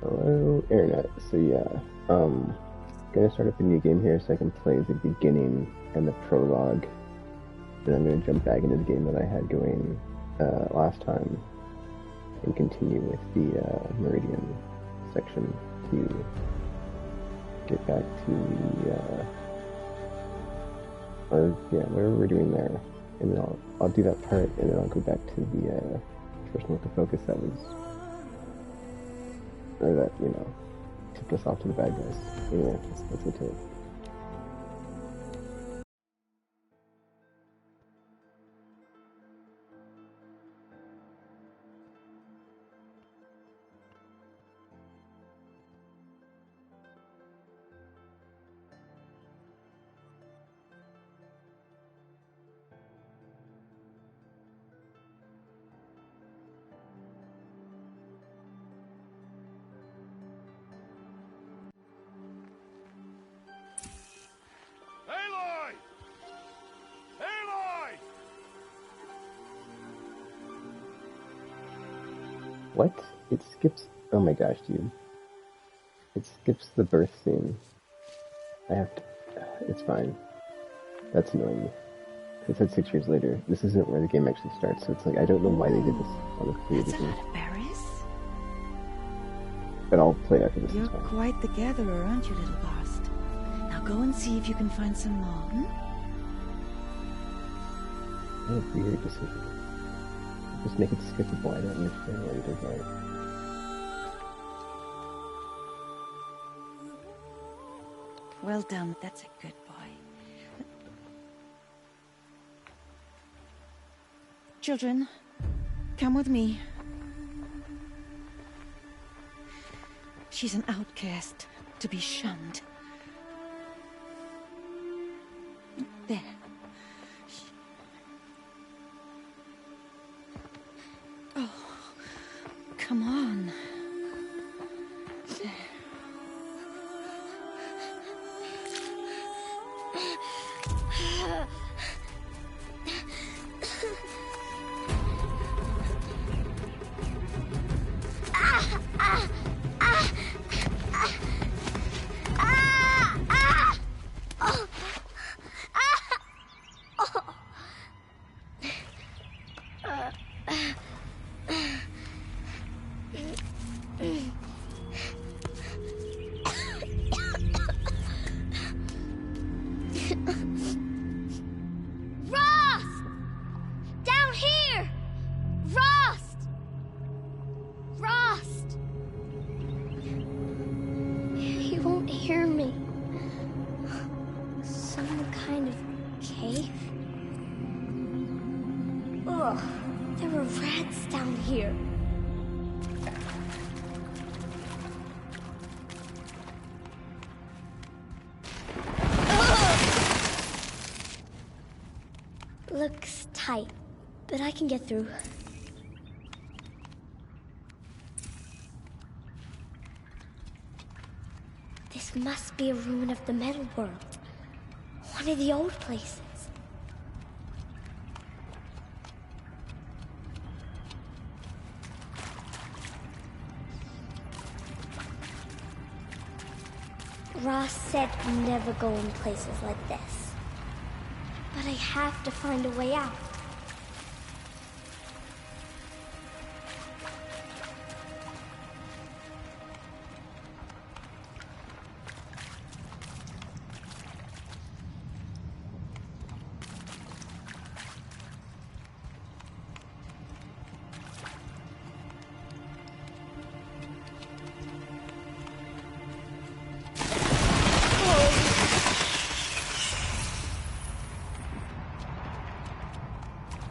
Hello, Internet. So yeah, gonna start up a new game here so I can play the beginning and the prologue. Then I'm gonna jump back into the game that I had going last time and continue with the Meridian section to get back to the or yeah, whatever we're doing there, and then I'll do that part, and then I'll go back to the first one with the focus that was or that tipped us off to the bad guys. Anyway, let's get to it. Aloy! Aloy! What? It skips. Oh my gosh, dude! It skips the birth scene. I have to. It's fine. That's annoying me. It said 6 years later. This isn't where the game actually starts, so it's like I don't know why they did this on the free That's a edition. lot of berries. But I'll play after this. You're It's fine. quite the gatherer, aren't you, little Bast? Now go and see if you can find some more. What a weird decision. Just make it skippable. I don't understand why you did that. Well done. That's a good boy. Children, come with me. She's an outcast, to be shunned. There. Oh, come on. There. Rost! Down here! Rost! Rost! He won't hear me. Some kind of cave? Ugh, there were rats down here. Looks tight, but I can get through. This must be a ruin of the metal world. One of the old places. Ross said never go in places like this. But I have to find a way out.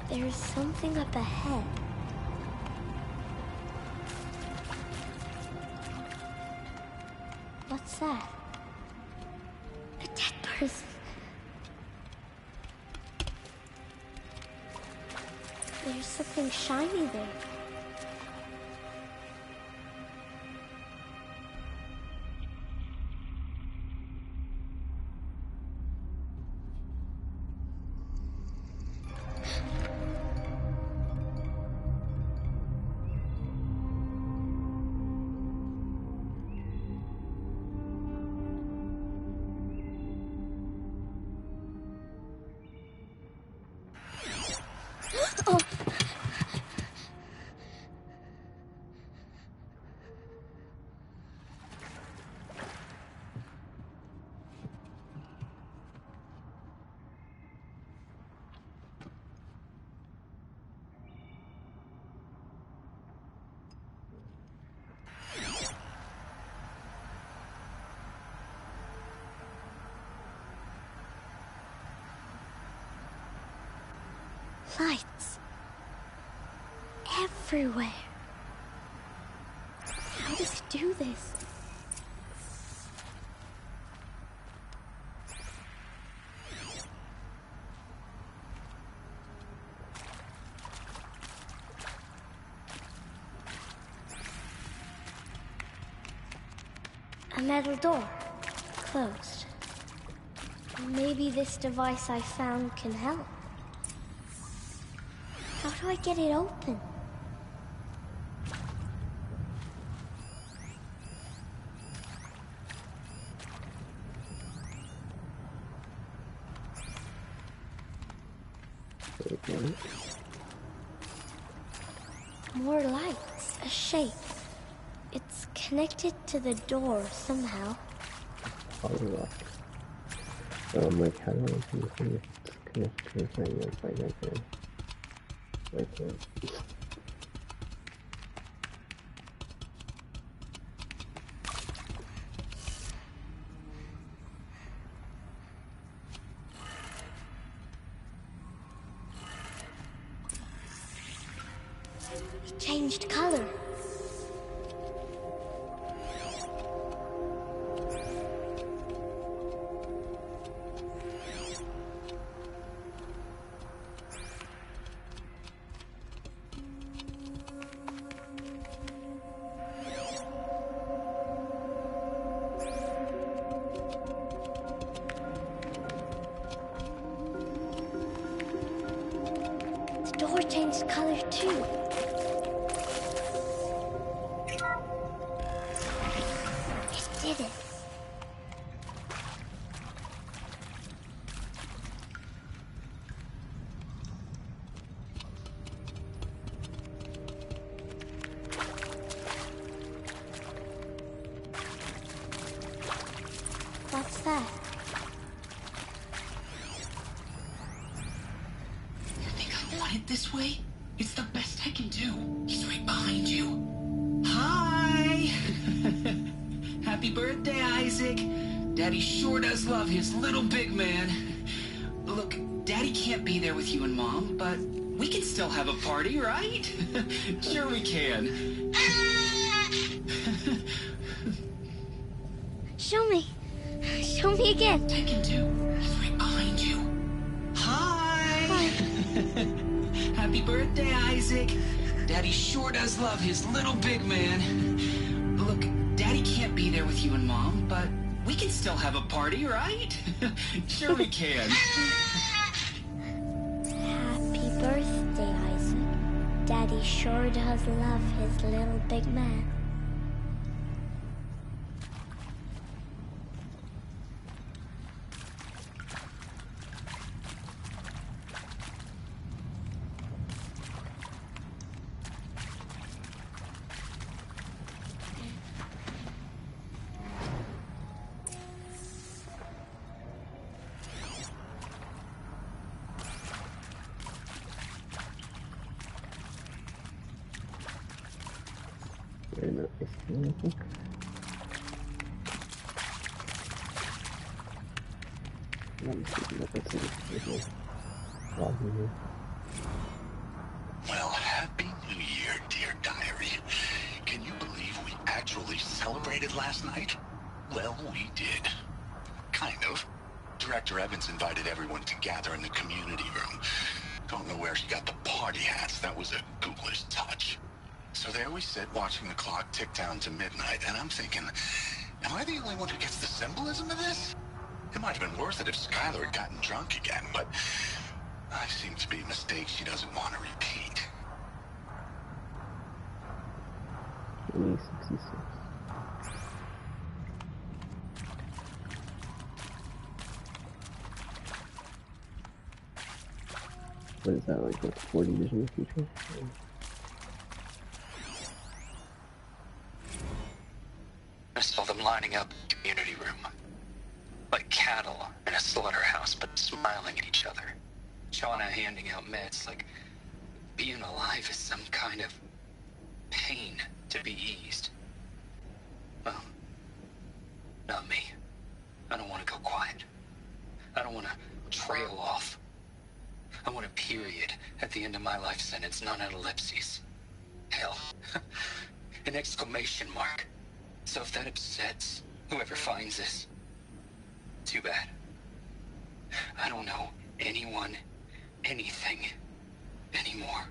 There's something up ahead. What's that? A dead person. There's something shiny there. Lights. Everywhere. How does it do this? A metal door. Closed. Maybe this device I found can help. How do I get it open? Okay. More lights. A shape. It's connected to the door somehow. Polylock. So I'm like, how do I open this thing if it's connected to the thing? It's like right there. Right there. It changed color. The door changed color too. It did it. What's that? You think I want it this way? It's the best I can do. He's right behind you. Hi! Happy birthday, Isaac. Daddy sure does love his little big man. Look, Daddy can't be there with you and Mom, but we can still have a party, right? Sure we can. Show me. Show me again. I can do. He's right behind you. Hi! Happy birthday, Isaac. Daddy sure does love his little big man. Look, Daddy can't be there with you and Mom, but we can still have a party, right? Sure we can. Happy birthday, Isaac. Daddy sure does love his little big man. Very nice. Let me see what this is. Probably here. Well, happy New Year, dear diary. Can you believe we actually celebrated last night? Well, we did. Kind of. Director Evans invited everyone to gather in the community room. Don't know where she got the party hats. That was a ghoulish touch. So there we sit, watching the clock tick down to midnight, and I'm thinking, am I the only one who gets the symbolism of this? It might have been worth it if Skylar had gotten drunk again, but I seem to be a mistake she doesn't want to repeat. 2066. What is that, like, 40 years in the future? I saw them lining up in the community room. Like cattle in a slaughterhouse, but smiling at each other. Shauna handing out meds like being alive is some kind of pain to be eased. Well, not me. I don't want to go quiet. I don't want to trail off. I want a period at life sentence, not an ellipses. Hell, an exclamation mark. So if that upsets whoever finds this, too bad. I don't know anyone, anything, anymore.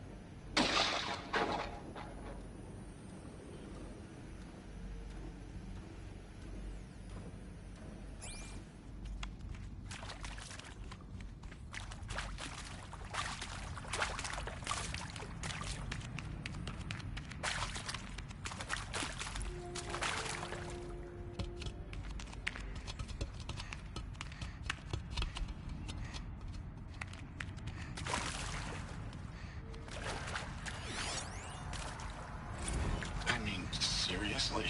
Seriously?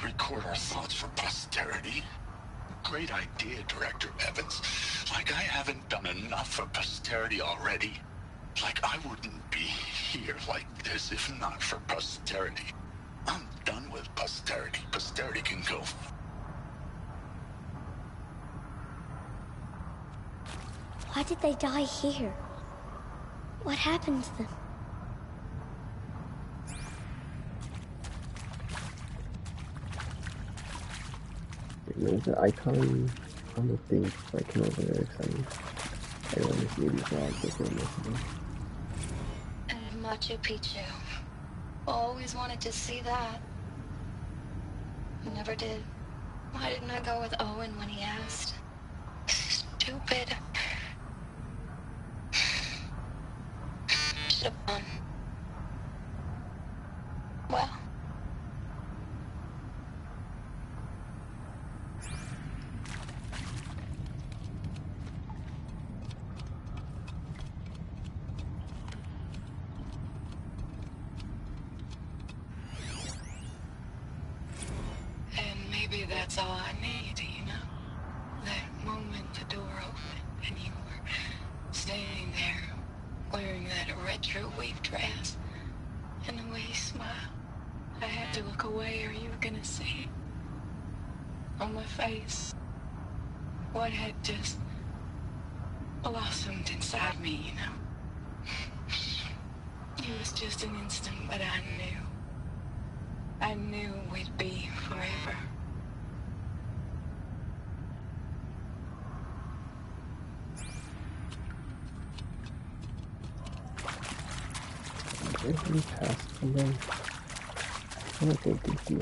Record our thoughts for posterity? Great idea, Director Evans. Like I haven't done enough for posterity already. Like I wouldn't be here like this if not for posterity. I'm done with posterity. Posterity can go. Why did they die here? What happened to them? There's an icon on the thing before I come over there because I want to see these vlogs before listening. And Machu Picchu. Always wanted to see that. Never did. Why didn't I go with Owen when he asked? Stupid. Should have gone. Well. Maybe that's all I need, you know? That moment the door opened and you were standing there wearing that retro weave dress and the way you smiled. I had to look away or you were gonna see it on my face what had just blossomed inside me, you know? It was just an instant, but I knew we'd be forever. Did I really pass something? I don't think I do.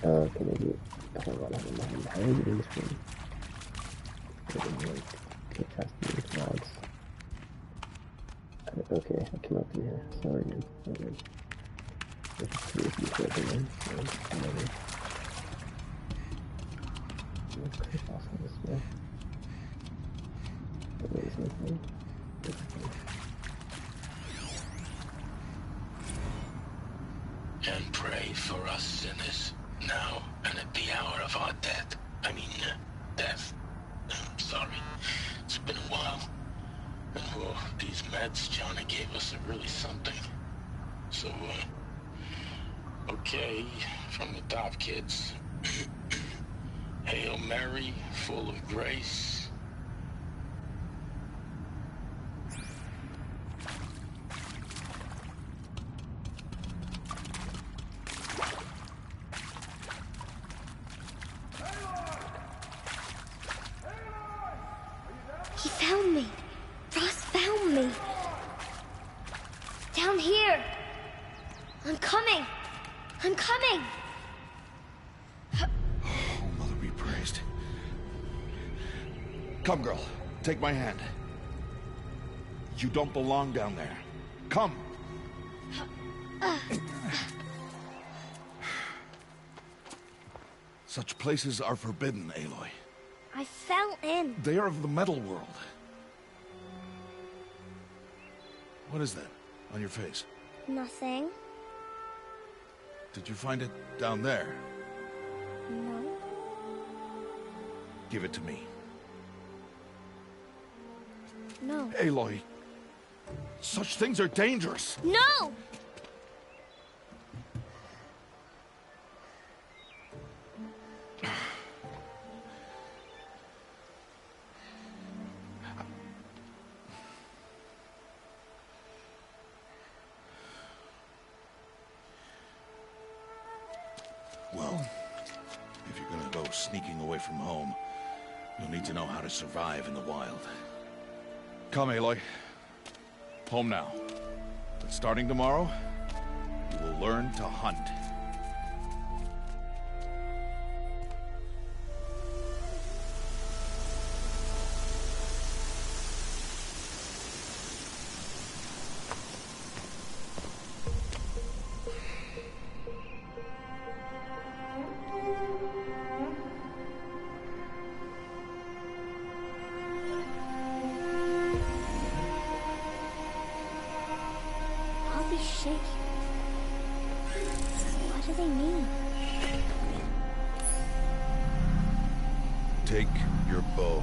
Okay, maybe. Hold on. How do I get in this room? I didn't like get past these vlogs. Okay, I came up through here. Sorry, dude. Okay. Let's see if you can open them. Whatever. Okay, awesome this way. There is nothing. And pray for us sinners, now and at the hour of our death. Death. Sorry. It's been a while. And well, these meds Johnny gave us are really something. So, okay, from the top, kids. Hail Mary, full of grace. He found me. Ross found me. Down here. I'm coming. I'm coming. Oh, Mother be praised. Come, girl. Take my hand. You don't belong down there. Come. Such places are forbidden, Aloy. I fell in. They are of the metal world. What is that on your face? Nothing. Did you find it down there? No. Give it to me. No. Aloy, such things are dangerous. No! Well, if you're gonna go sneaking away from home, you'll need to know how to survive in the wild. Come, Aloy. Home now. But starting tomorrow, you will learn to hunt. All these shapes. What do they mean? Take your bow.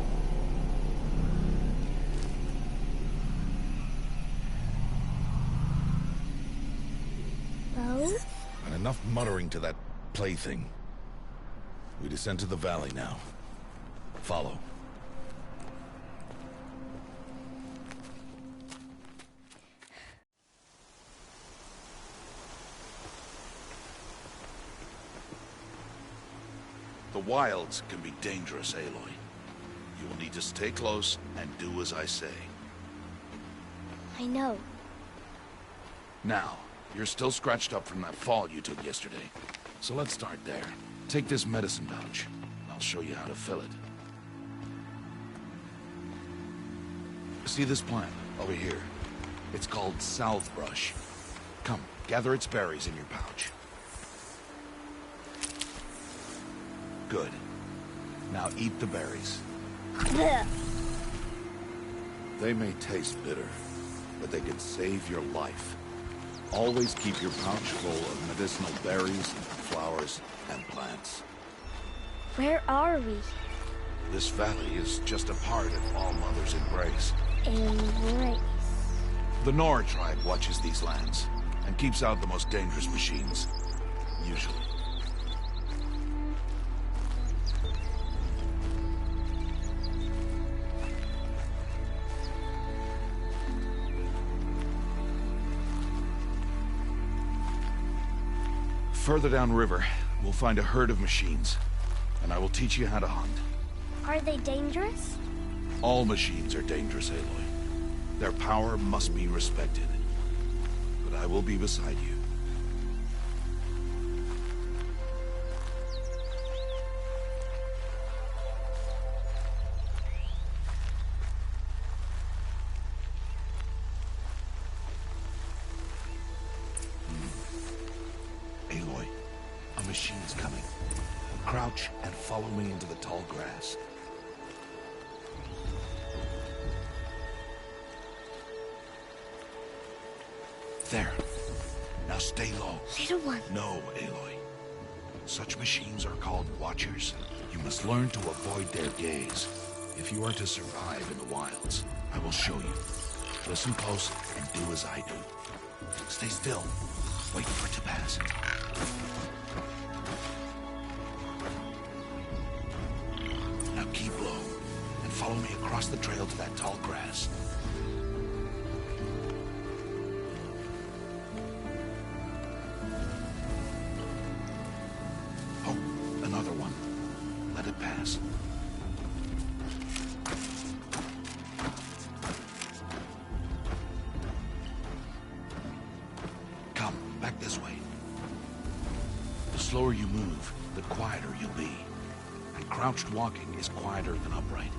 Bow? And enough muttering to that plaything. We descend to the valley now. Follow. The wilds can be dangerous, Aloy. You will need to stay close and do as I say. I know. Now, you're still scratched up from that fall you took yesterday. So let's start there. Take this medicine pouch. I'll show you how to fill it. See this plant over here? It's called salvebrush. Come, gather its berries in your pouch. Good. Now eat the berries. Blech. They may taste bitter, but they can save your life. Always keep your pouch full of medicinal berries, flowers, and plants. Where are we? This valley is just a part of All Mother's embrace. Embrace. The Nora tribe watches these lands and keeps out the most dangerous machines. Usually. Further downriver, we'll find a herd of machines, and I will teach you how to hunt. Are they dangerous? All machines are dangerous, Aloy. Their power must be respected. But I will be beside you. Aloy, a machine's coming. Crouch and follow me into the tall grass. There. Now stay low. Little one. No, Aloy. Such machines are called Watchers. You must learn to avoid their gaze if you are to survive in the wilds. I will show you. Listen close and do as I do. Stay still. Wait for it to pass. Now keep low and follow me across the trail to that tall grass. Oh, another one. Let it pass. Come, back this way. The slower you move, the quieter you'll be. And crouched walking is quieter than upright.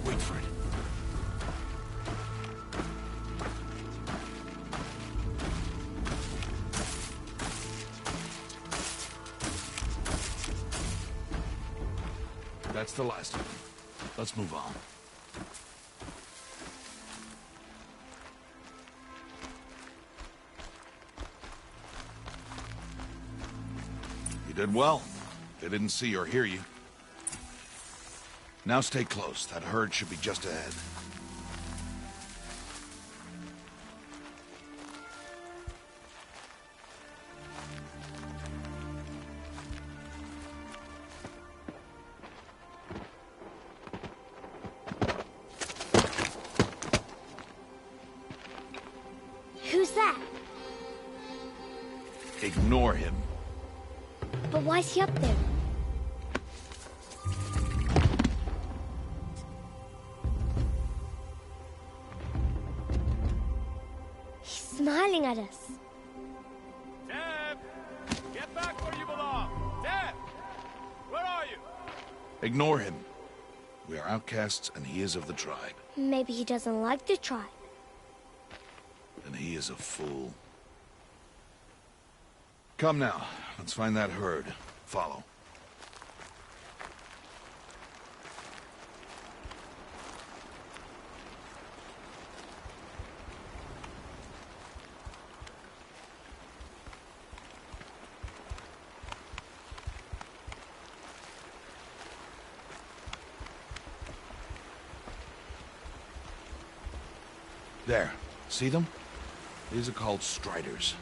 Wait for it. That's the last of them. Let's move on. You did well. They didn't see or hear you. Now stay close. That herd should be just ahead. Who's that? Ignore him. But why is he up there? He's smiling at us. Deb! Get back where you belong! Deb! Where are you? Ignore him. We are outcasts, and he is of the tribe. Maybe he doesn't like the tribe. And he is a fool. Come now, let's find that herd. Follow. There. See them? These are called striders.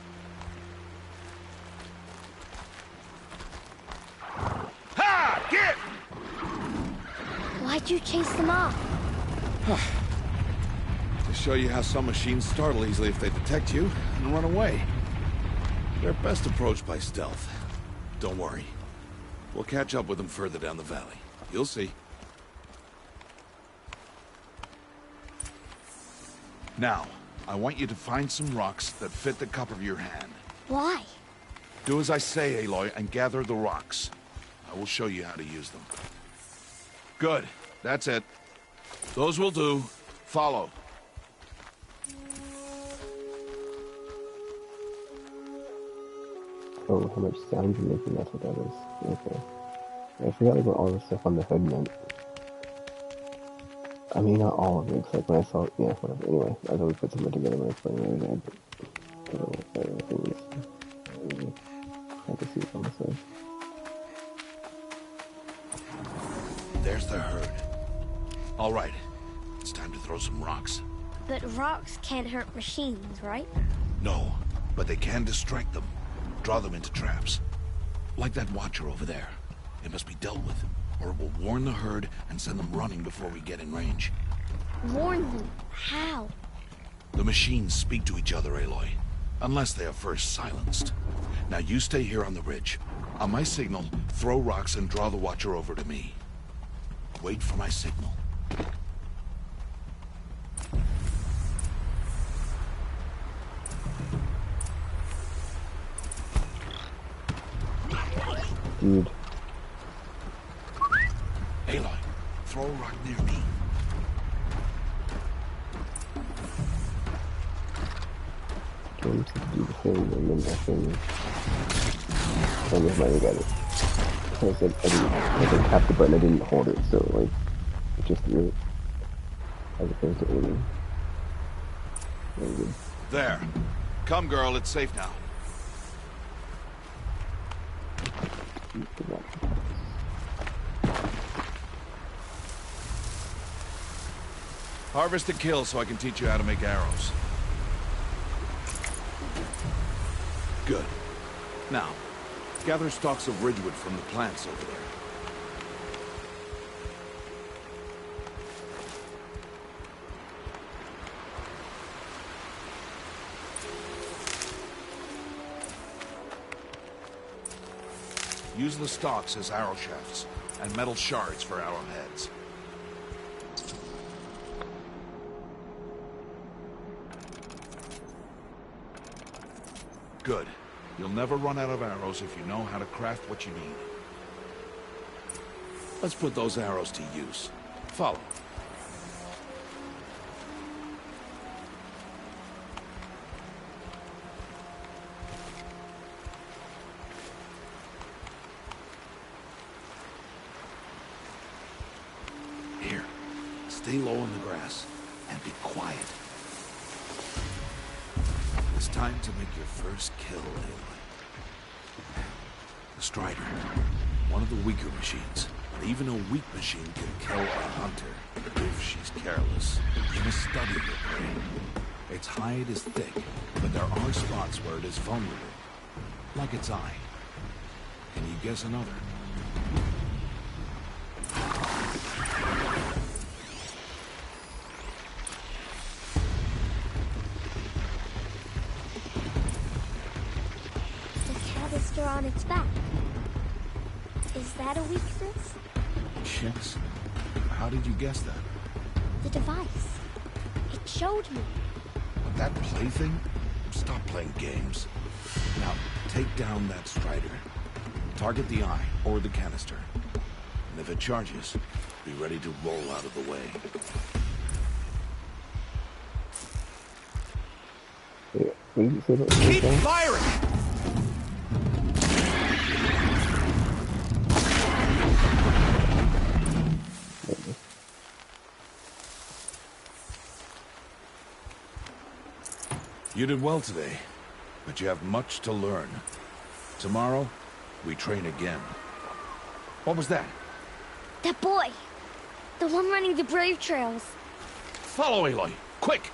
Ha! Get! Why'd you chase them off? To show you how some machines startle easily if they detect you and run away. They're best approached by stealth. Don't worry. We'll catch up with them further down the valley. You'll see. Now, I want you to find some rocks that fit the cup of your hand. Why? Do as I say, Aloy, and gather the rocks. I will show you how to use them. Good. That's it. Those will do. Follow. Oh, how much sound you're making, that's what that is. Okay. I forgot about all the stuff on the hood meant. I mean, not all of it, because like when I saw it, yeah, whatever. Anyway, I was always put something together when I was playing the other day, but the little things. I had to see it on the side. There's the herd. All right. It's time to throw some rocks. But rocks can't hurt machines, right? No, but they can distract them. Draw them into traps. Like that watcher over there. It must be dealt with, or it will warn the herd and send them running before we get in range. Warn them? How? The machines speak to each other, Aloy. Unless they are first silenced. Now you stay here on the ridge. On my signal, throw rocks and draw the watcher over to me. Wait for my signal. Dude. Aloy, throw a rock near me. Games to do the thing, and then nothing. Oh, never mind, I got it. I said I didn't tap the button, I didn't hold it, so like, it just threw it. As opposed to aiming. Very good. There. Come, girl, it's safe now. Harvest and kill so I can teach you how to make arrows. Good. Now, gather stalks of ridgewood from the plants over there. Use the stalks as arrow shafts, and metal shards for arrowheads. Good. You'll never run out of arrows if you know how to craft what you need. Let's put those arrows to use. Follow. Here. Stay low in the grass and be quiet. It's time to make your first kill, Aloy. The Strider. One of the weaker machines. But even a weak machine can kill a hunter if she's careless. You must study your prey. Its hide is thick, but there are spots where it is vulnerable. Like its eye. Can you guess another? The canister on its back. Is that a weakness? Yes. How did you guess that? The device. It showed me. That plaything? Stop playing games. Now, take down that Strider. Target the eye, or the canister. And if it charges, be ready to roll out of the way. Keep firing! You did well today, but you have much to learn. Tomorrow, we train again. What was that? That boy! The one running the Brave Trails. Follow Aloy, quick!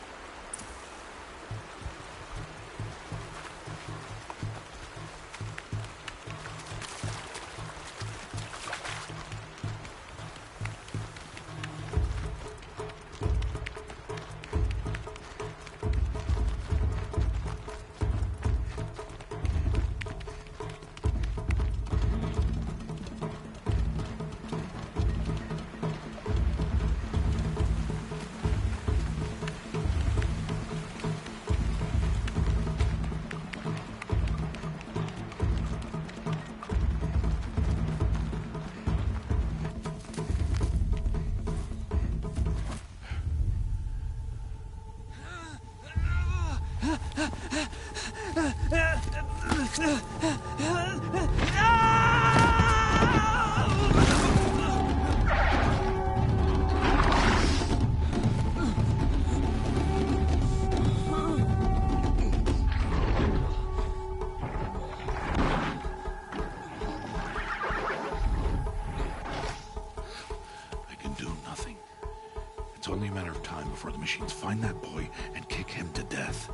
It's only a matter of time before the machines find that boy and kick him to death.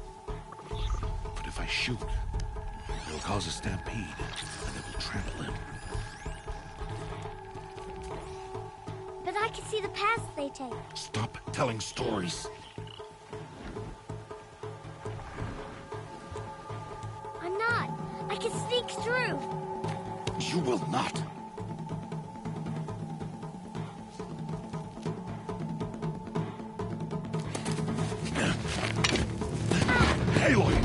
But if I shoot, it'll cause a stampede, and it will trample him. But I can see the paths they take. Stop telling stories. I'm not. I can sneak through. You will not. Aloy!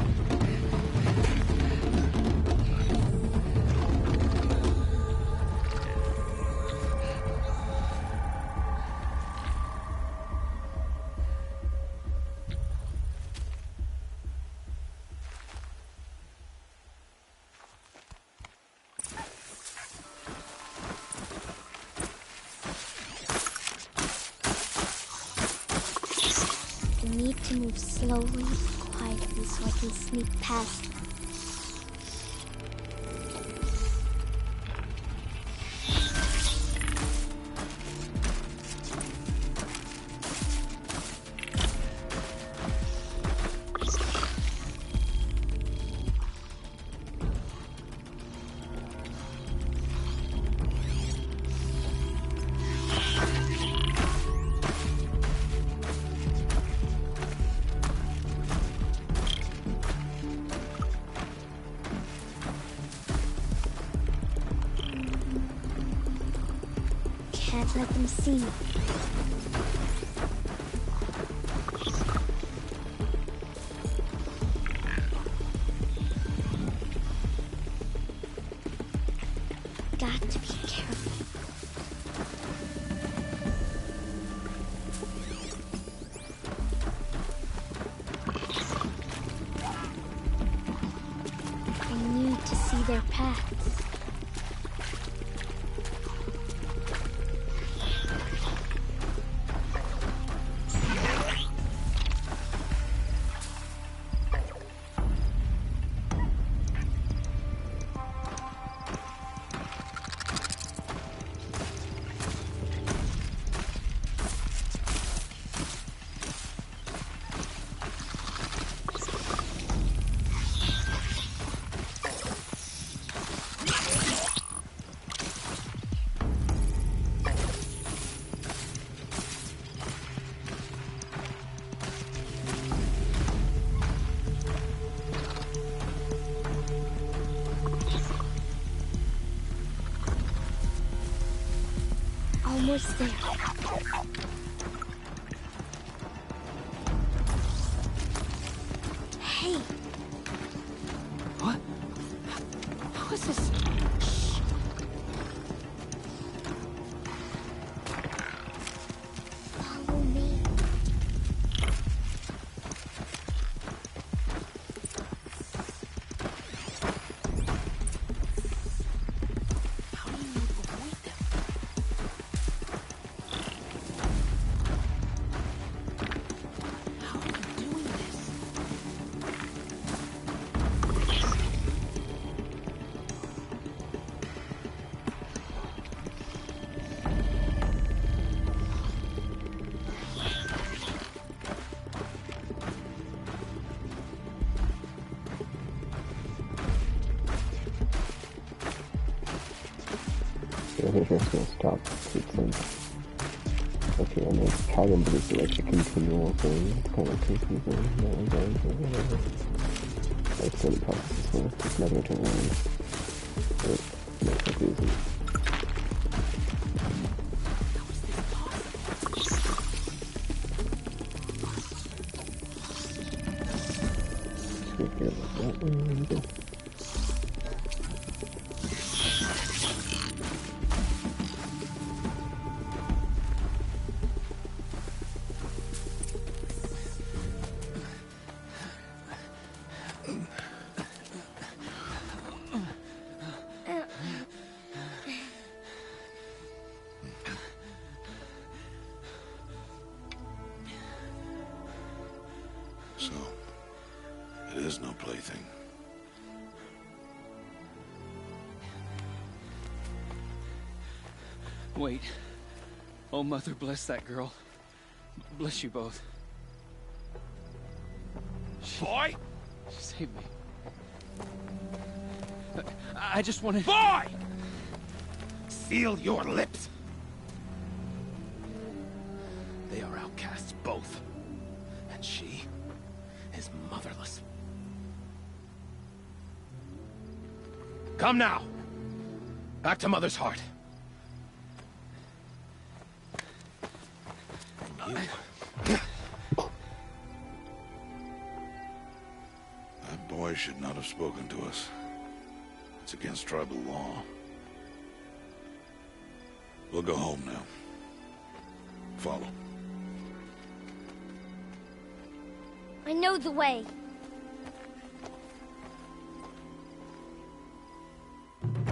I need to move slowly, quietly, so I can sneak past them. Can't let them see me. Got to be careful. I need to see their paths. almost there. Hey. What? How is this? Follow me. How do you know to avoid them? How are you doing this? So I think it's gonna stop. It's like, okay, and then try them, but it's like a continual thing. It's kind of confusing. No one's going to whatever. I still process this one. It's never gonna turn around. But it's confusing. Just get that one. So, it is no plaything. Wait. Oh, Mother, bless that girl. Bless you both. Boy! She saved me. I just wanted... Boy! Seal your lips. They are outcasts, both. And she is motherless. Come now. Back to Mother's heart. And you... That boy should not have spoken to us. It's against tribal law. We'll go home now. Follow. I know the way.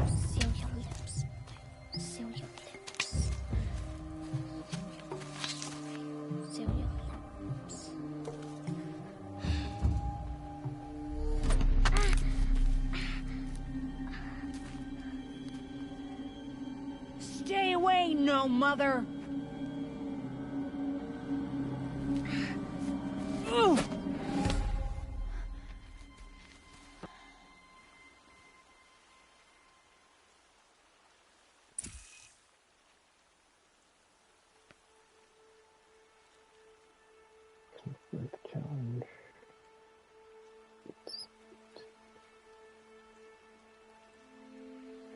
Seal your lips. Seal your lips. Seal your lips. Stay away, no mother! Ugh. Complete the challenge. It's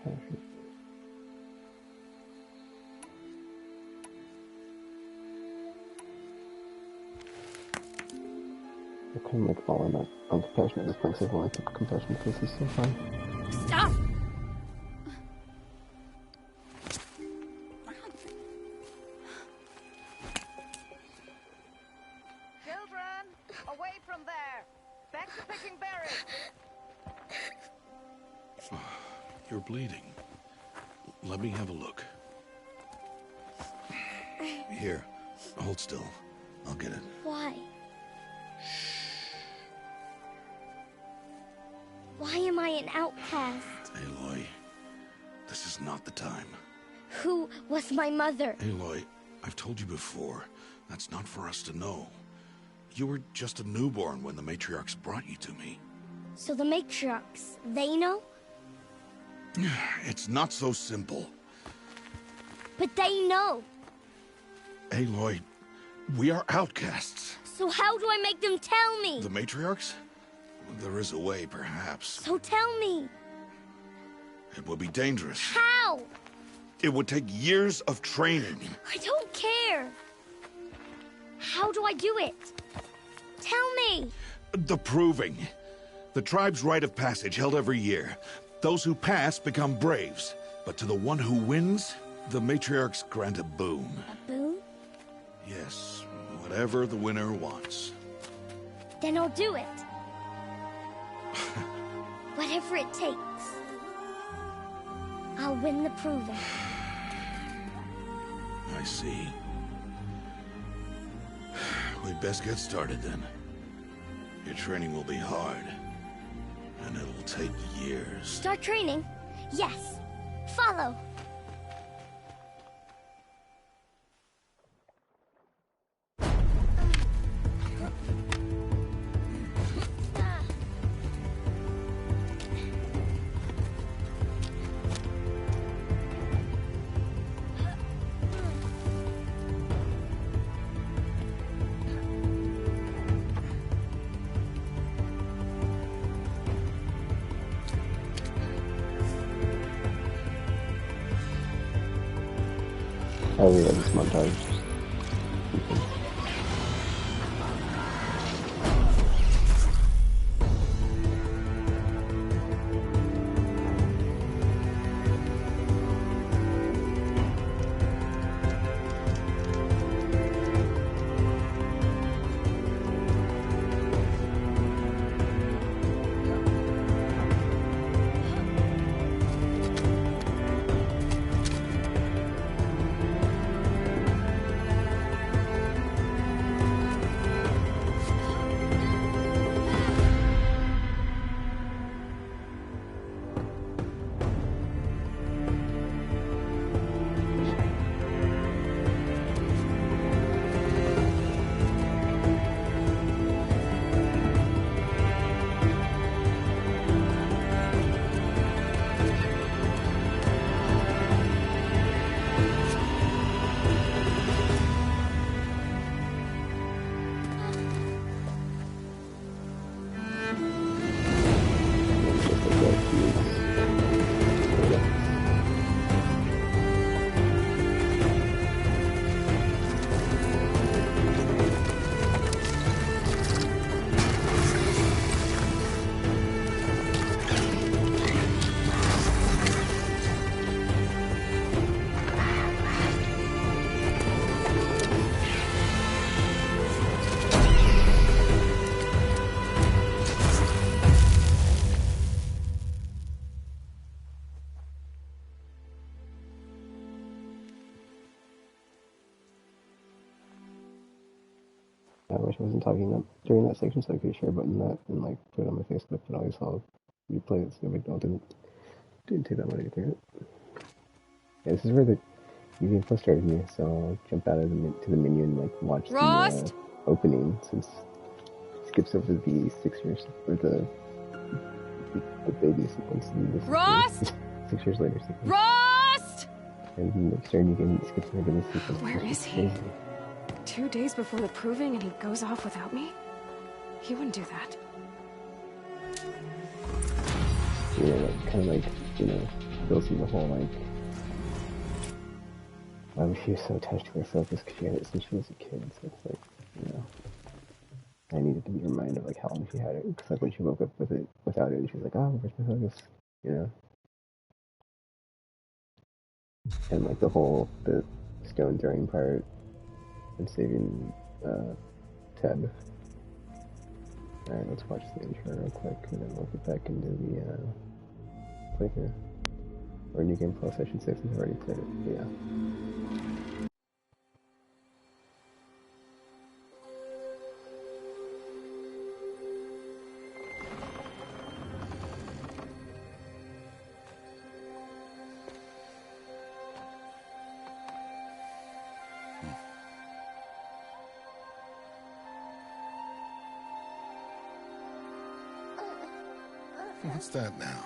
passion. I kind of like following that on compassion at this point, so I like the compassion face is so fun. Stop! Children, away from there. Back to picking berries. You're bleeding. Let me have a look. Here, hold still. I'll get it. Why? Why am I an outcast? Aloy, this is not the time. Who was my mother? Aloy, I've told you before, that's not for us to know. You were just a newborn when the matriarchs brought you to me. So the matriarchs, they know? It's not so simple. But they know. Aloy, we are outcasts. So how do I make them tell me? The matriarchs? There is a way, perhaps. So tell me. It will be dangerous. How? It would take years of training. I don't care. How do I do it? Tell me. The proving. The tribe's rite of passage held every year. Those who pass become braves. But to the one who wins, the matriarchs grant a boon. A boon? Yes, whatever the winner wants. Then I'll do it. Whatever it takes. I'll win the proving. I see. We'd best get started then. Your training will be hard. And it'll take years. Start training? Yes. Follow. I really like this montage. I wish I wasn't talking up during that section so I could share a button that and like put it on my Facebook, but I always saw replay it, so it didn't take that long to get through it. Yeah, this is where the New Game Plus started me, so I'll jump out of to the menu and like watch the opening, since it skips over the 6 years or the baby sequence. Rost! 6 years later sequence. Rost! And the starting New Game skips over the sequence. Where is he? 2 days before the proving and he goes off without me? He wouldn't do that. You know, like, kind of like, you know, goes through the whole, like, why she was so attached to her focus because she had it since she was a kid, so it's like, you know, I needed to be reminded of, like, how long she had it, because, like, when she woke up with it, without it, she was like, oh, where's my focus, you know? And, like, the stone throwing part, and saving, Teb. Alright, let's watch the intro real quick, and then we'll get back into the, playthrough. Or New Game Plus, I should say, since I've already played it, but yeah. What's that now?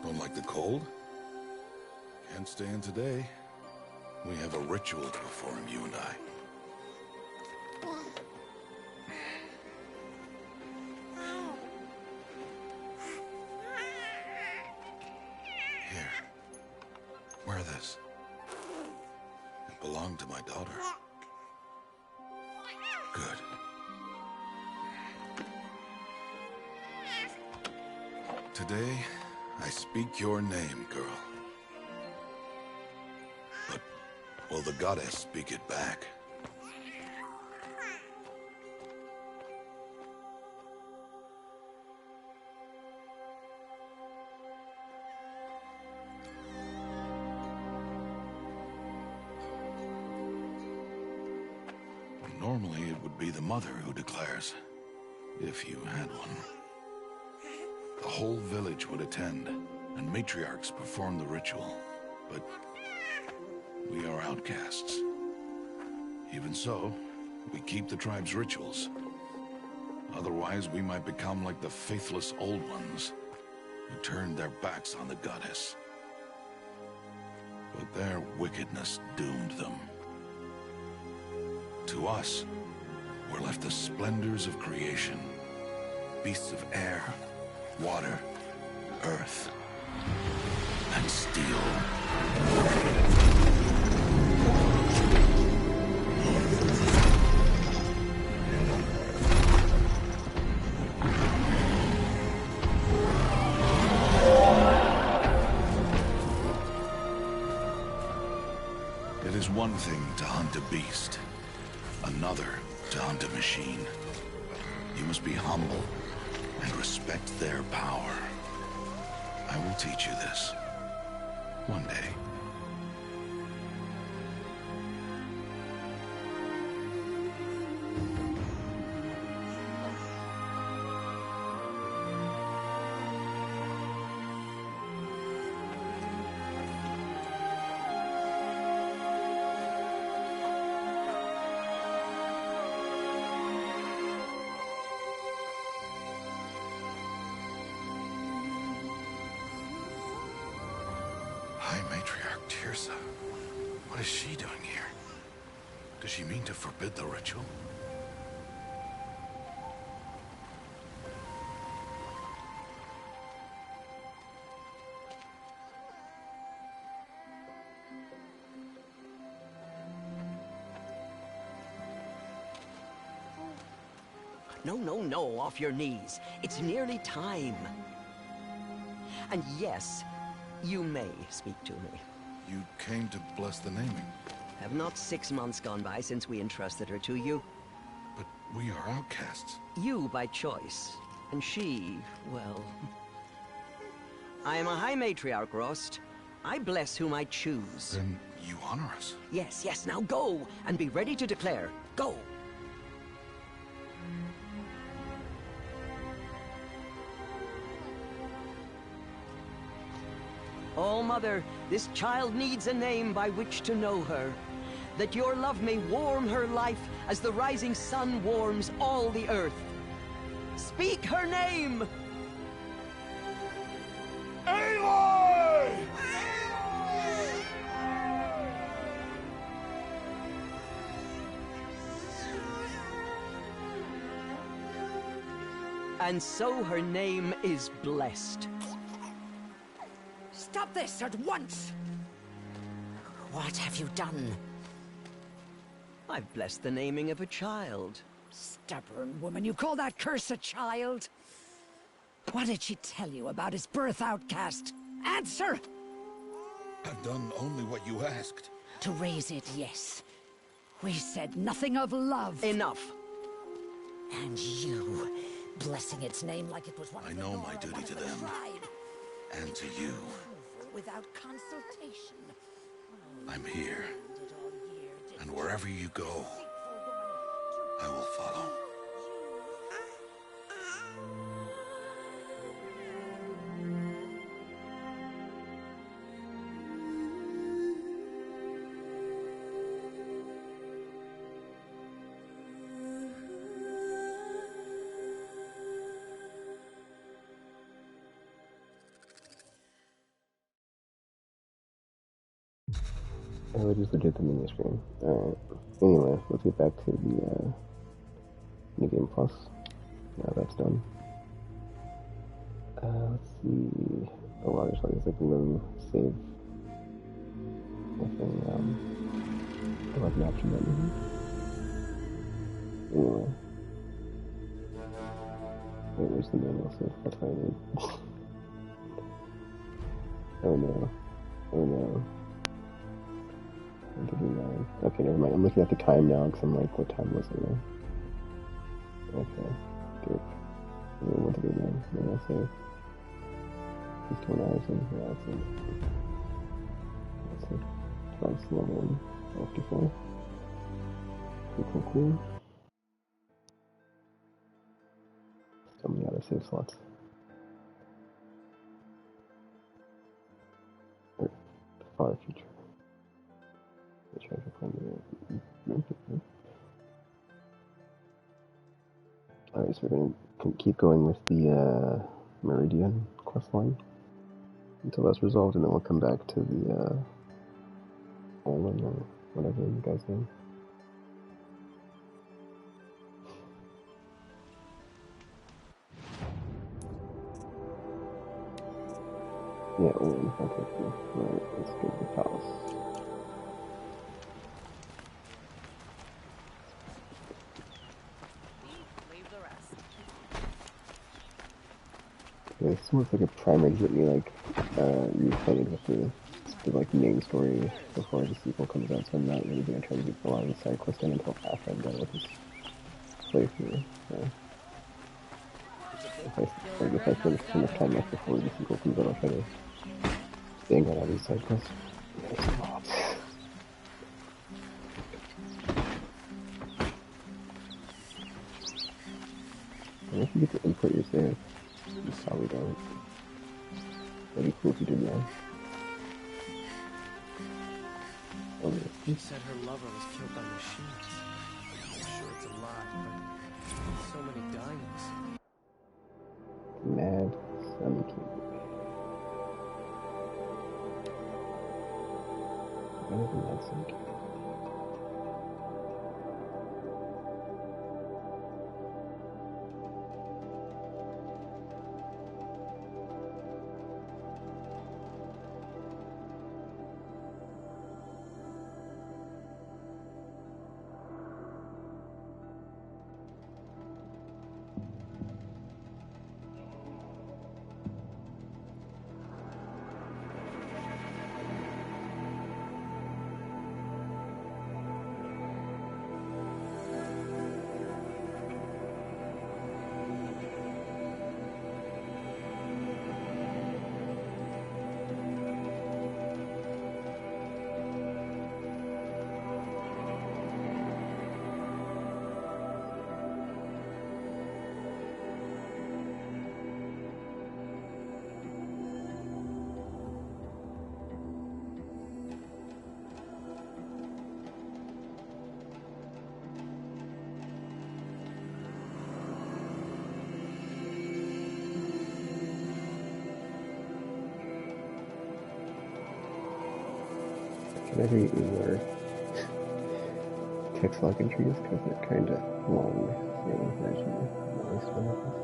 Don't like the cold? Can't stay in today. We have a ritual to perform, you and I. Here. Wear this. belong to my daughter. Good. Today, I speak your name, girl. But will the goddess speak it back? Normally, it would be the mother who declares, if you had one. The whole village would attend, and matriarchs perform the ritual. But we are outcasts. Even so, we keep the tribe's rituals. Otherwise, we might become like the faithless old ones, who turned their backs on the goddess. But their wickedness doomed them. To us, were left the splendors of creation. Beasts of air, water, earth, and steel. It is one thing to hunt a beast, another to hunt a machine. You must be humble and respect their power. I will teach you this one day. High Matriarch Teersa. What is she doing here? Does she mean to forbid the ritual? No, off your knees. It's nearly time. And yes, you may speak to me. You came to bless the naming. Have not 6 months gone by since we entrusted her to you? But we are outcasts. You by choice, and she, well... I am a High Matriarch, Rost. I bless whom I choose. Then you honor us. Yes, now go, and be ready to declare. Go! Oh, Mother, this child needs a name by which to know her. That your love may warm her life as the rising sun warms all the earth. Speak her name! Aloy! And so her name is blessed. Stop this at once! What have you done? I've blessed the naming of a child. Stubborn woman, you call that curse a child? What did she tell you about his birth, outcast? Answer! I've done only what you asked. To raise it, yes. We said nothing of love. Enough. And you, blessing its name like it was one I of the know Nora, my duty one of to the them. tribe. And to you. Without consultation. I'm here. And wherever you go, I will follow. Oh, it just legit the menu screen. Alright. Anyway, let's get back to the New Game Plus. Now that's done. Let's see. Oh wow, there's like this like low save thing. like an option that movie. Anyway. Wait, where's the manual? So that's what I need. Oh no. Oh no. 1:39. Okay, never mind. I'm looking at the time now because I'm like, what time was it now? Okay. Good. 1:39. Then I'll say 15 hours in. Yeah, I'll say. Let's see. Times level 54. Cool. So many other save slots. Far future. Alright, so we're gonna keep going with the Meridian questline until that's resolved, and then we'll come back to the Olin or whatever you guys name. Yeah, Olin. Okay, cool. Alright, let's go to the palace. Yeah, this looks like a primer to get me like reacquainted with the like main story before the sequel comes out, so I'm not really gonna try to do a lot of the side quest done until after I'm done with this playthrough. So if I finish too much time left before the sequel comes out, I'll try to bang on all these side quests. There's a lot. I don't know if you get to input your save. You probably don't. That'd be cool if you did that. Oh, she said her lover was killed by machines. I'm sure it's a lie, but so many diamonds. Mad Sun King. What is the Mad Sun King? Whenever you ignore text log entries because they're kind of long, so imagine at least what happens.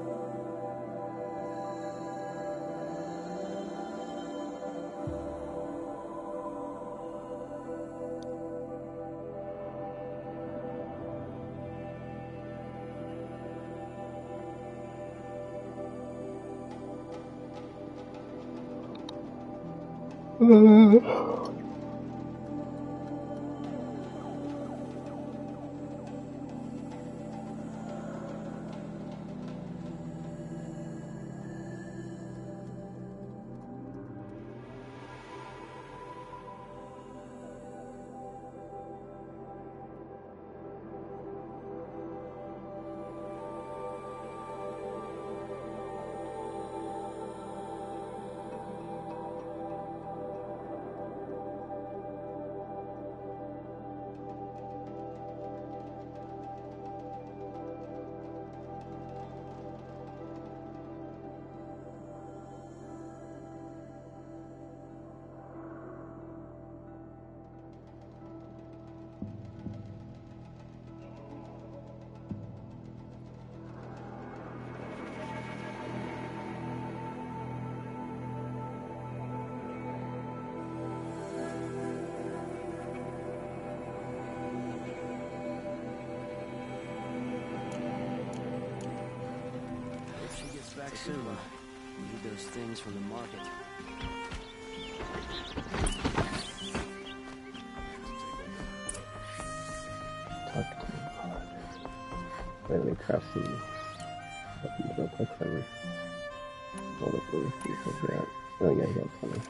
assume you need those things from the market. Talk to me. Wait, let me craft some weapons real quick. Hold up, really see if I got. Oh yeah, I got plenty.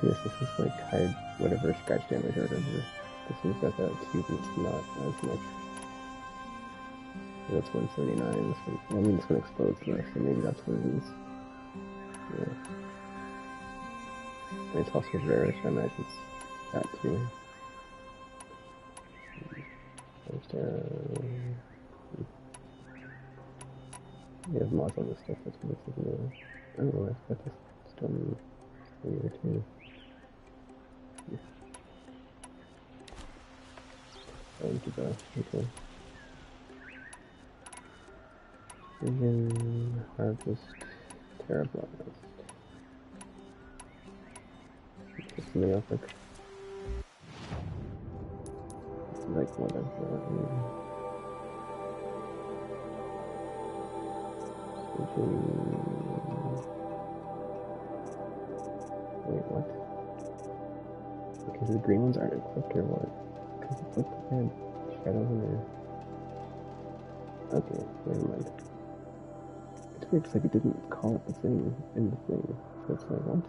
This is like hide whatever scratch damage or whatever. This is that cube is not as much. So that's 179. This one, I mean, this one explodes there, so maybe that's what it is. Yeah. And it's also rare, so I imagine it's that too. You have mods on this stuff, that's what it's looking at. I don't know, I've got this stone here too. Thank you, bro. Okay. Friggin' harvest Terra Blast. Put something else like whatever. Wait, what? Okay, so the green ones aren't equipped or what? Because it's like they had shadows in there. Okay, never mind. It's weird because like it didn't call it the thing in the thing. So it's like, what?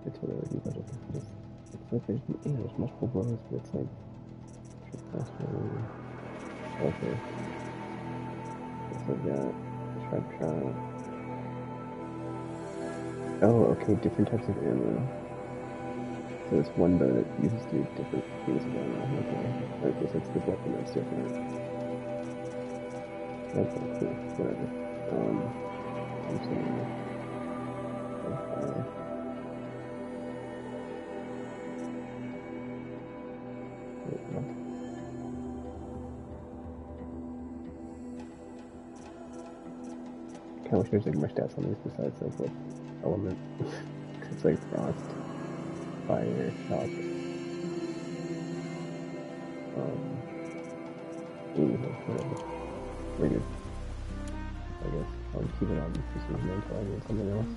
It's whatever you got it. It's like there's multiple blows, but it's like okay. It's like that. Shot. Oh, okay, different types of ammo. So it's one bow that uses two different things of ammo. Okay, so it's this weapon that's different. Okay, cool. Whatever. I'm saying. Wait, what? I kinda wish there's like more stats on these besides like what element. It's like frost, fire, shock. Whatever. Pretty good. I guess I'll keep it on for some more until I need something else.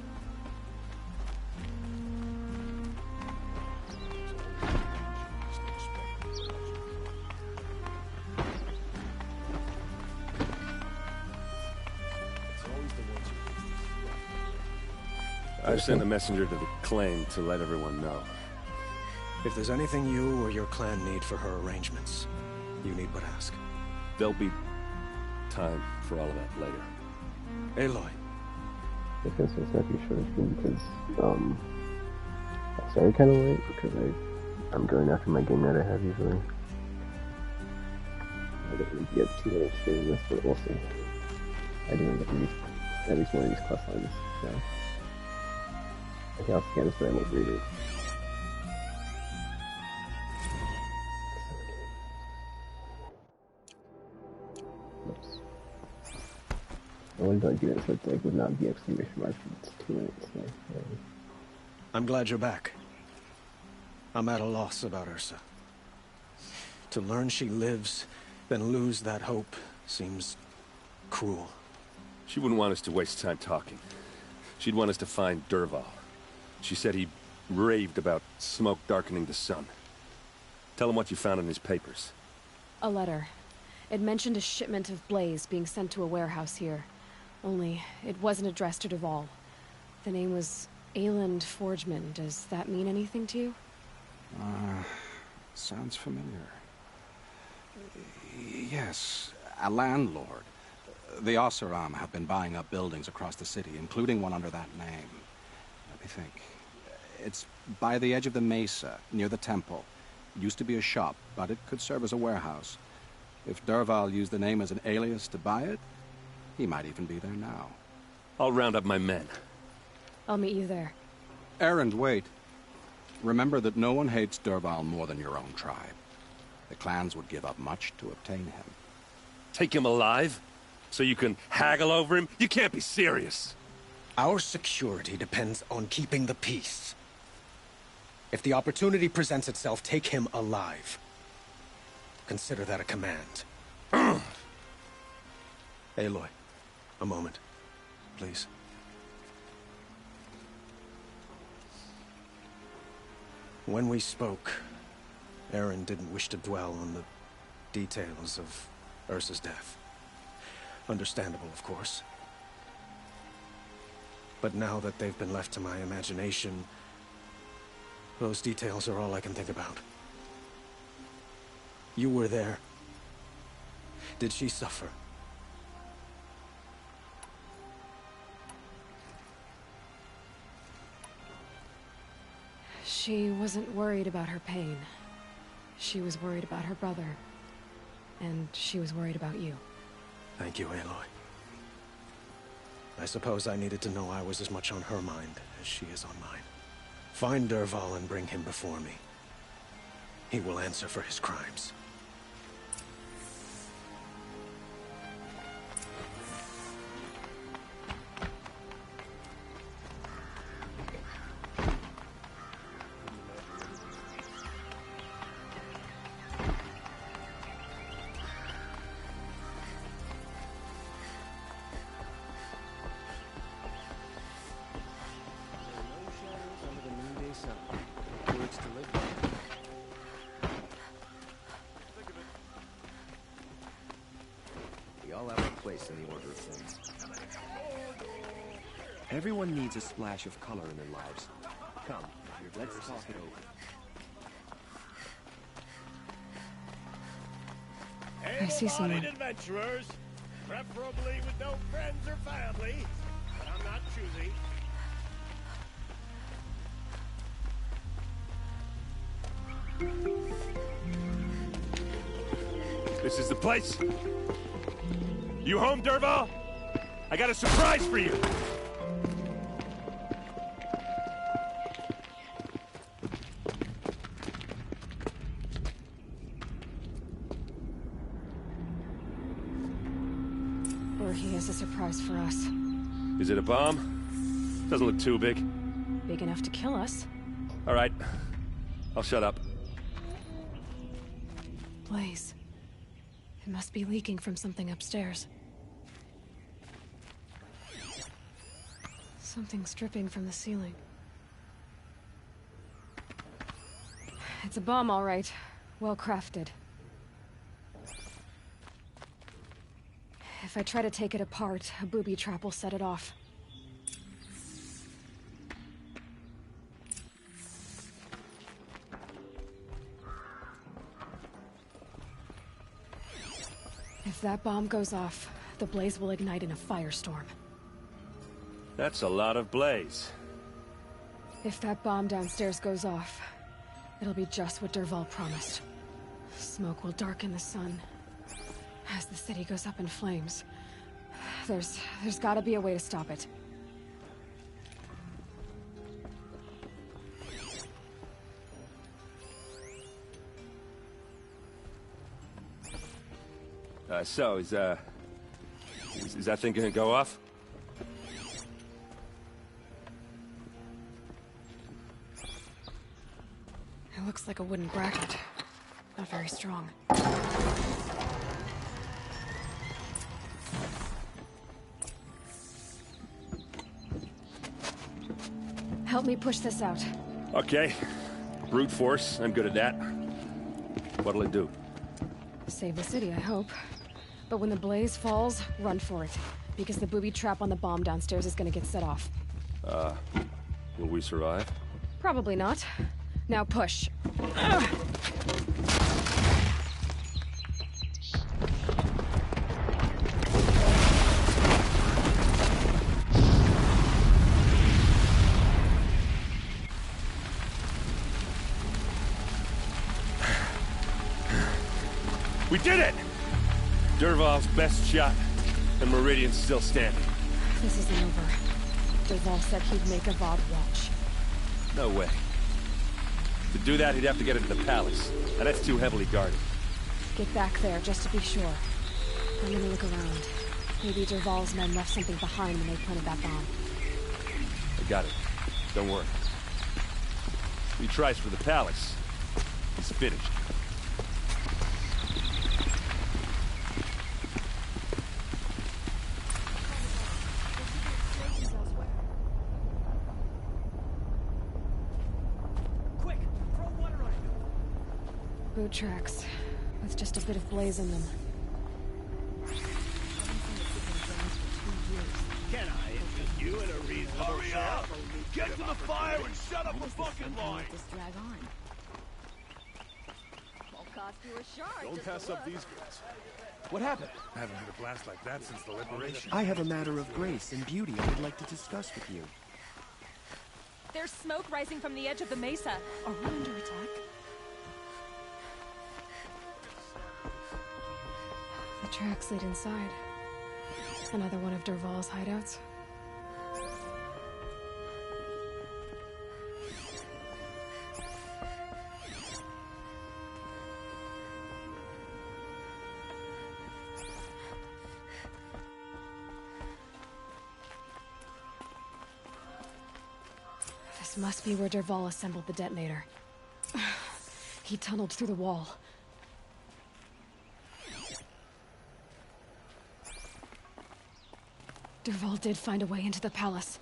I've sent a messenger to the claim to let everyone know. If there's anything you or your clan need for her arrangements, you need but ask. There'll be time for all of that later. Aloy. I guess it's not too sure because I started kind of late because I'm going after my game that I have usually. I don't really get too much doing this, but we'll see. I do end up at least one of these quest lines, so. Okay, I'll scan this, but I won't read it. Oops. I wanted to do it so it would not be exclamation mark, but it's too late, so. I'm glad you're back. I'm at a loss about Ursa. To learn she lives, then lose that hope, seems cruel. She wouldn't want us to waste time talking. She'd want us to find Dervahl. She said he raved about smoke darkening the sun. Tell him what you found in his papers. A letter. It mentioned a shipment of blaze being sent to a warehouse here. Only, it wasn't addressed to Dervahl. The name was Ayland Forgeman. Does that mean anything to you? Sounds familiar. Yes, a landlord. The Oseram have been buying up buildings across the city, including one under that name. Let me think. It's by the edge of the mesa, near the temple. It used to be a shop, but it could serve as a warehouse. If Dervahl used the name as an alias to buy it, He might even be there now. I'll round up my men. I'll meet you there. Erend, wait. Remember that no one hates Dervahl more than your own tribe. The clans would give up much to obtain him. Take him alive? So you can haggle over him? You can't be serious. Our security depends on keeping the peace. If the opportunity presents itself, take him alive. Consider that a command. Aloy, a moment, please. When we spoke, Erend didn't wish to dwell on the details of Ursa's death. Understandable, of course. But now that they've been left to my imagination, those details are all I can think about. You were there. Did she suffer? She wasn't worried about her pain. She was worried about her brother. And she was worried about you. Thank you, Aloy. I suppose I needed to know I was as much on her mind as she is on mine. Find Dervahl and bring him before me. He will answer for his crimes. Everyone needs a splash of color in their lives. Come, let's talk it over. I see someone. Adventurers, preferably with no friends or family, but I'm not choosy. This is the place. You home, Dervahl? I got a surprise for you. Or he has a surprise for us. Is it a bomb? Doesn't look too big. Big enough to kill us. All right. I'll shut up. Blaze. It must be leaking from something upstairs. Something's dripping from the ceiling. It's a bomb, all right. Well crafted. If I try to take it apart, a booby trap will set it off. If that bomb goes off, the blaze will ignite in a firestorm. That's a lot of blaze. If that bomb downstairs goes off, it'll be just what Dervahl promised. Smoke will darken the sun. As the city goes up in flames, there's gotta be a way to stop it. So, is that thing gonna go off? It looks like a wooden bracket. Not very strong. Help me push this out. Okay. Brute force, I'm good at that. What'll it do? Save the city, I hope. But when the blaze falls, run for it. Because the booby trap on the bomb downstairs is gonna get set off. Will we survive? Probably not. Now push. We did it! Dervahl's best shot. And Meridian's still standing. This isn't over. Dervahl said he'd make Avad watch. No way. To do that, he'd have to get into the palace. And that's too heavily guarded. Get back there, just to be sure. I'm gonna look around. Maybe Dervahl's men left something behind when they planted that bomb. I got it. Don't worry. If he tries for the palace, he's finished. Boot tracks, with just a bit of blaze in them. Can I interest you in a reasonable Hurry up! Get to the fire and shut up the fucking line! This drag on. Won't cost you a shard. Don't pass up these guys. What happened? I haven't had a blast like that since the liberation. I have a matter of grace and beauty I would like to discuss with you. There's smoke rising from the edge of the mesa. Are we under attack? The tracks lead inside. Another one of Dervahl's hideouts. This must be where Dervahl assembled the detonator. He tunneled through the wall. Dervahl did find a way into the palace.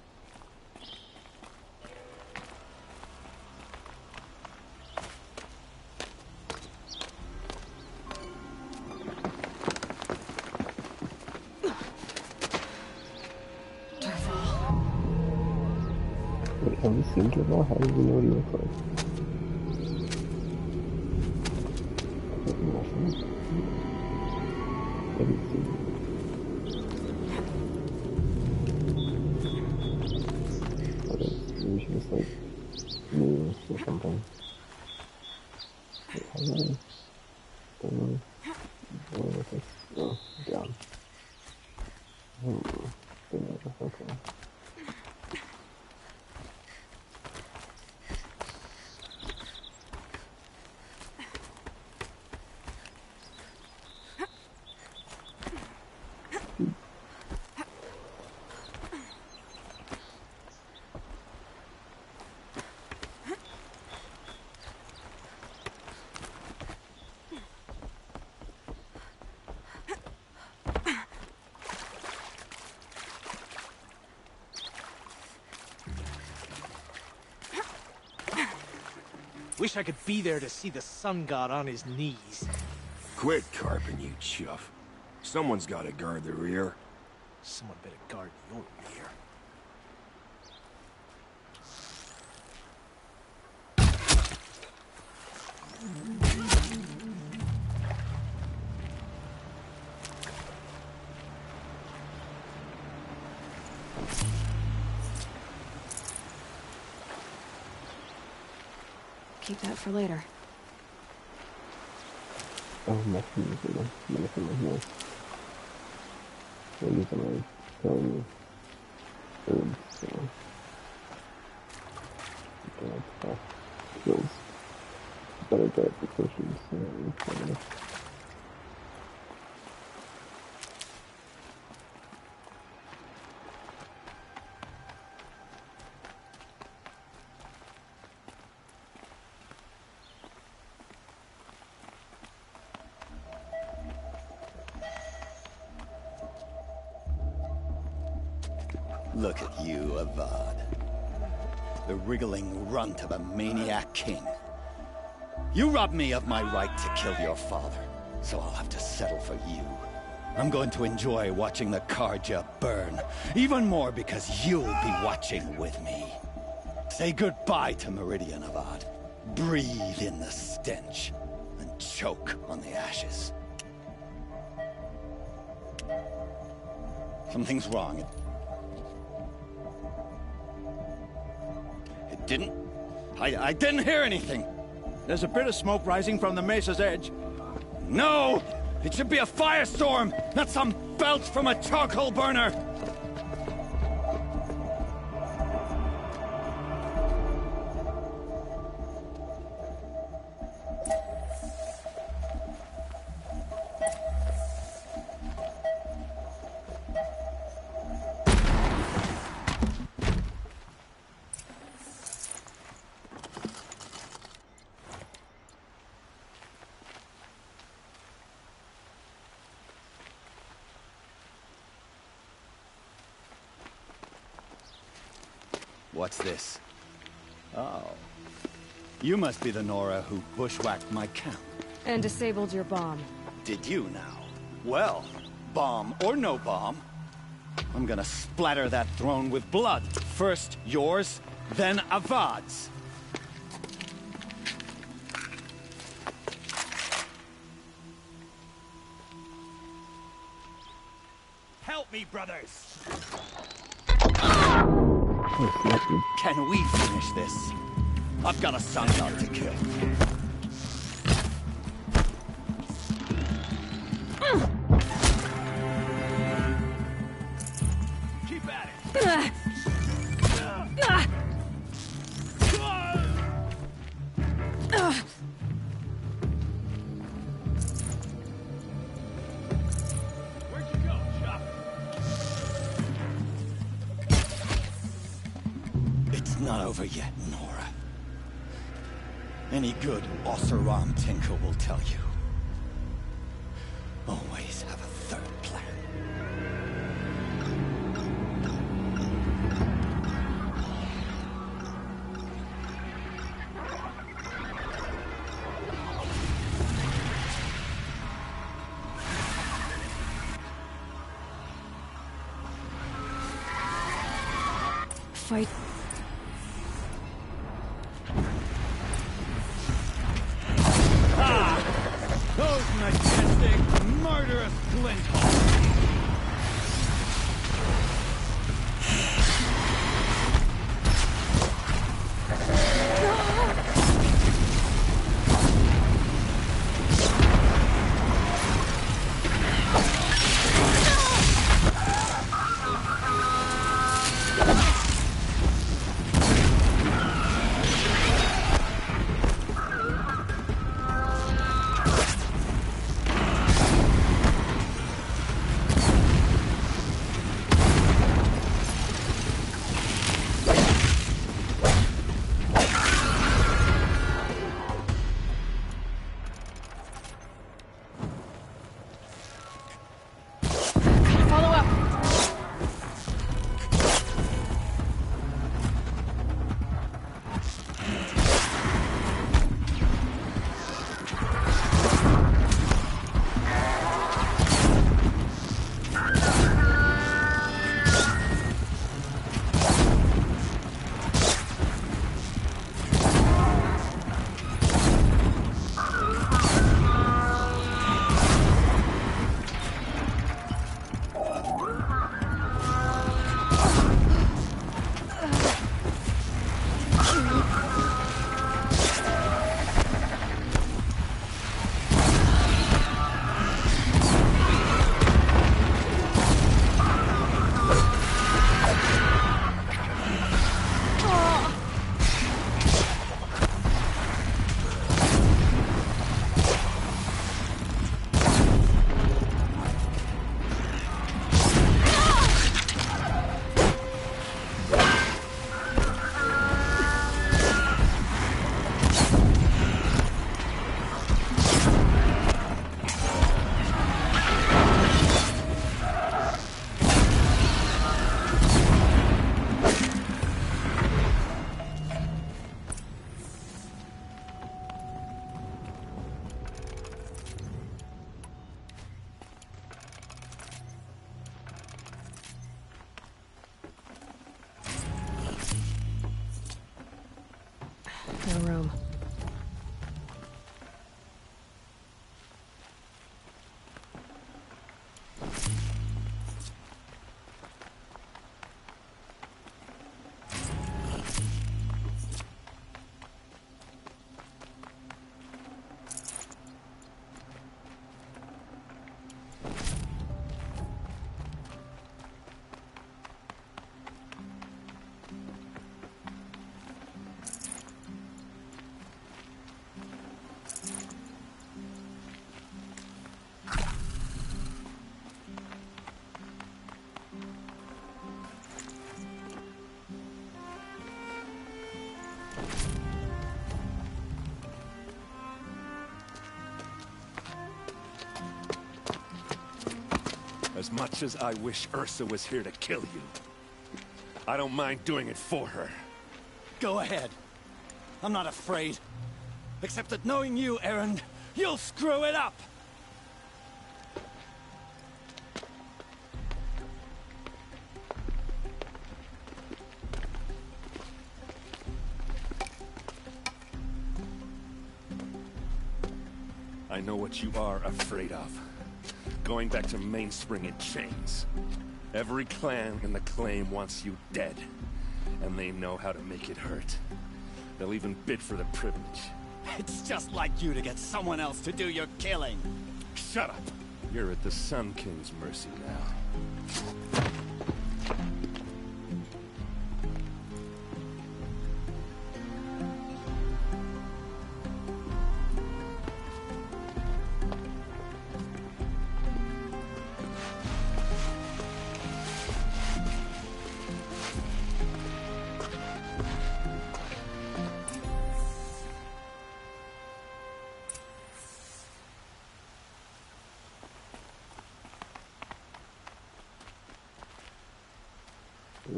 Wait, have we seen Dervahl? How do we know what he looks like? Haven't seen him. Maybe she just like knew or something. Wait, how do I? Don't know. Where is this? Oh, down. Okay. Wish I could be there to see the sun god on his knees. Quit carping, you chuff. Someone's gotta guard the rear. Someone better guard your rear. Keep that for later. Oh, mushrooms again. Mushrooms, nice. I'll use them as herbs, so... Skills. Better get the potions, so... Look at you, Avad. The wriggling runt of a maniac king. You robbed me of my right to kill your father, so I'll have to settle for you. I'm going to enjoy watching the Carja burn, even more because you'll be watching with me. Say goodbye to Meridian, Avad. Breathe in the stench, and choke on the ashes. Something's wrong. It didn't... I didn't hear anything. There's a bit of smoke rising from the mesa's edge. No! It should be a firestorm, not some belch from a charcoal burner! What's this? Oh. You must be the Nora who bushwhacked my camp. And disabled your bomb. Did you now? Well, bomb or no bomb, I'm gonna splatter that throne with blood. First yours, then Avad's. Help me, brothers! Can we finish this? I've got a sun god to kill. Keep at it! Where'd you go, Chop? It's not over yet, Nora. Any good Oseram tinker will tell you. Always have a third plan. Fight. Those majestic, murderous glint much as I wish Ursa was here to kill you, I don't mind doing it for her. Go ahead. I'm not afraid. Except that knowing you, Erend, you'll screw it up! I know what you are afraid of. Going back to Mainspring in chains. Every clan in the Claim wants you dead. And they know how to make it hurt. They'll even bid for the privilege. It's just like you to get someone else to do your killing. Shut up! You're at the Sun King's mercy now.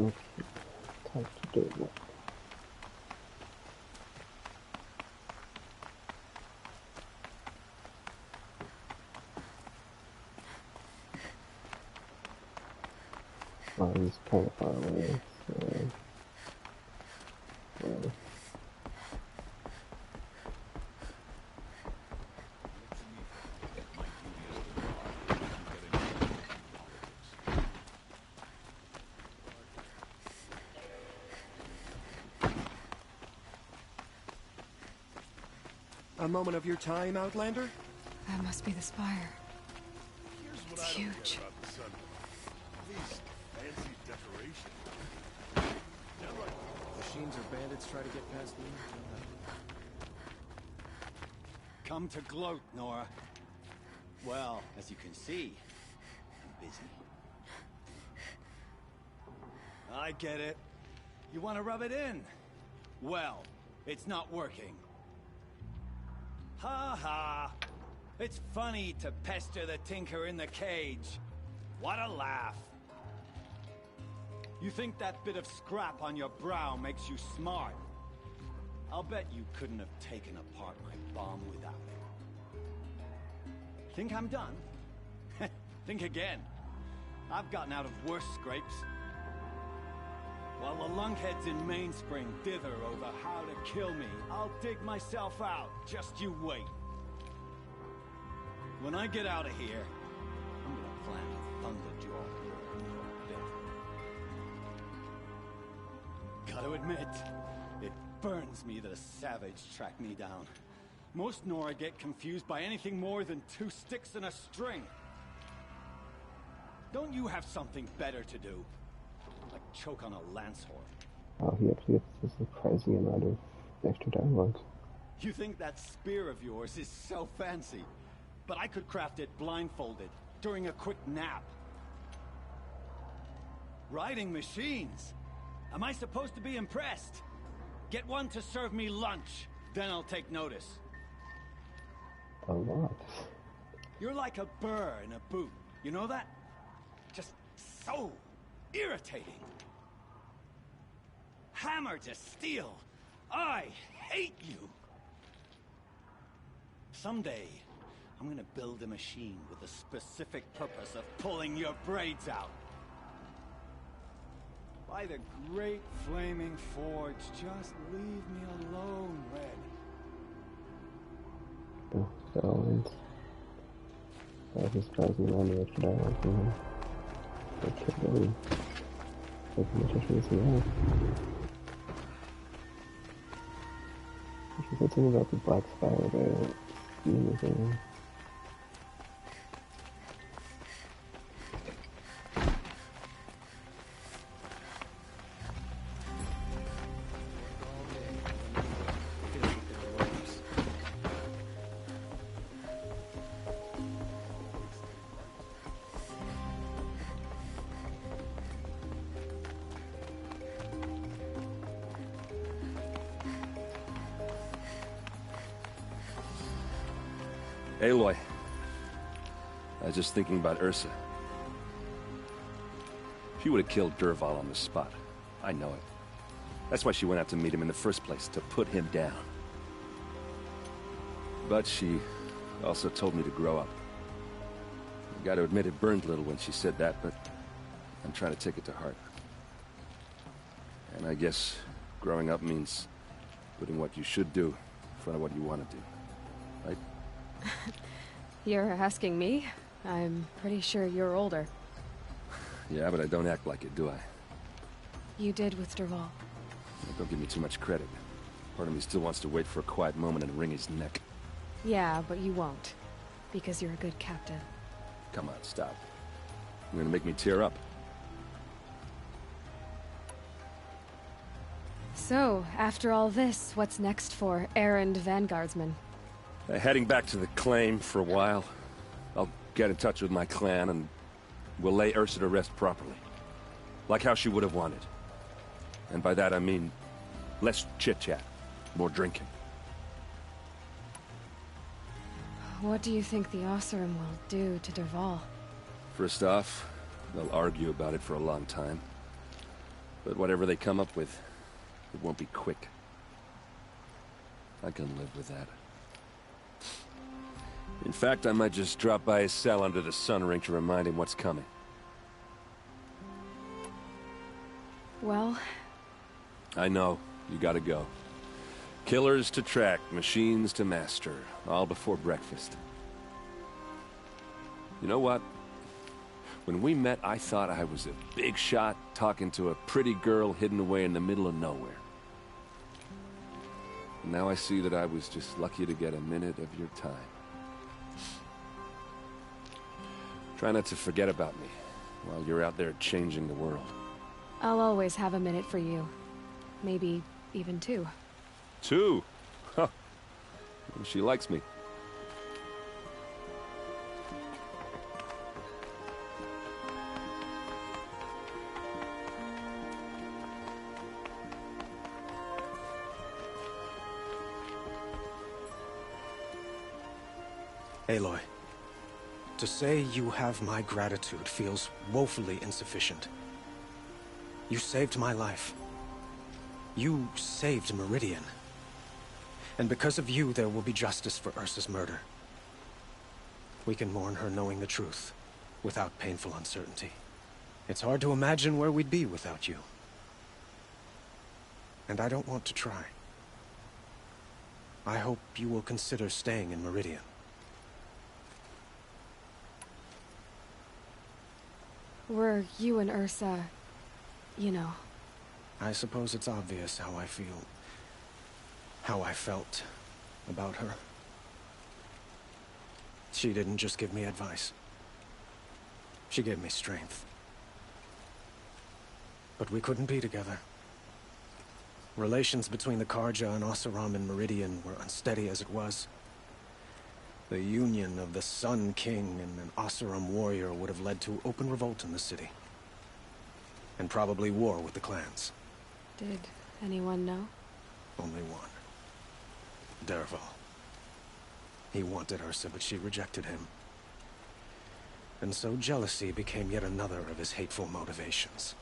Okay, time to do it. Oh, he's kind of far away, so... yeah. A moment of your time, Outlander? That must be the spire. It's huge. Machines or bandits try to get past me? Come to gloat, Nora. Well, as you can see, I'm busy. I get it. You want to rub it in? Well, it's not working. Ha ha! It's funny to pester the tinker in the cage. What a laugh. You think that bit of scrap on your brow makes you smart? I'll bet you couldn't have taken apart my bomb without it. Think I'm done? Think again. I've gotten out of worse scrapes. While the lunkheads in Mainspring dither over how to kill me, I'll dig myself out. Just you wait. When I get out of here, I'm gonna plant a Thunderjaw in your bed. Gotta admit, it burns me that a savage tracked me down. Most Nora get confused by anything more than 2 sticks and a string. Don't you have something better to do? Like choke on a lance horn. Oh, he actually gets a surprising amount of extra dialogue. You think that spear of yours is so fancy, but I could craft it blindfolded, during a quick nap. Riding machines? Am I supposed to be impressed? Get one to serve me lunch, then I'll take notice. A lot. You're like a burr in a boot, you know that? Just so irritating. Hammer to steel. I hate you. Someday, I'm gonna build a machine with the specific purpose of pulling your braids out. By the great flaming forge, just leave me alone, Red. Oh, so that just surprised me on the extra dialogue from him. I can't really take much of this now. She said something about the Black Spire, but I don't see anything. Aloy. I was just thinking about Ursa. She would have killed Dervahl on the spot. I know it. That's why she went out to meet him in the first place, to put him down. But she also told me to grow up. I gotta admit it burned a little when she said that, but I'm trying to take it to heart. And I guess growing up means putting what you should do in front of what you want to do. Right? You're asking me? I'm pretty sure you're older. Yeah, but I don't act like it, do I? You did with Dervahl. Don't give me too much credit. Part of me still wants to wait for a quiet moment and wring his neck. Yeah, but you won't. Because you're a good captain. Come on, stop. You're gonna make me tear up. So, after all this, what's next for errand vanguardsman? Heading back to the claim for a while. I'll get in touch with my clan and we'll lay Ursa to rest properly. Like how she would have wanted. And by that I mean less chit-chat, more drinking. What do you think the Oseram will do to Dervahl? First off, they'll argue about it for a long time. But whatever they come up with, it won't be quick. I can live with that. In fact, I might just drop by his cell under the sun ring to remind him what's coming. Well... I know. You gotta go. Killers to track, machines to master. All before breakfast. You know what? When we met, I thought I was a big shot talking to a pretty girl hidden away in the middle of nowhere. Now I see that I was just lucky to get a minute of your time. Try not to forget about me while you're out there changing the world. I'll always have a minute for you. Maybe even two. Two? Huh. She likes me. Aloy, to say you have my gratitude feels woefully insufficient. You saved my life. You saved Meridian. And because of you, there will be justice for Ursa's murder. We can mourn her knowing the truth, without painful uncertainty. It's hard to imagine where we'd be without you. And I don't want to try. I hope you will consider staying in Meridian. Were you and Ursa, you know... I suppose it's obvious how I feel... how I felt about her. She didn't just give me advice. She gave me strength. But we couldn't be together. Relations between the Carja and Oseram and Meridian were unsteady as it was. The union of the Sun King and an Oseram warrior would have led to open revolt in the city. And probably war with the clans. Did anyone know? Only one. Dervahl. He wanted Ursa, but she rejected him. And so jealousy became yet another of his hateful motivations.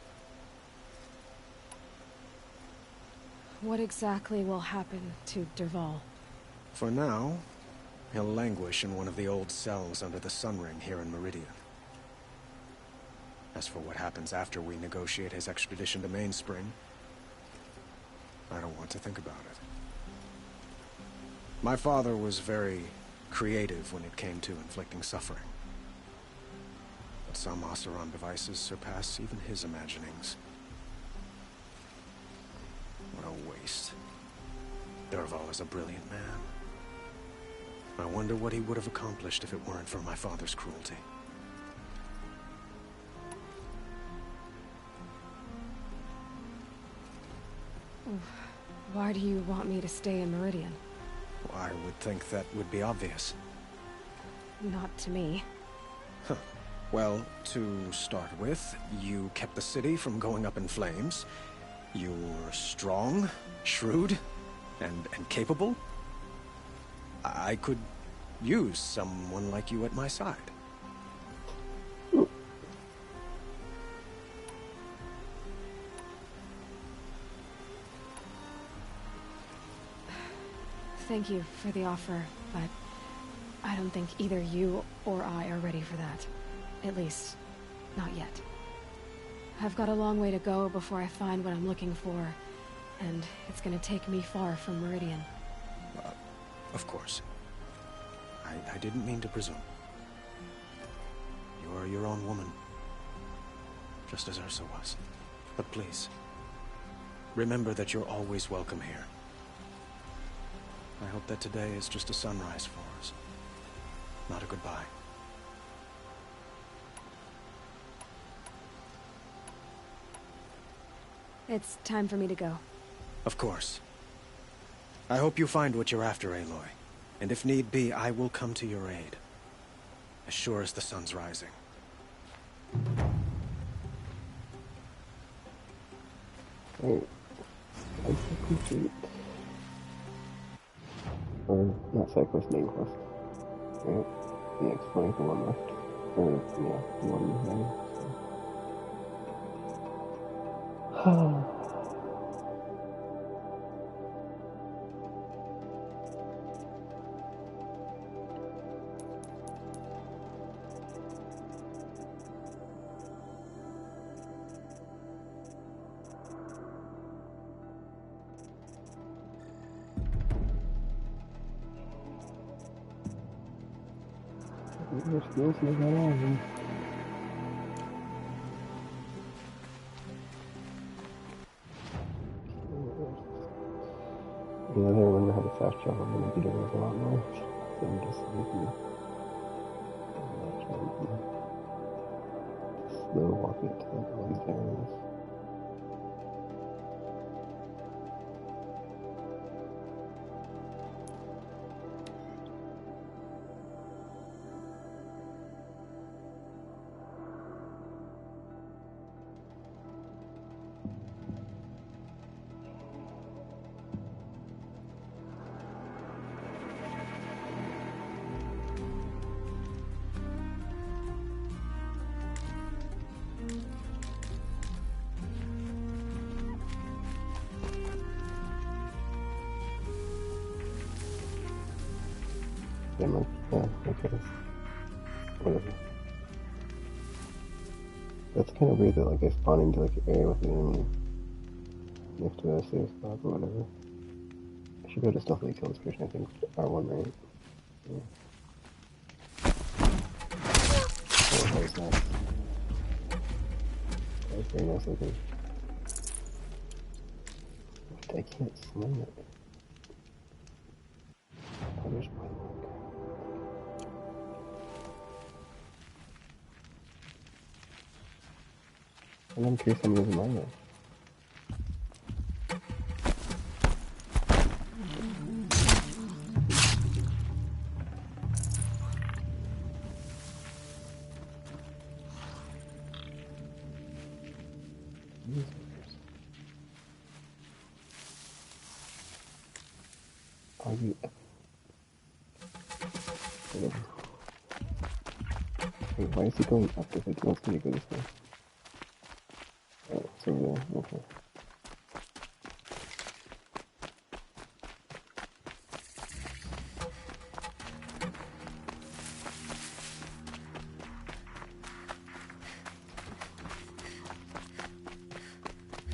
What exactly will happen to Dervahl? For now, he'll languish in one of the old cells under the Sun Ring here in Meridian. As for what happens after we negotiate his extradition to Mainspring, I don't want to think about it. My father was very creative when it came to inflicting suffering. But some Oseram devices surpass even his imaginings. What a waste. Dervahl is a brilliant man. I wonder what he would have accomplished if it weren't for my father's cruelty. Why do you want me to stay in Meridian? I would think that would be obvious. Not to me. Huh. Well, to start with, you kept the city from going up in flames. You're strong, shrewd, and capable. I could use someone like you at my side. Thank you for the offer, but I don't think either you or I are ready for that. At least, not yet. I've got a long way to go before I find what I'm looking for, and it's gonna take me far from Meridian. Of course. I didn't mean to presume. You are your own woman, just as Ursa was. But please, remember that you're always welcome here. I hope that today is just a sunrise for us, not a goodbye. It's time for me to go. Of course. I hope you find what you're after, Aloy. And if need be, I will come to your aid. As sure as the sun's rising. Oh, complete. Or not side quest, main quest. Right? Next 21 left. Or yeah, one remaining. So. Your skills is not on. Yeah, I remember how to fast travel. I'm gonna be doing it a lot more. So I'm just slow walking to like all these areas. Yeah, man. Yeah, okay. Whatever. That's kind of weird that like I spawn into like an area with an enemy. You have to save spot or whatever. I should be able to stealthily kill this person, I think. R1, right? Yeah. Oh, that was nice. That was very nice looking. I can't slam it. Punish my luck. And I'm curious how many of them are there. Are you... Wait, why is he going up if he wants me to go this way? Oh, it's over there. Okay.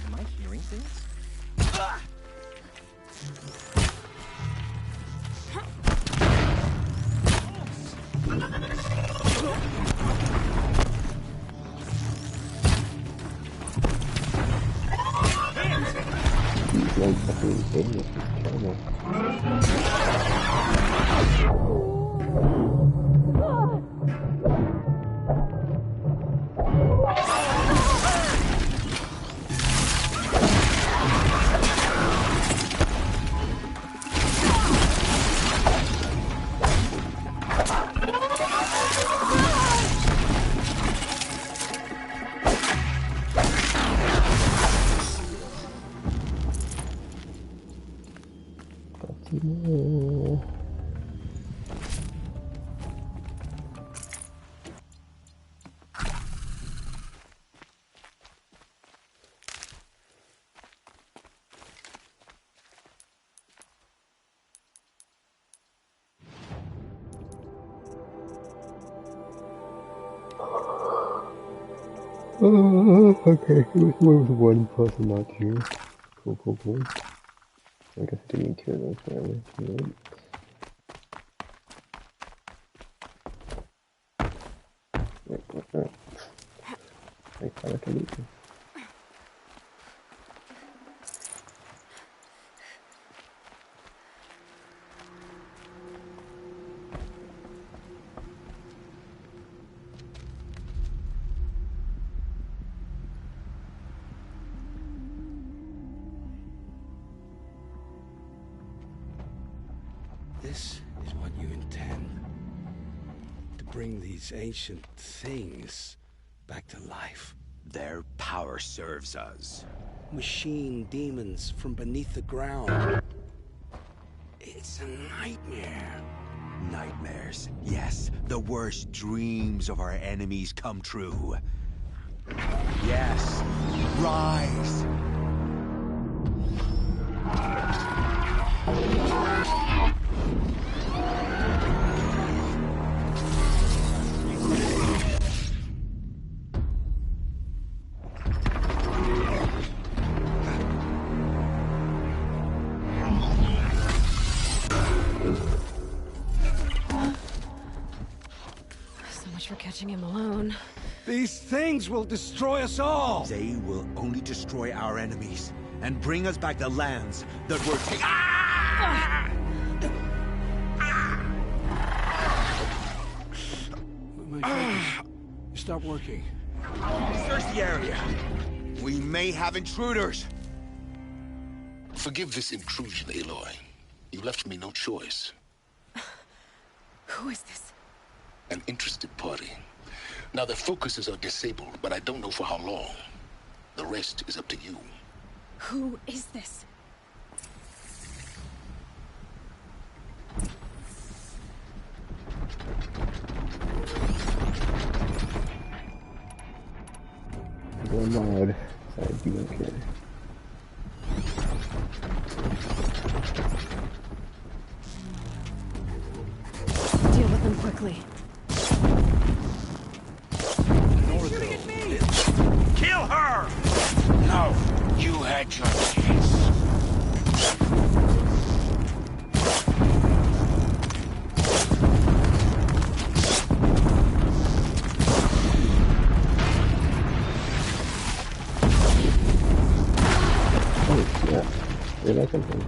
Am I hearing things? Like fucking idiot, he's terrible. Okay, it was one plus and not two. Cool. I guess I do need two of those, whatever. Wait, what's that? I thought I could eat this. This is what you intend. To bring these ancient things back to life. Their power serves us. Machine demons from beneath the ground. It's a nightmare. Nightmares. Yes, the worst dreams of our enemies come true. Yes, rise! For catching him alone. These things will destroy us all! They will only destroy our enemies and bring us back the lands that were taken. My focus. Stop working. Search the area. We may have intruders. Forgive this intrusion, Aloy. You left me no choice. Who is this? An interested party. Now, their focuses are disabled, but I don't know for how long. The rest is up to you. Who is this? Go loud, so I do okay. Deal with them quickly. Shooting at me! Kill her! No, you had your chance. Oh, yeah. Where did I come from?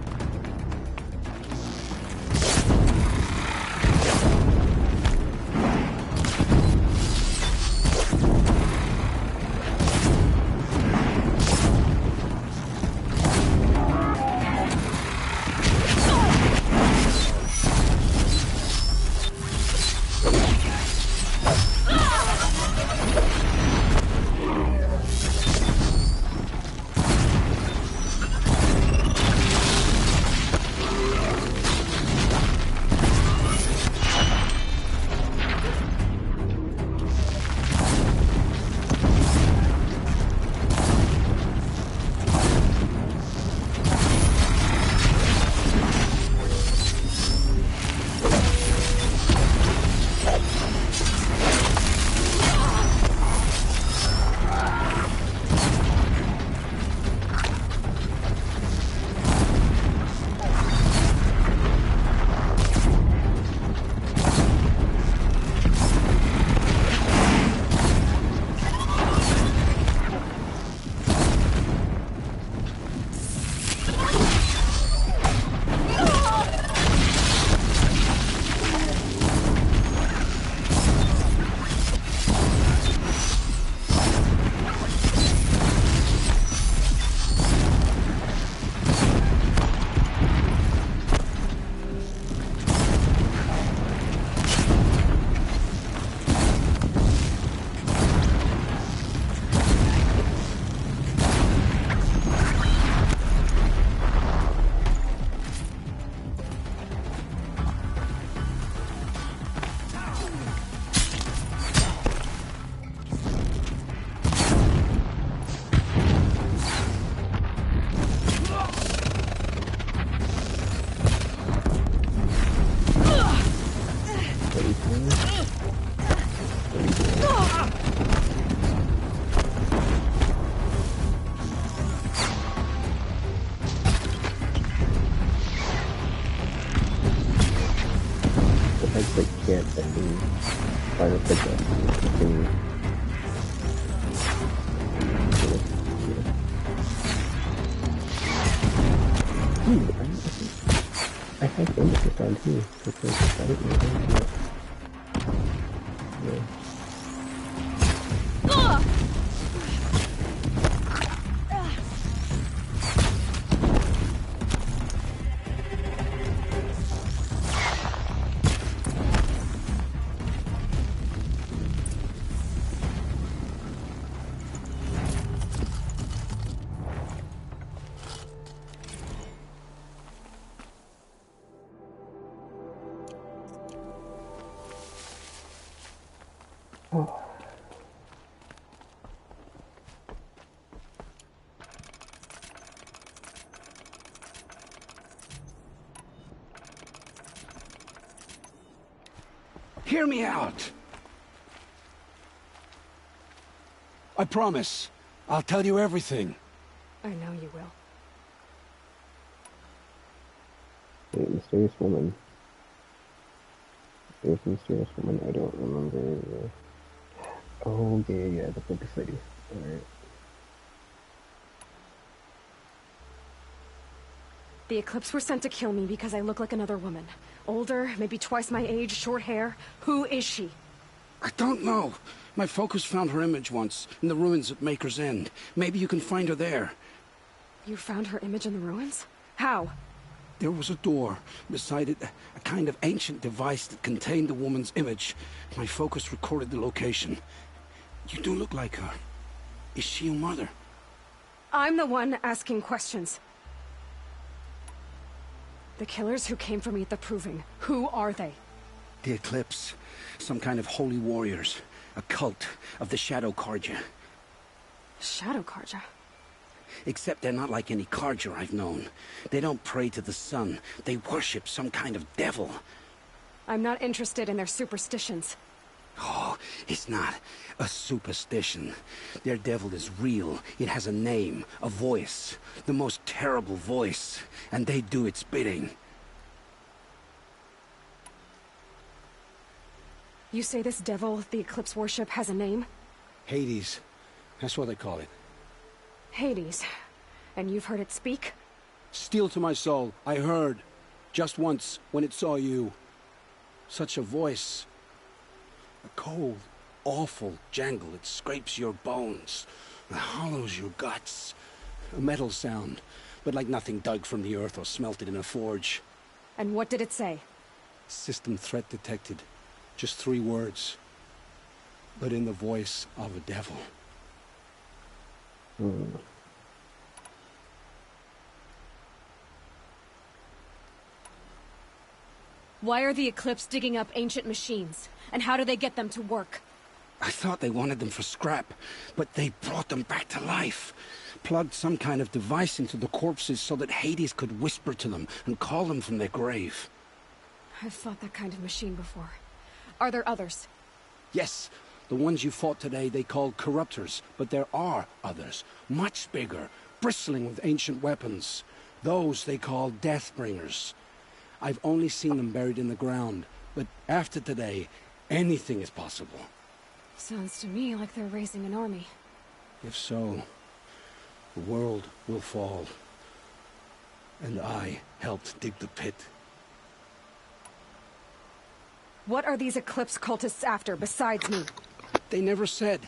can't. I can find a pickup. I can... I have images on too, because I didn't know how to Hear me out. I promise. I'll tell you everything. I know you will. Wait, mysterious woman. There's a mysterious woman. I don't remember. Oh, yeah, the focus lady. Alright. The Eclipse were sent to kill me because I look like another woman. Older, maybe twice my age, short hair. Who is she? I don't know. My focus found her image once, in the ruins at Maker's End. Maybe you can find her there. You found her image in the ruins? How? There was a door. Beside it, a kind of ancient device that contained the woman's image. My focus recorded the location. You do look like her. Is she your mother? I'm the one asking questions. The killers who came for me at the Proving, who are they? The Eclipse. Some kind of holy warriors. A cult of the Shadow Carja. Shadow Carja? Except they're not like any Carja I've known. They don't pray to the sun. They worship some kind of devil. I'm not interested in their superstitions. Oh, it's not a superstition. Their devil is real. It has a name, a voice. The most terrible voice. And they do its bidding. You say this devil the Eclipse worship has a name? Hades. That's what they call it. Hades. And you've heard it speak? Steel to my soul. I heard. Just once, when it saw you. Such a voice. A cold, awful jangle. It scrapes your bones. It hollows your guts. A metal sound, but like nothing dug from the earth or smelted in a forge. And what did it say? System threat detected. Just 3 words. But in the voice of a devil. Why are the Eclipse digging up ancient machines? And how do they get them to work? I thought they wanted them for scrap, but they brought them back to life. Plugged some kind of device into the corpses so that Hades could whisper to them and call them from their grave. I've fought that kind of machine before. Are there others? Yes, the ones you fought today they called corruptors, but there are others, much bigger, bristling with ancient weapons. Those they call Deathbringers. I've only seen them buried in the ground, but after today, anything is possible. Sounds to me like they're raising an army. If so, the world will fall. And I helped dig the pit. What are these Eclipse cultists after, besides me? They never said.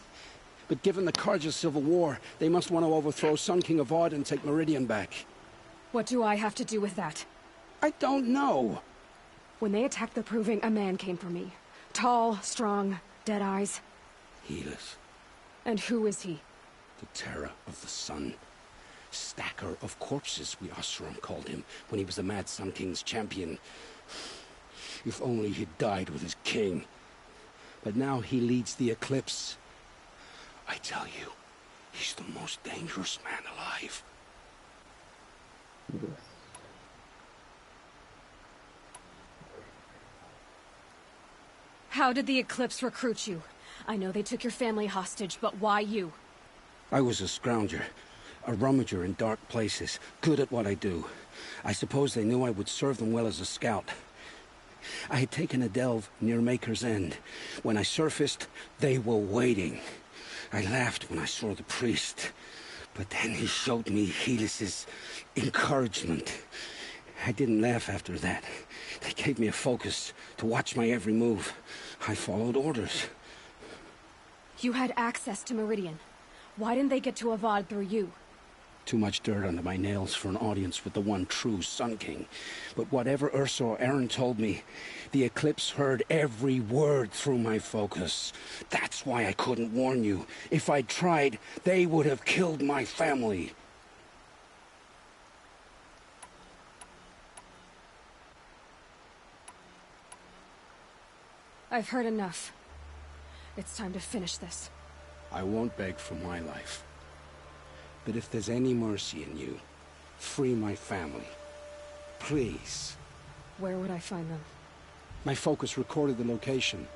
But given the Carja civil war, they must want to overthrow Sun King Avad and take Meridian back. What do I have to do with that? I don't know. When they attacked the Proving, a man came for me. Tall, strong, dead eyes. Helis. And who is he? The terror of the sun. Stacker of corpses, we Oseram called him, when he was the Mad Sun King's champion. If only he'd died with his king. But now he leads the Eclipse. I tell you, he's the most dangerous man alive. Yes. How did the Eclipse recruit you? I know they took your family hostage, but why you? I was a scrounger. A rummager in dark places. Good at what I do. I suppose they knew I would serve them well as a scout. I had taken a delve near Maker's End. When I surfaced, they were waiting. I laughed when I saw the priest, but then he showed me Helis's encouragement. I didn't laugh after that. They gave me a focus to watch my every move. I followed orders. You had access to Meridian. Why didn't they get to Avad through you? Too much dirt under my nails for an audience with the one true Sun King. But whatever Ursa or Eren told me, the Eclipse heard every word through my focus. That's why I couldn't warn you. If I'd tried, they would have killed my family. I've heard enough. It's time to finish this. I won't beg for my life. But if there's any mercy in you, free my family. Please. Where would I find them? My focus recorded the location.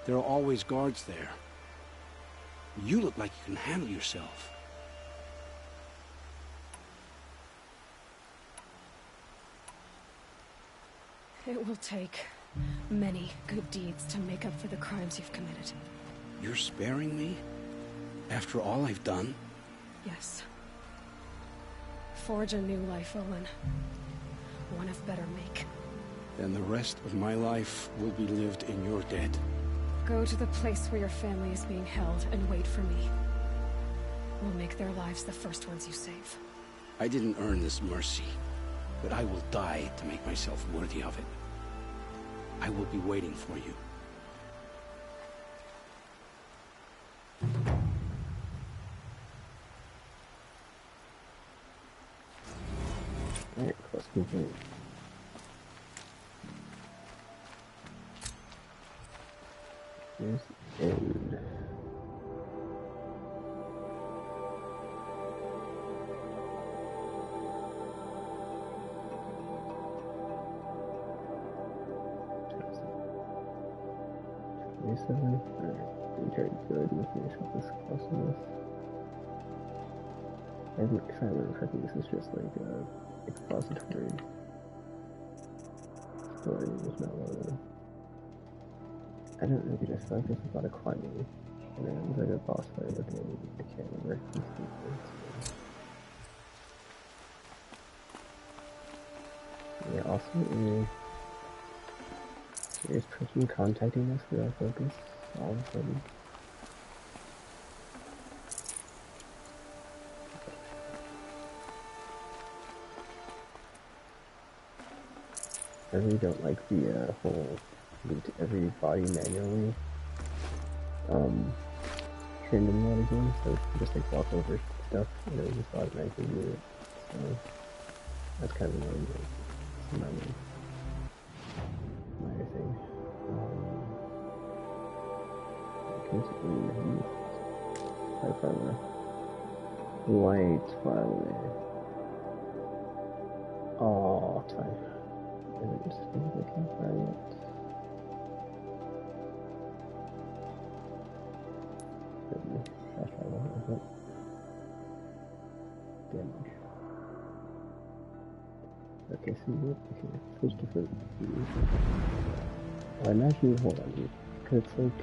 There are always guards there. You look like you can handle yourself. It will take many good deeds to make up for the crimes you've committed. You're sparing me? After all I've done? Yes. Forge a new life, Olin. One of better make. Then the rest of my life will be lived in your dead. Go to the place where your family is being held and wait for me. We'll make their lives the first ones you save. I didn't earn this mercy, but I will die to make myself worthy of it. I will be waiting for you. Alright, quest complete. Here's the end. Alright, I'm very good and finish up this closeness. If I remember correctly, this is just like a expository story. There's no I don't know, I feel like there's a lot of climbing. And then there's like a boss fight looking at I can't remember. Yeah, also is person contacting us for our focus all of a sudden. I really don't like the whole loot every body manually trend in a lot of games, so you just like walk over stuff and it will just automatically do it. So that's kind of annoying. It's my thing. I found a white flower. Oh, time. I haven't seen the campfire yet. Fast travel, is it? Damage. Okay, so switch different views. I imagine, hold on, because it's like,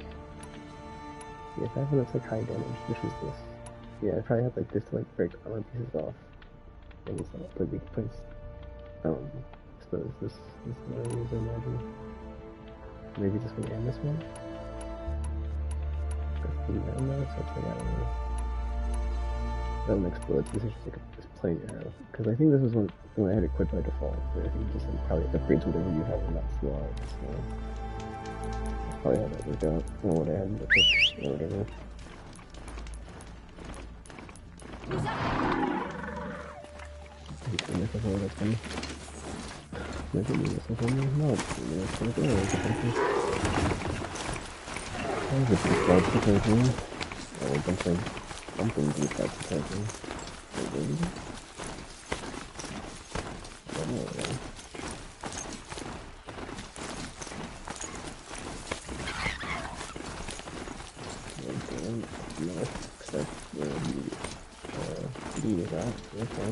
yeah, that one looks like high damage, which is this. Yeah, I probably have like this to like break armor pieces off. And it's like a big place. I suppose this is what I use, I imagine. Maybe this one and this one? That's the metal now, so it's like, I don't know. That one explodes, this is just like this plain arrow. Because I think this was one I had equipped by default, but I think it just like, probably upgrades whatever you have in that slot, so... That's probably how that worked out, or what I had equipped, or whatever. That's funny. Maybe this is only not. It's going to go. There's a big cloud protection. Oh, a bunch of something deep cloud protection. Maybe. I don't know. No, except where the lead is at. Okay.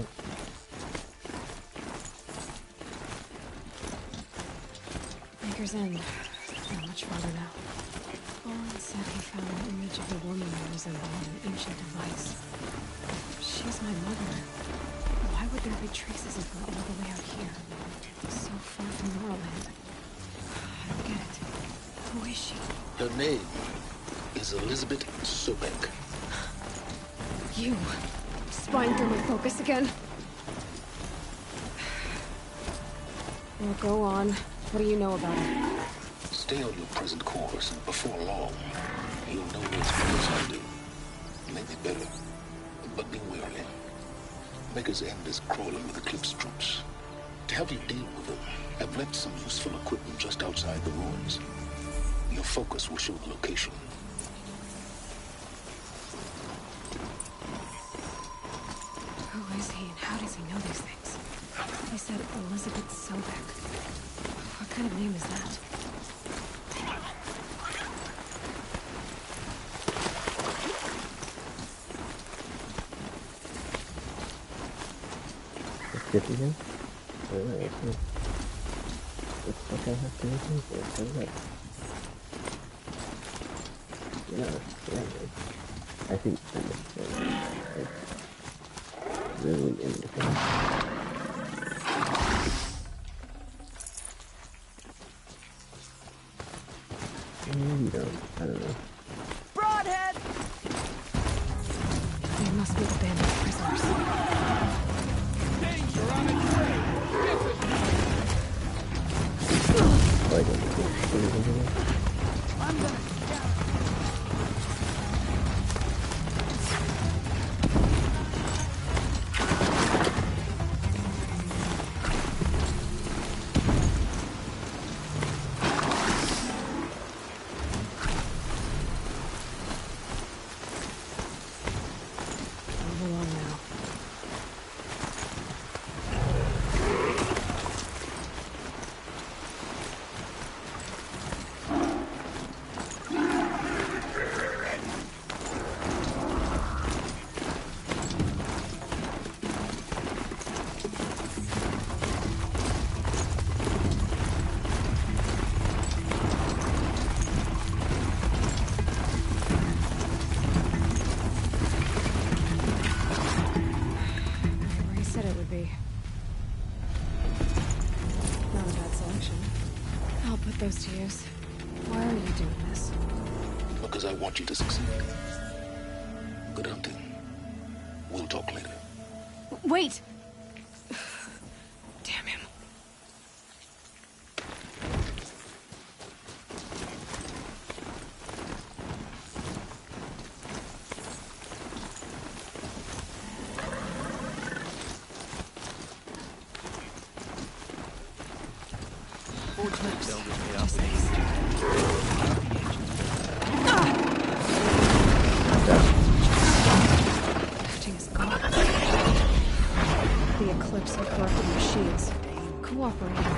Speaker's End. Not much farther now. Oren said he found an image of a woman resembling an ancient device. She's my mother. Why would there be traces of her all the way out here? So far from Norland. I don't get it. Who is she? Her name is Elizabeth Sobek. You. Spying through my focus again? Well, go on. What do you know about her? Stay on your present course, and before long, you'll know as much as I do. Maybe better, but be wary. Maker's End is crawling with Eclipse troops. To help you deal with them, I've left some useful equipment just outside the ruins. Your focus will show the location. Who is he and how does he know these things? He said Elizabeth Sobek. What kind of name is that? Let's get again. Alright, what the fuck I have to do for it? What is that? Yeah, I think it's really interesting. Maybe don't. I don't know. Broadhead! They must be the bandit prisoners. Danger on its way! I don't know. I'm gonna... Those to use. Why are you doing this? Because I want you to succeed. Good hunting. We'll talk later. Wait! Damn him. Lifting is gone. The Eclipse have corrupted machines. Cooperating.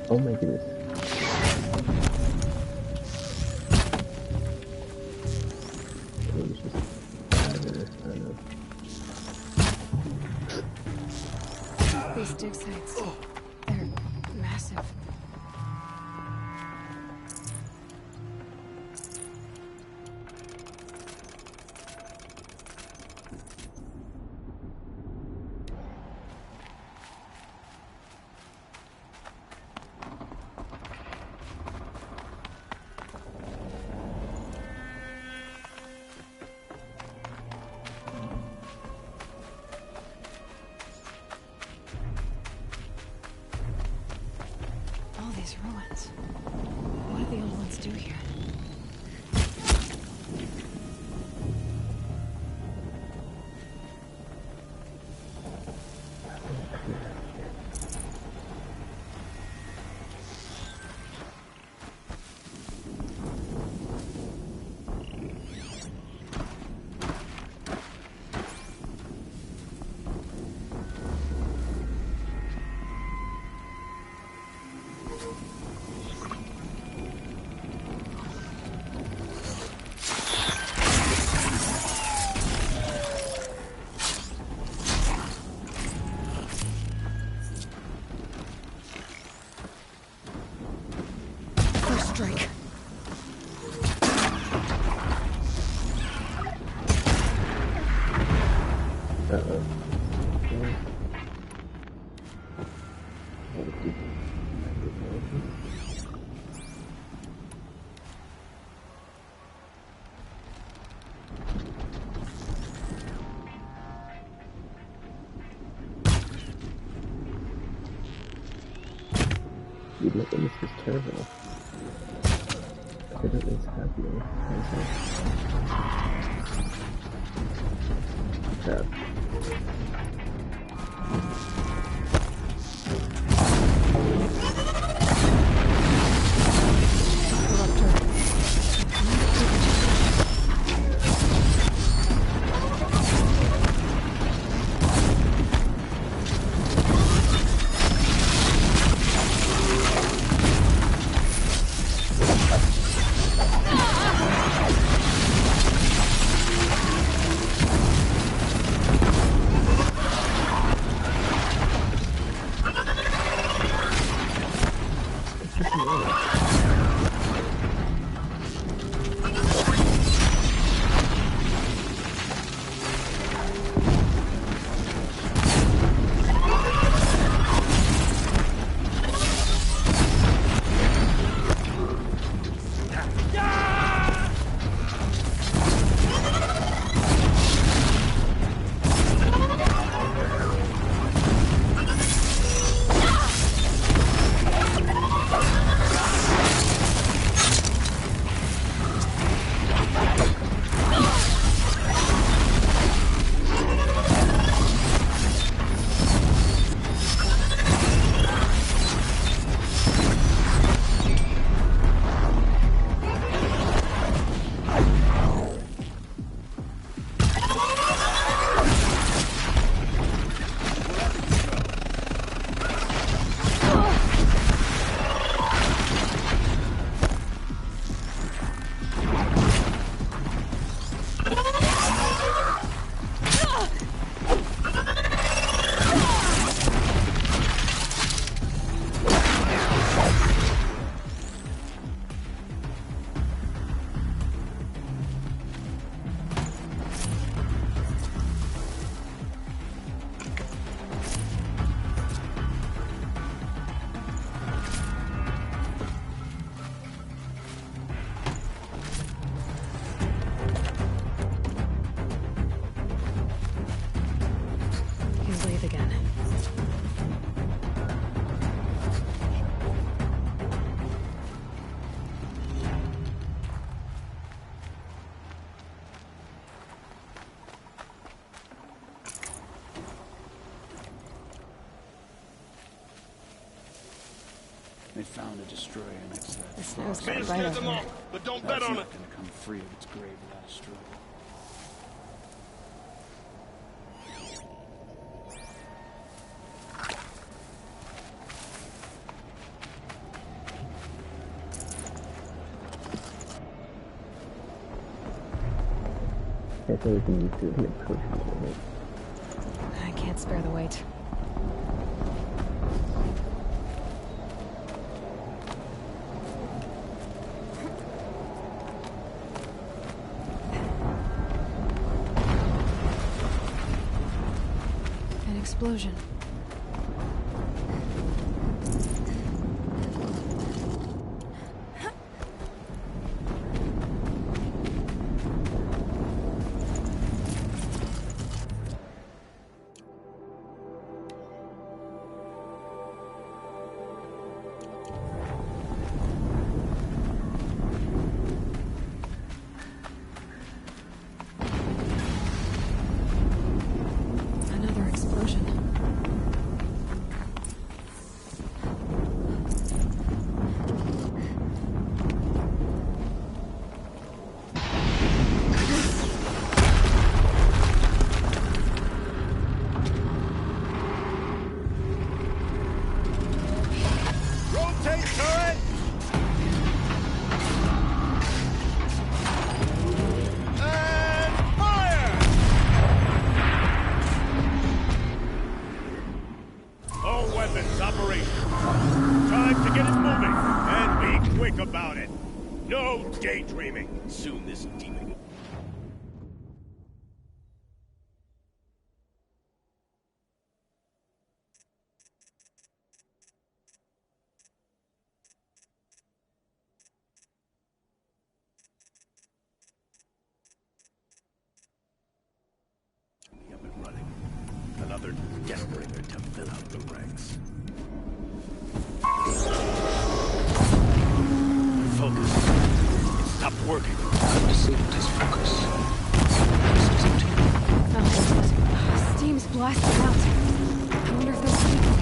Oh my goodness. These dig sites, they're massive. All these ruins. What did the old ones do here? First strike. Uh-oh. Dude, look, this is terrible. Okay, that is happening. Crap. They found a destroyer next to that. The snow's fort. going right over them it. all, but don't bet on it. That's not gonna come free of its grave without a struggle. I feel like we need to do the approach a little bit. I can't spare the weight. An explosion. Soon this demon. Be up and running. Another desperate to fill out the ranks. Focus. Stopped working. I've disabled his focus. Oh, steam's blasting out. I wonder if those people...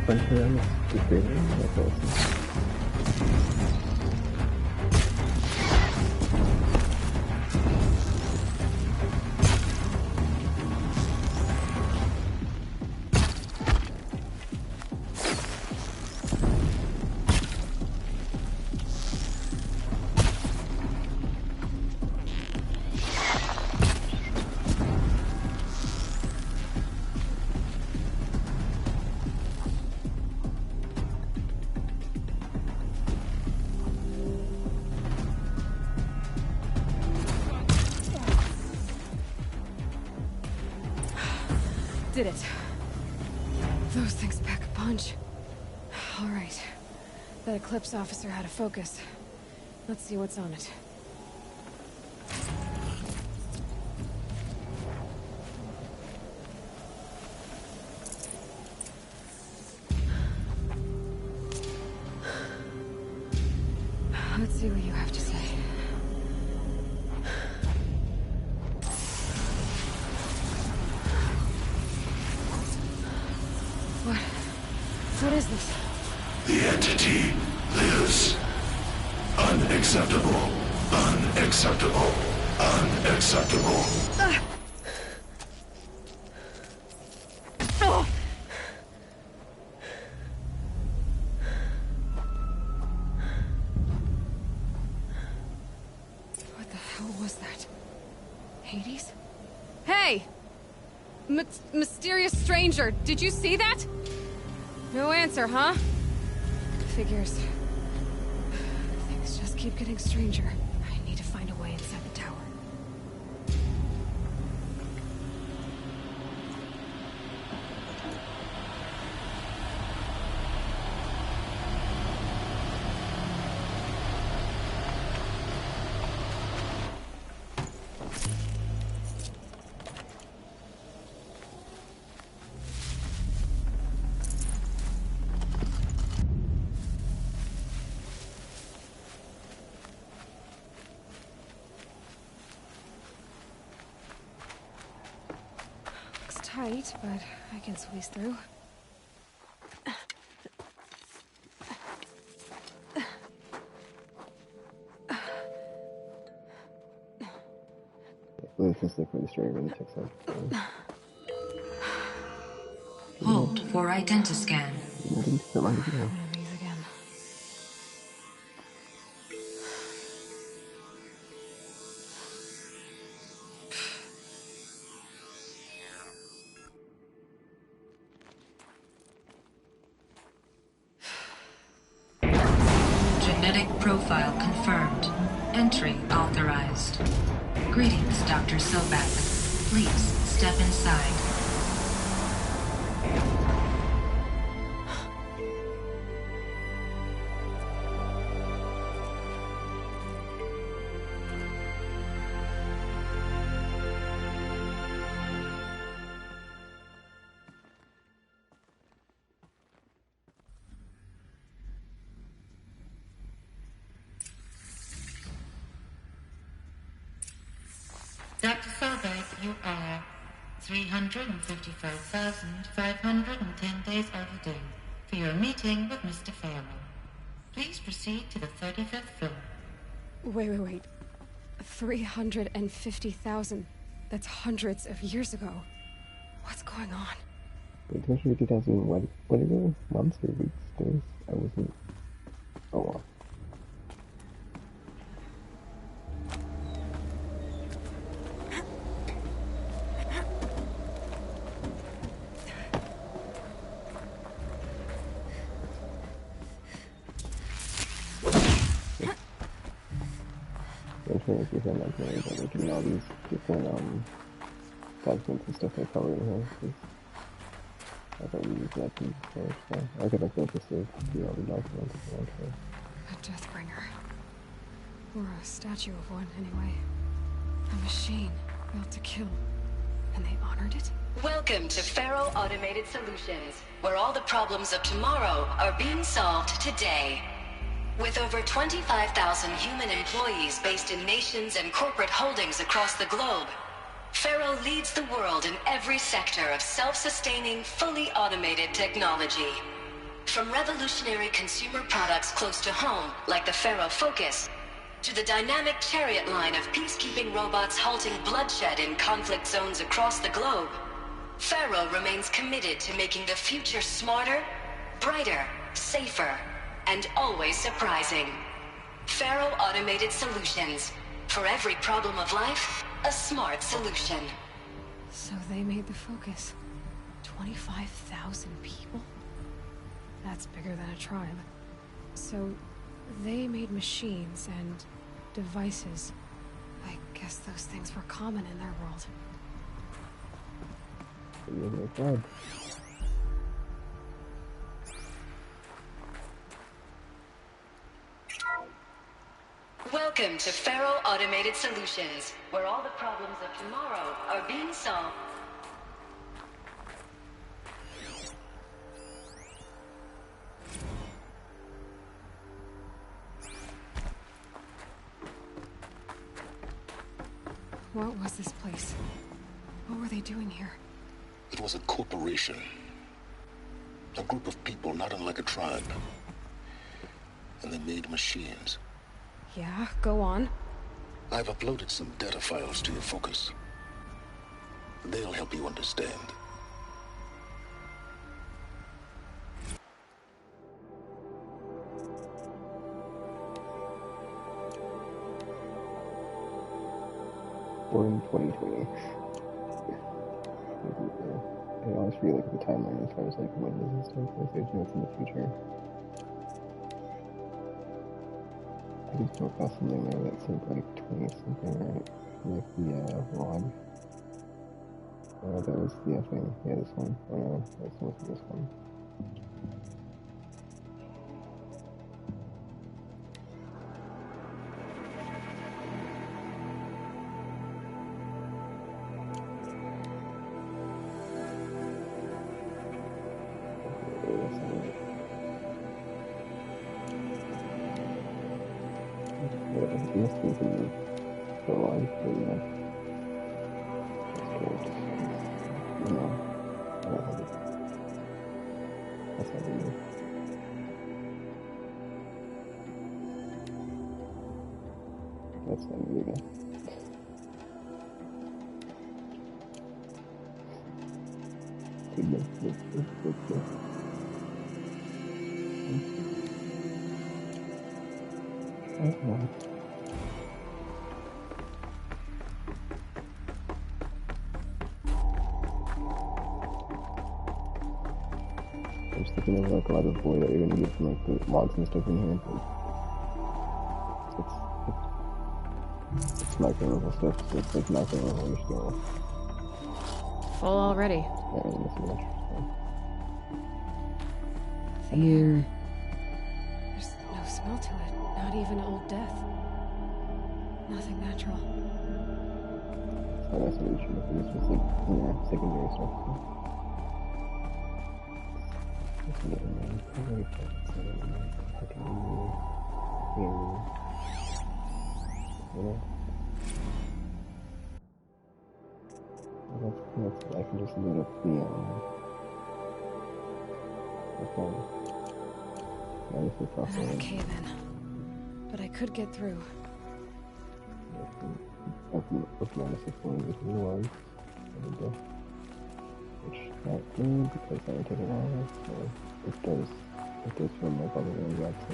That's awesome. Did it. Those things pack a punch. All right. That Eclipse officer had a focus. Let's see what's on it. Let's see what you have to say. What is this? The entity lives. Unacceptable. Unacceptable. Unacceptable. What the hell was that? Hades? Hey! Mysterious stranger, did you see that? No answer, huh? Figures. Things just keep getting stranger. I need to find a way inside the tower. Tight, but I can squeeze through. Let's just look for the story really takes up. Hold for identiscan. Enemies again. Genetic profile confirmed. Entry authorized. Greetings, Dr. Sobek. Please step inside. Dr. Sobek, you are 355,510 days overdue for your meeting with Mr. Farrell. Please proceed to the 35th floor. Wait. 350,000. That's hundreds of years ago. What's going on? Wait, 250,000 what ago? Months or weeks? Days? I wasn't... Oh well. Making all these different documents and stuff like coloring here. I thought we used that piece first, so I'll get back up to see all the documents. Okay. A Deathbringer. Or a statue of one, anyway. A machine built to kill. And they honored it? Welcome to Faro Automated Solutions, where all the problems of tomorrow are being solved today. With over 25,000 human employees based in nations and corporate holdings across the globe, Faro leads the world in every sector of self-sustaining, fully automated technology. From revolutionary consumer products close to home, like the Faro Focus, to the dynamic Chariot line of peacekeeping robots halting bloodshed in conflict zones across the globe, Faro remains committed to making the future smarter, brighter, safer, and always surprising. Faro Automated Solutions. For every problem of life, a smart solution. So they made the Focus. 25,000 people? That's bigger than a tribe. So they made machines and devices. I guess those things were common in their world. Welcome to Faro Automated Solutions, where all the problems of tomorrow are being solved. What was this place? What were they doing here? It was a corporation. A group of people not unlike a tribe. And they made machines. Yeah, go on. I've uploaded some data files to your Focus. They'll help you understand. Born in 2020. It all always forget like the timeline as far as like when this is taking place. There's what's in the future. I just came across something there that said like 20 something, right? Like the log. Oh, that was the thing. Yeah, this one. Oh no, that's not this one. That's not illegal. I'm just thinking of like a lot of boy that you're gonna get from like the logs and stuff in here, but it's micro level stuff, so it's like micro level your skill. Full already. Yeah, I mean, that's much. Fear. There's no smell to it. Not even old death. Nothing natural. Oh, that's what it should be. It's just like, secondary stuff. Let's get in there. I'm very focused on it. I can I can just loot up the phone. Okay then. But I could get through. With minus 6 1 is 1. There we go. Which not good because that would take a while. So it does from like all the way back to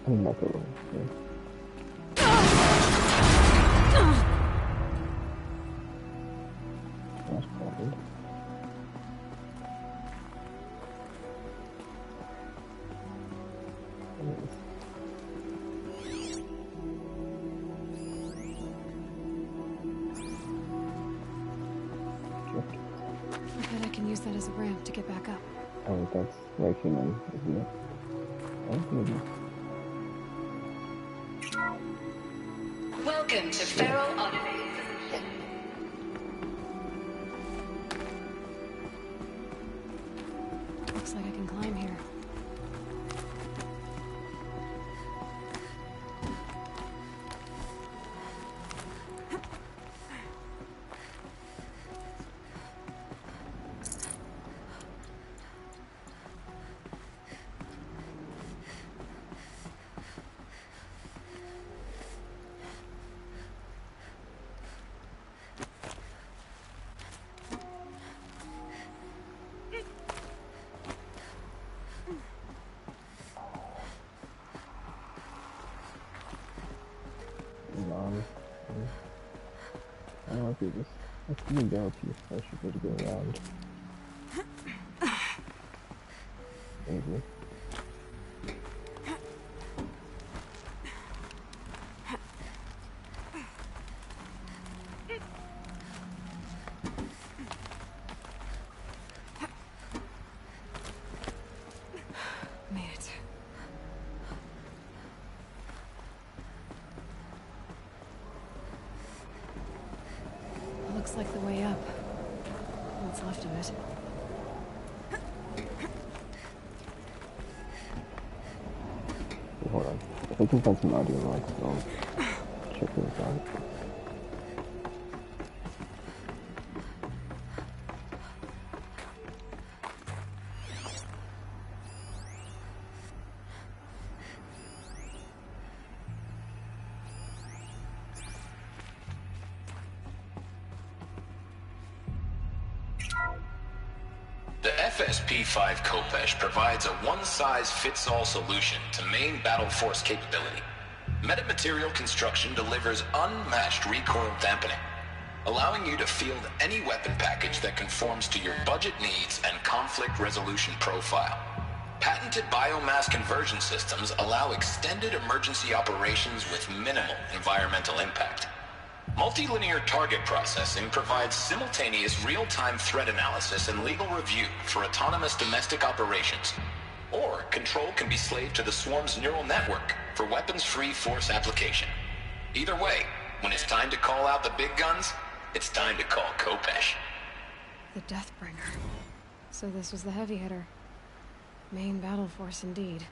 I mean not the way, yeah. That's probably. I bet I can use that as a ramp to get back up. Oh, that's where I came in, isn't it? Oh, maybe. Welcome to Faro Automated Solutions. Looks like I can climb here. I don't know if this. Let's do the arrow piece. I should be able to go around. Maybe. Made it. Looks like the way up. What's left of it. Hold on. If I can find some audio logs, I'll check those out. The FSP-5 Khopesh provides a one-size-fits-all solution to main battle force capability. Metamaterial construction delivers unmatched recoil dampening. allowing you to field any weapon package that conforms to your budget needs and conflict resolution profile. Patented biomass conversion systems allow extended emergency operations with minimal environmental impact. Multilinear target processing provides simultaneous real-time threat analysis and legal review for autonomous domestic operations. Or control can be slaved to the Swarm's neural network for weapons-free force application. Either way, when it's time to call out the big guns, it's time to call Khopesh. The Deathbringer. So this was the heavy hitter. Main battle force indeed.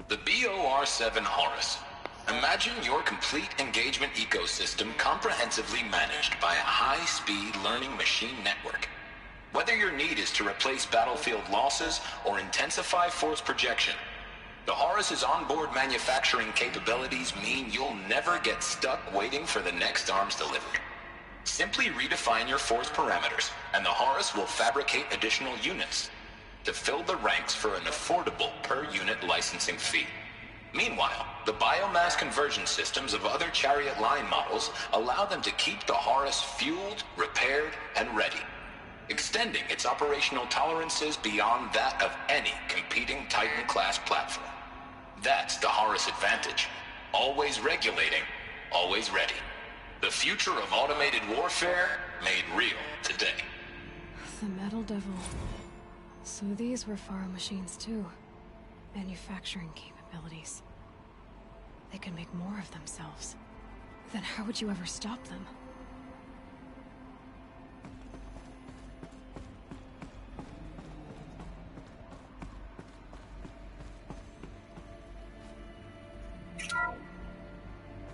The BOR-7 Horus. Imagine your complete engagement ecosystem comprehensively managed by a high-speed learning machine network. Whether your need is to replace battlefield losses or intensify force projection, the Horus's onboard manufacturing capabilities mean you'll never get stuck waiting for the next arms delivery. Simply redefine your force parameters, and the Horus will fabricate additional units to fill the ranks for an affordable per-unit licensing fee. Meanwhile, the biomass conversion systems of other Chariot line models allow them to keep the Horus fueled, repaired, and ready, extending its operational tolerances beyond that of any competing Titan-class platform. That's the Horus advantage. Always regulating, always ready. The future of automated warfare made real today. The Metal Devil. So these were Faro machines too. Manufacturing capabilities. They could make more of themselves. Then how would you ever stop them?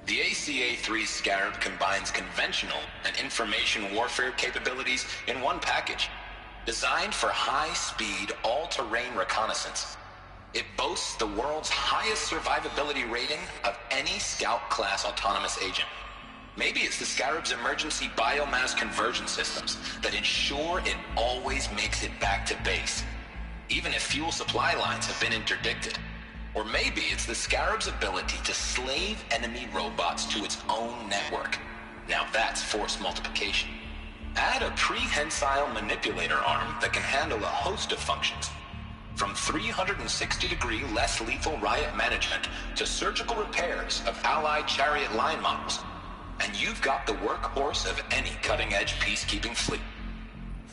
The ACA-3 Scarab combines conventional and information warfare capabilities in one package. Designed for high-speed, all-terrain reconnaissance, it boasts the world's highest survivability rating of any Scout-class autonomous agent. Maybe it's the Scarab's emergency biomass conversion systems that ensure it always makes it back to base, even if fuel supply lines have been interdicted. Or maybe it's the Scarab's ability to slave enemy robots to its own network. Now that's force multiplication. Add a prehensile manipulator arm that can handle a host of functions, from 360-degree less lethal riot management to surgical repairs of allied Chariot line models, and you've got the workhorse of any cutting-edge peacekeeping fleet.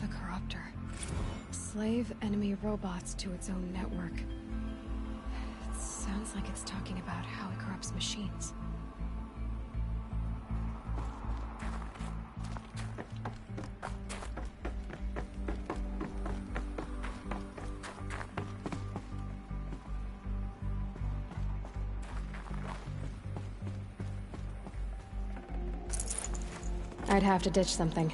The Corruptor. Slave enemy robots to its own network. It sounds like it's talking about how it corrupts machines. I'd have to ditch something.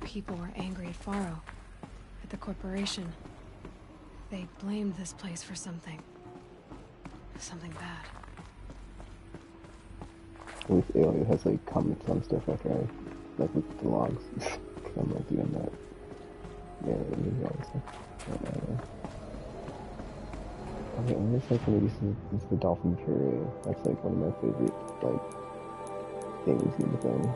People were angry at Faro, at the corporation. They blamed this place for something. Something bad. At least Alien has like comments on stuff after I like with the logs. I'm like doing that. Yeah, I mean, all this stuff. Okay, I'm just like maybe it's the dolphin puree. That's like one of my favorite like things in the thing.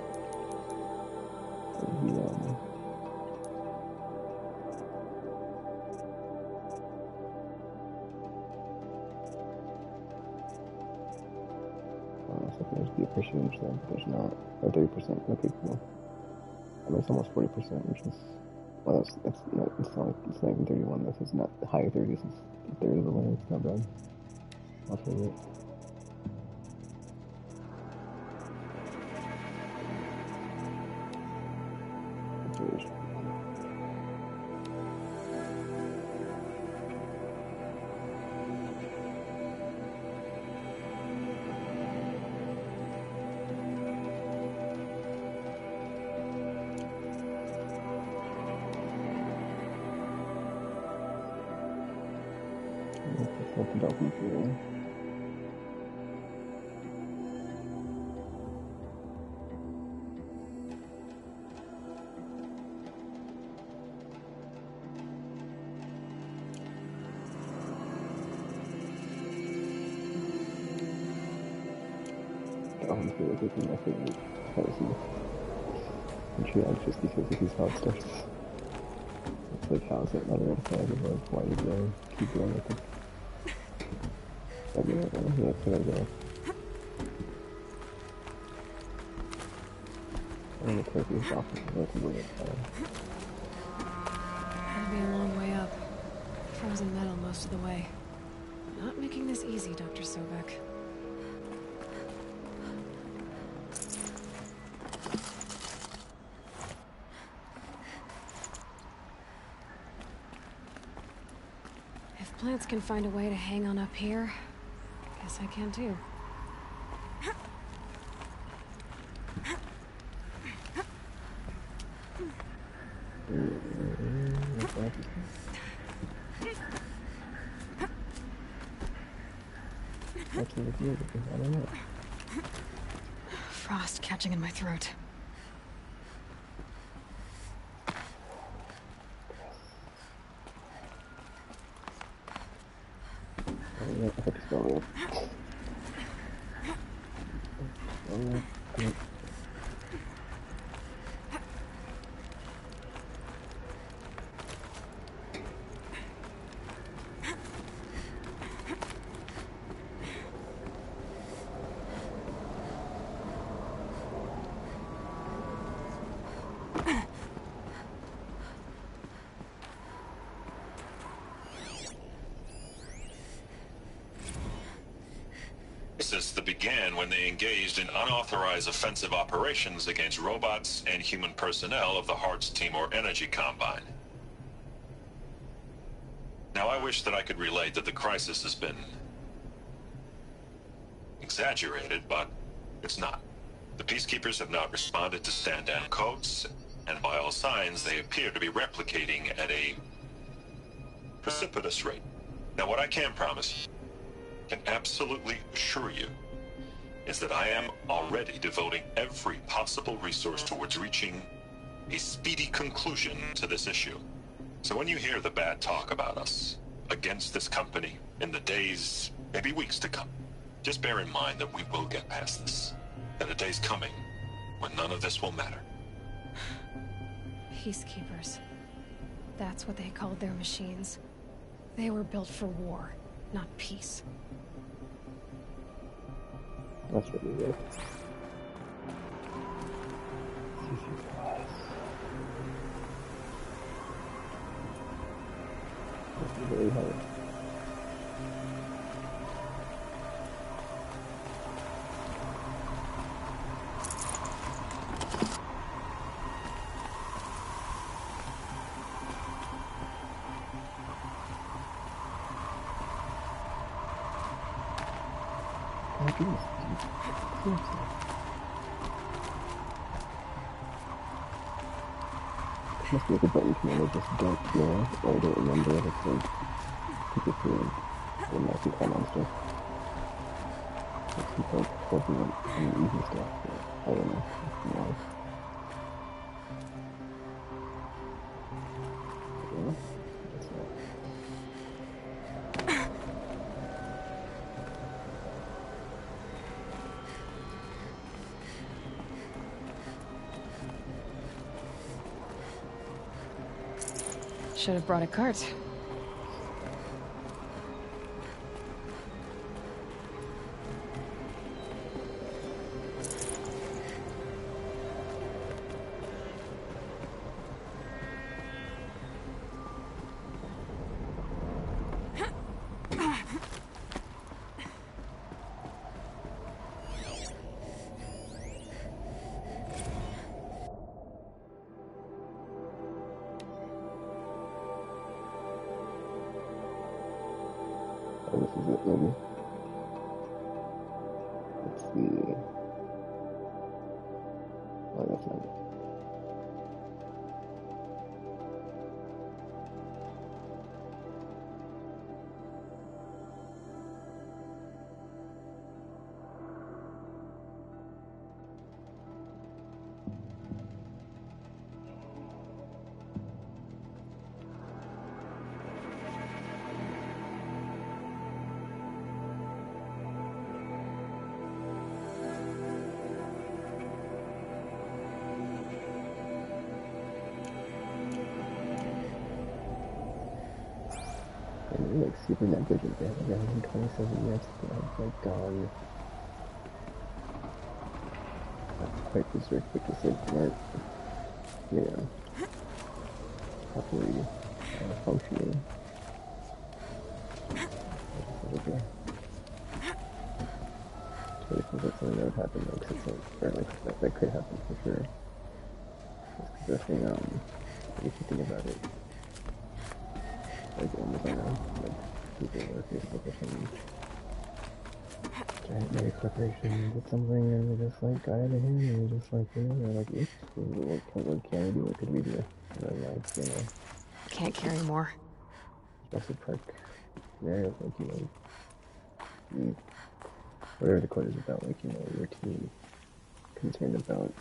So there's the percentage there, but there's not. Or 30%. Okay, cool. I mean, it's almost 40%, which is Well, it's not even 31. This is not higher 30s. It's a third of the way. It's not bad. I'll take it. Honestly, I think my favorite person. And she anxious because this is how it starts. It's like, how's it not a red flag? Like, why did you keep going with it? I'll be right there. Yeah, that's what I go. I'm gonna take these off and go to the red flag. It'll be a long way up. Frozen metal most of the way. Not making this easy, Dr. Sobek. If plants can find a way to hang on up here, guess I can too. What's with you? Because I don't know. Frost catching in my throat. That began when they engaged in unauthorized offensive operations against robots and human personnel of the Hearts Timor Energy Combine. Now, I wish that I could relate that the crisis has been exaggerated, but it's not. The Peacekeepers have not responded to stand-down codes, and by all signs, they appear to be replicating at a precipitous rate. Now, what I can promise, can absolutely assure you, is that I am already devoting every possible resource towards reaching a speedy conclusion to this issue. So when you hear the bad talk about us against this company in the days, maybe weeks to come, just bear in mind that we will get past this. That a day's coming when none of this will matter. Peacekeepers. That's what they called their machines. They were built for war, not peace. That's really good. That's really hard. Oh, goodness. Must be like a button command I just don't know or I don't remember it. It's like keep it through the messy call monster. It's like hoping and easy stuff, but I don't know. No. Yeah, that's it. Should have brought a cart. this is it, maybe. Let's see. Oh, that's not it. Like super negligent. They have like 127 minutes. I've like gone not quite berserk, but just like not, you know, properly functioning. Okay. It really feels like something that would happen, like, since like, or like that could happen for sure. Just the thing, if you think about it. Like Amazon, like people or Facebook or some giant mega corporation did something and they just like got out of hand and just like, you know, they're like, oops, what can we do? What could we do? And then like, you know, Can't carry more. Jurassic Park scenarios, like, you know, whatever the quote is about, like, you know, we were too concerned about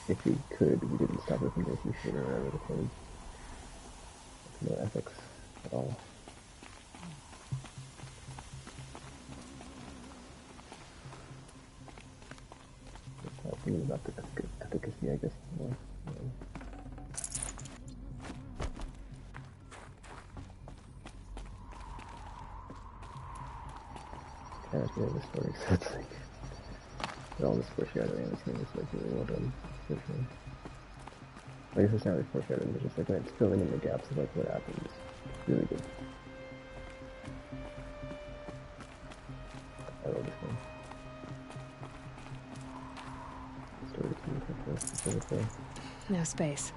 if we could, we didn't stop it from making shit or whatever the quote is. No ethics at all. It's thinking about the efficacy, I guess. More. Yeah, that's really the story, so it's like all this foreshadowing in this game is like really well done. I guess it's not really foreshadowing, but just like when it's filling in the gaps of like what happens. It's really good. I love this game. The story is really No space.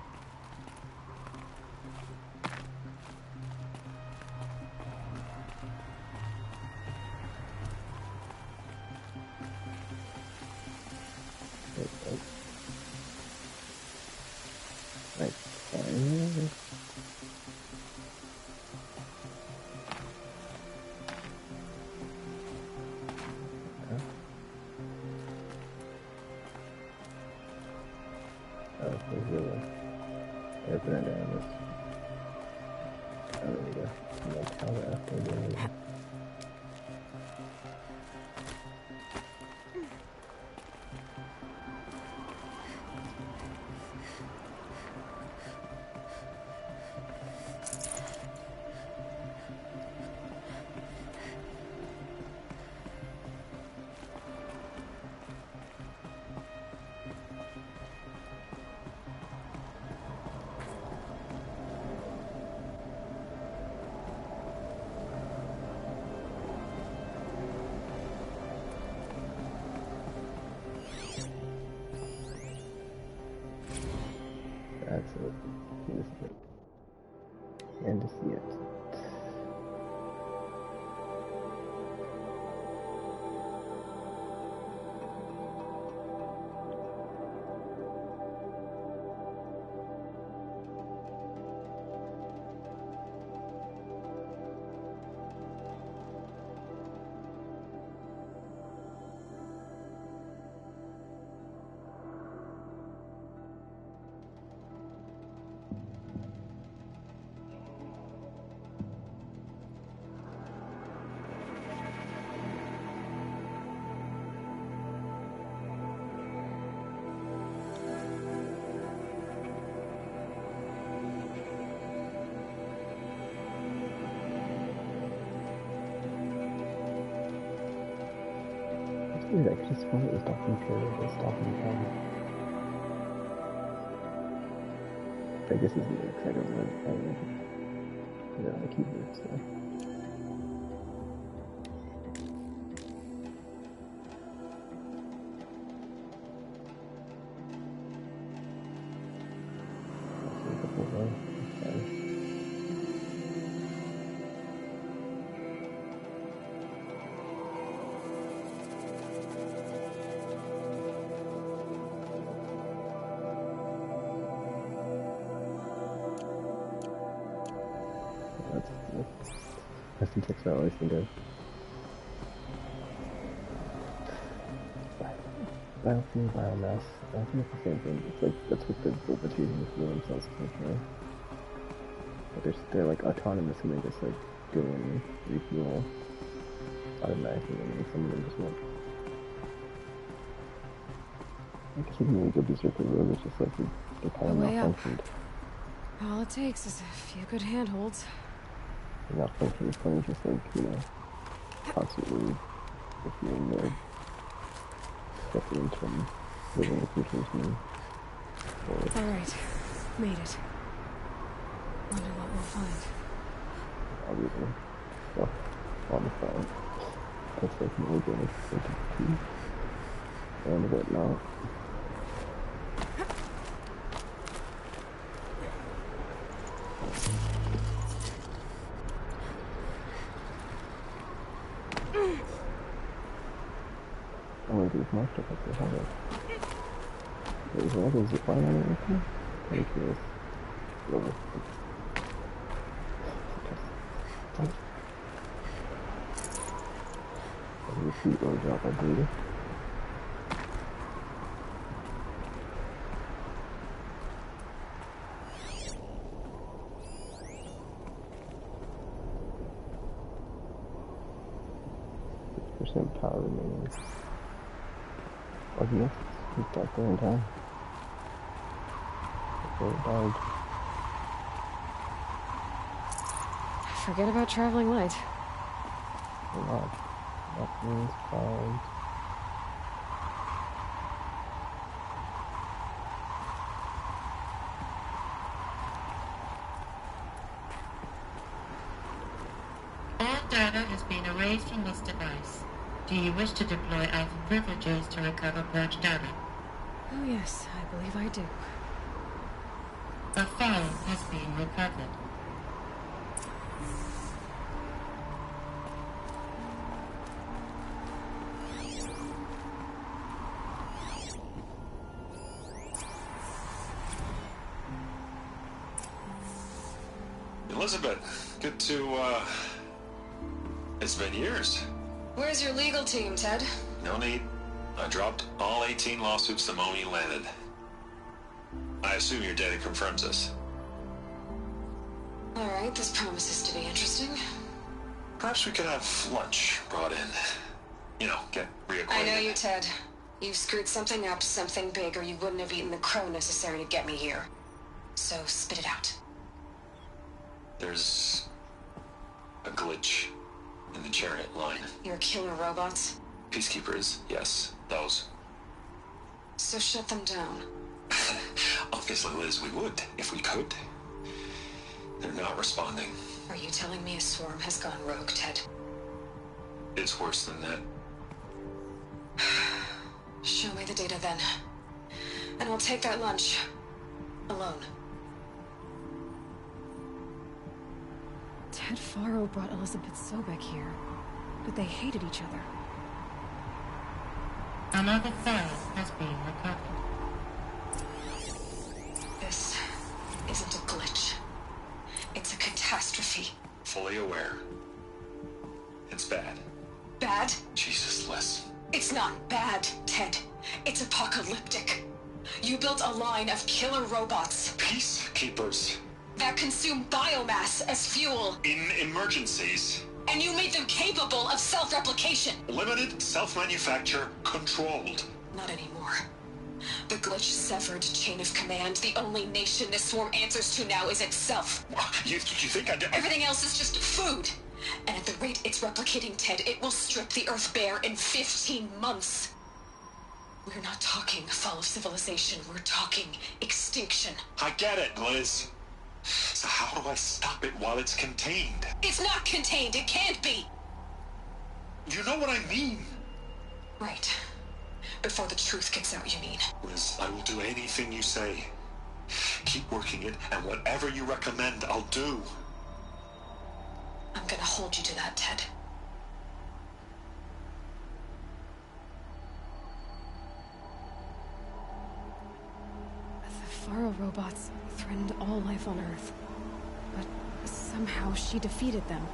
That's it. This is it. And to see it. Dude, I could just find it was Dr. Imperial, but stopping time. I guess it's weird because I don't know the keyboard, so. Section 6 I always think of. Biofuel, biomass. I think it's the same thing. It's like, that's what the robots using to fuel themselves, essentially. But they're like autonomous and they just like go and refuel automatically, and some of them just won't. I guess we can really go berserk with robots, just like they're kind of malfunctioned. All it takes is a few good handholds. They're not functioning, it's funny, just like, you know, constantly refueling their suffering from living with nutrition. It's alright. Made it. Wonder what we'll find. Obviously. Well, on the side. That's definitely going to take tea. And whatnot. Oh, there's more stuff up there, hold on. There's another zipline on it right there? Very curious. Level. Repeat or drop, I believe. Power remaining. Oh yes, he's back there in time. Before it died. Forget about traveling light. A lot. That means clouds. All data has been erased from this device. Do you wish to deploy Alpha privileges to recover purged data? Oh yes, I believe I do. The file has been recovered. Elizabeth, good to, it's been years. Where's your legal team, Ted? No need. I dropped all 18 lawsuits the moment you landed. I assume your data confirms this. Alright, this promises to be interesting. Perhaps we could have lunch brought in. You know, get reacquainted. I know you, Ted. You've screwed something up, something big, or you wouldn't have eaten the crow necessary to get me here. So, spit it out. There's a glitch in the chariot line. Your killer robots? Peacekeepers, yes, those. So shut them down. Obviously, Liz, we would, if we could. They're not responding. Are you telling me a swarm has gone rogue, Ted? It's worse than that. Show me the data then. And I'll take that lunch. Alone. Ted Faro brought Elizabeth Sobek here, but they hated each other. Another file has been recovered. This isn't a glitch. It's a catastrophe. Fully aware. It's bad. Bad? Jesus, Liz. It's not bad, Ted. It's apocalyptic. You built a line of killer robots. Peacekeepers. That consume biomass as fuel. In emergencies. And you made them capable of self-replication. Limited, self-manufacture, controlled. Not anymore. The glitch severed chain of command. The only nation this swarm answers to now is itself. You think I did? Everything else is just food. And at the rate it's replicating, Ted, it will strip the Earth bare in 15 months. We're not talking fall of civilization. We're talking extinction. I get it, Liz. So how do I stop it while it's contained? It's not contained. It can't be. You know what I mean? Right. Before the truth gets out, you mean? Liz, I will do anything you say. Keep working it, and whatever you recommend, I'll do. I'm gonna hold you to that, Ted. The Faro robots threatened all life on Earth. But somehow she defeated them.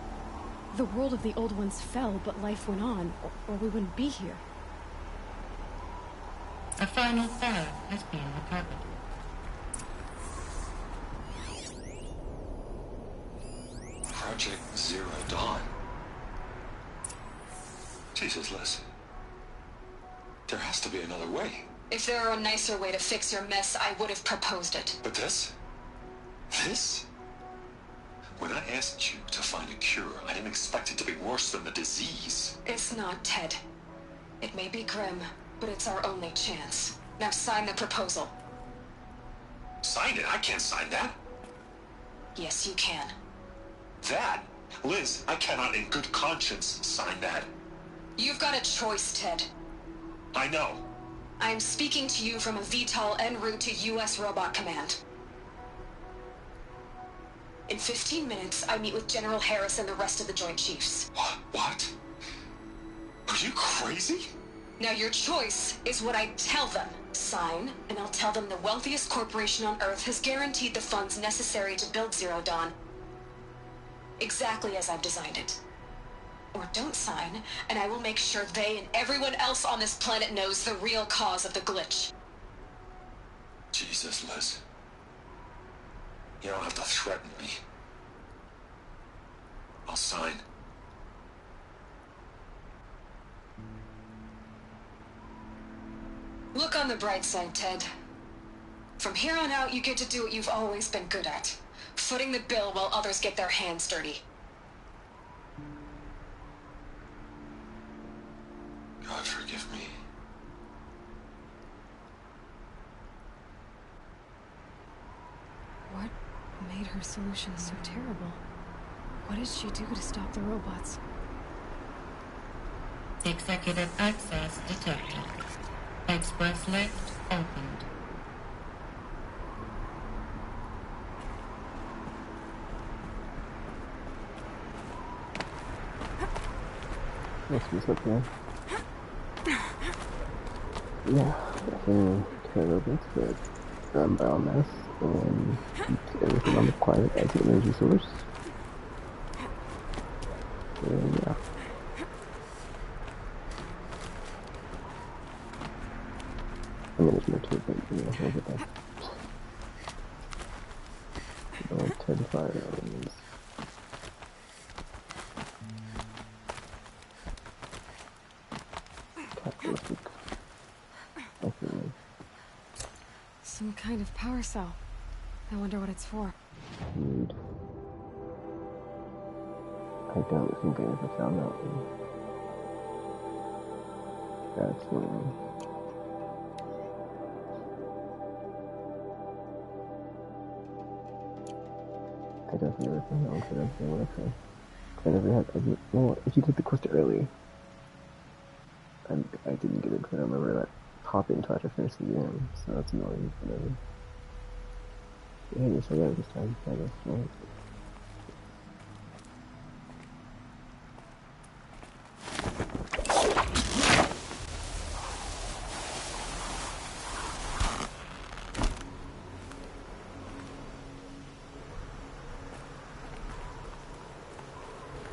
The world of the Old Ones fell, but life went on, or we wouldn't be here. A final file has been recovered. Project Zero Dawn. Jesus, Liz. There has to be another way. If there were a nicer way to fix your mess, I would have proposed it. But this? This? When I asked you to find a cure, I didn't expect it to be worse than the disease. It's not, Ted. It may be grim, but it's our only chance. Now sign the proposal. Sign it? I can't sign that. Yes, you can. That? Liz, I cannot in good conscience sign that. You've got a choice, Ted. I know. I'm speaking to you from a VTOL en route to U.S. Robot Command. In 15 minutes, I meet with General Harris and the rest of the Joint Chiefs. What? Are you crazy? Now your choice is what I tell them. Sign, and I'll tell them the wealthiest corporation on Earth has guaranteed the funds necessary to build Zero Dawn. Exactly as I've designed it. Or don't sign, and I will make sure they and everyone else on this planet knows the real cause of the glitch. Jesus, Liz. You don't have to threaten me. I'll sign. Look on the bright side, Ted. From here on out, you get to do what you've always been good at. Footing the bill while others get their hands dirty. God forgive me. What made her solution so terrible? What did she do to stop the robots? Executive access detected. Express lift opened. Let's just look here. Yeah, definitely robots, but biomass and keep everything on the quiet as the energy source. And yeah. I mean, there's more to it, but you know, hold it back. No, 10 fire elements. Capitalistic. Okay. Some kind of power cell. I wonder what it's for. Dude. I don't think I ever found that one. That's one. I definitely never found that one, so that's what I try. I never had, well, if you took the quest early, I didn't get it because I remember that popping until after I finished the game, so that's annoying, whatever. Yeah, I guess I got it this time, I guess, right?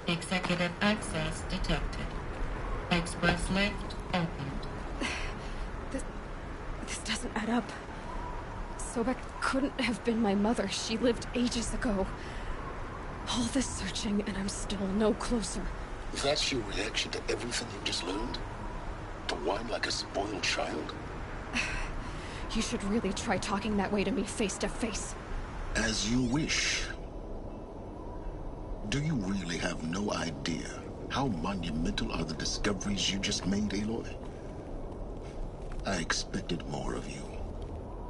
Executive access detected. Express lift opened. This doesn't add up. Sobek couldn't have been my mother. She lived ages ago. All this searching, and I'm still no closer. If that's your reaction to everything you just learned? To whine like a spoiled child? You should really try talking that way to me face to face. As you wish. Do you really have no idea how monumental are the discoveries you just made, Aloy? I expected more of you.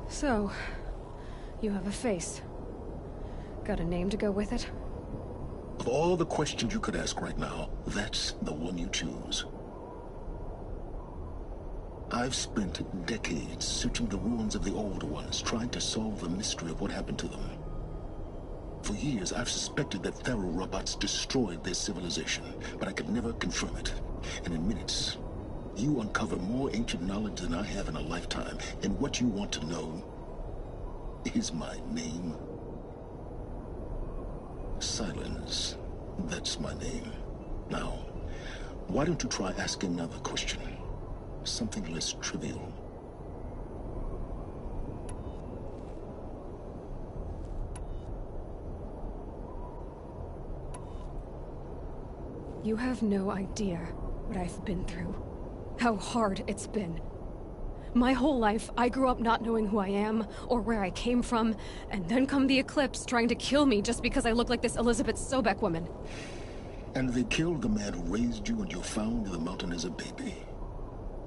So, you have a face. Got a name to go with it? Of all the questions you could ask right now, that's the one you choose. I've spent decades searching the ruins of the Old Ones, trying to solve the mystery of what happened to them. For years, I've suspected that Faro robots destroyed their civilization, but I could never confirm it. And in minutes, you uncover more ancient knowledge than I have in a lifetime. And what you want to know is my name. Silence. That's my name. Now, why don't you try asking another question? Something less trivial. You have no idea what I've been through. How hard it's been. My whole life, I grew up not knowing who I am, or where I came from, and then come the Eclipse trying to kill me just because I look like this Elizabeth Sobek woman. And they killed the man who raised you and you found in the mountain as a baby.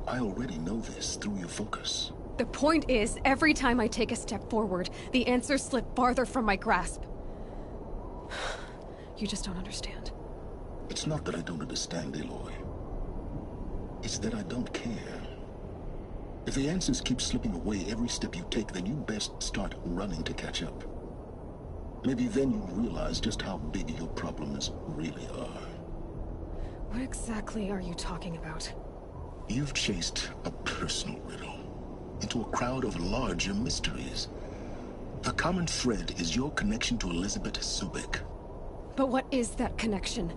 I already know this through your focus. The point is, every time I take a step forward, the answers slip farther from my grasp. You just don't understand. It's not that I don't understand, Aloy. It's that I don't care. If the answers keep slipping away every step you take, then you best start running to catch up. Maybe then you'll realize just how big your problems really are. What exactly are you talking about? You've chased a personal riddle into a crowd of larger mysteries. The common thread is your connection to Elizabeth Sobek. But what is that connection?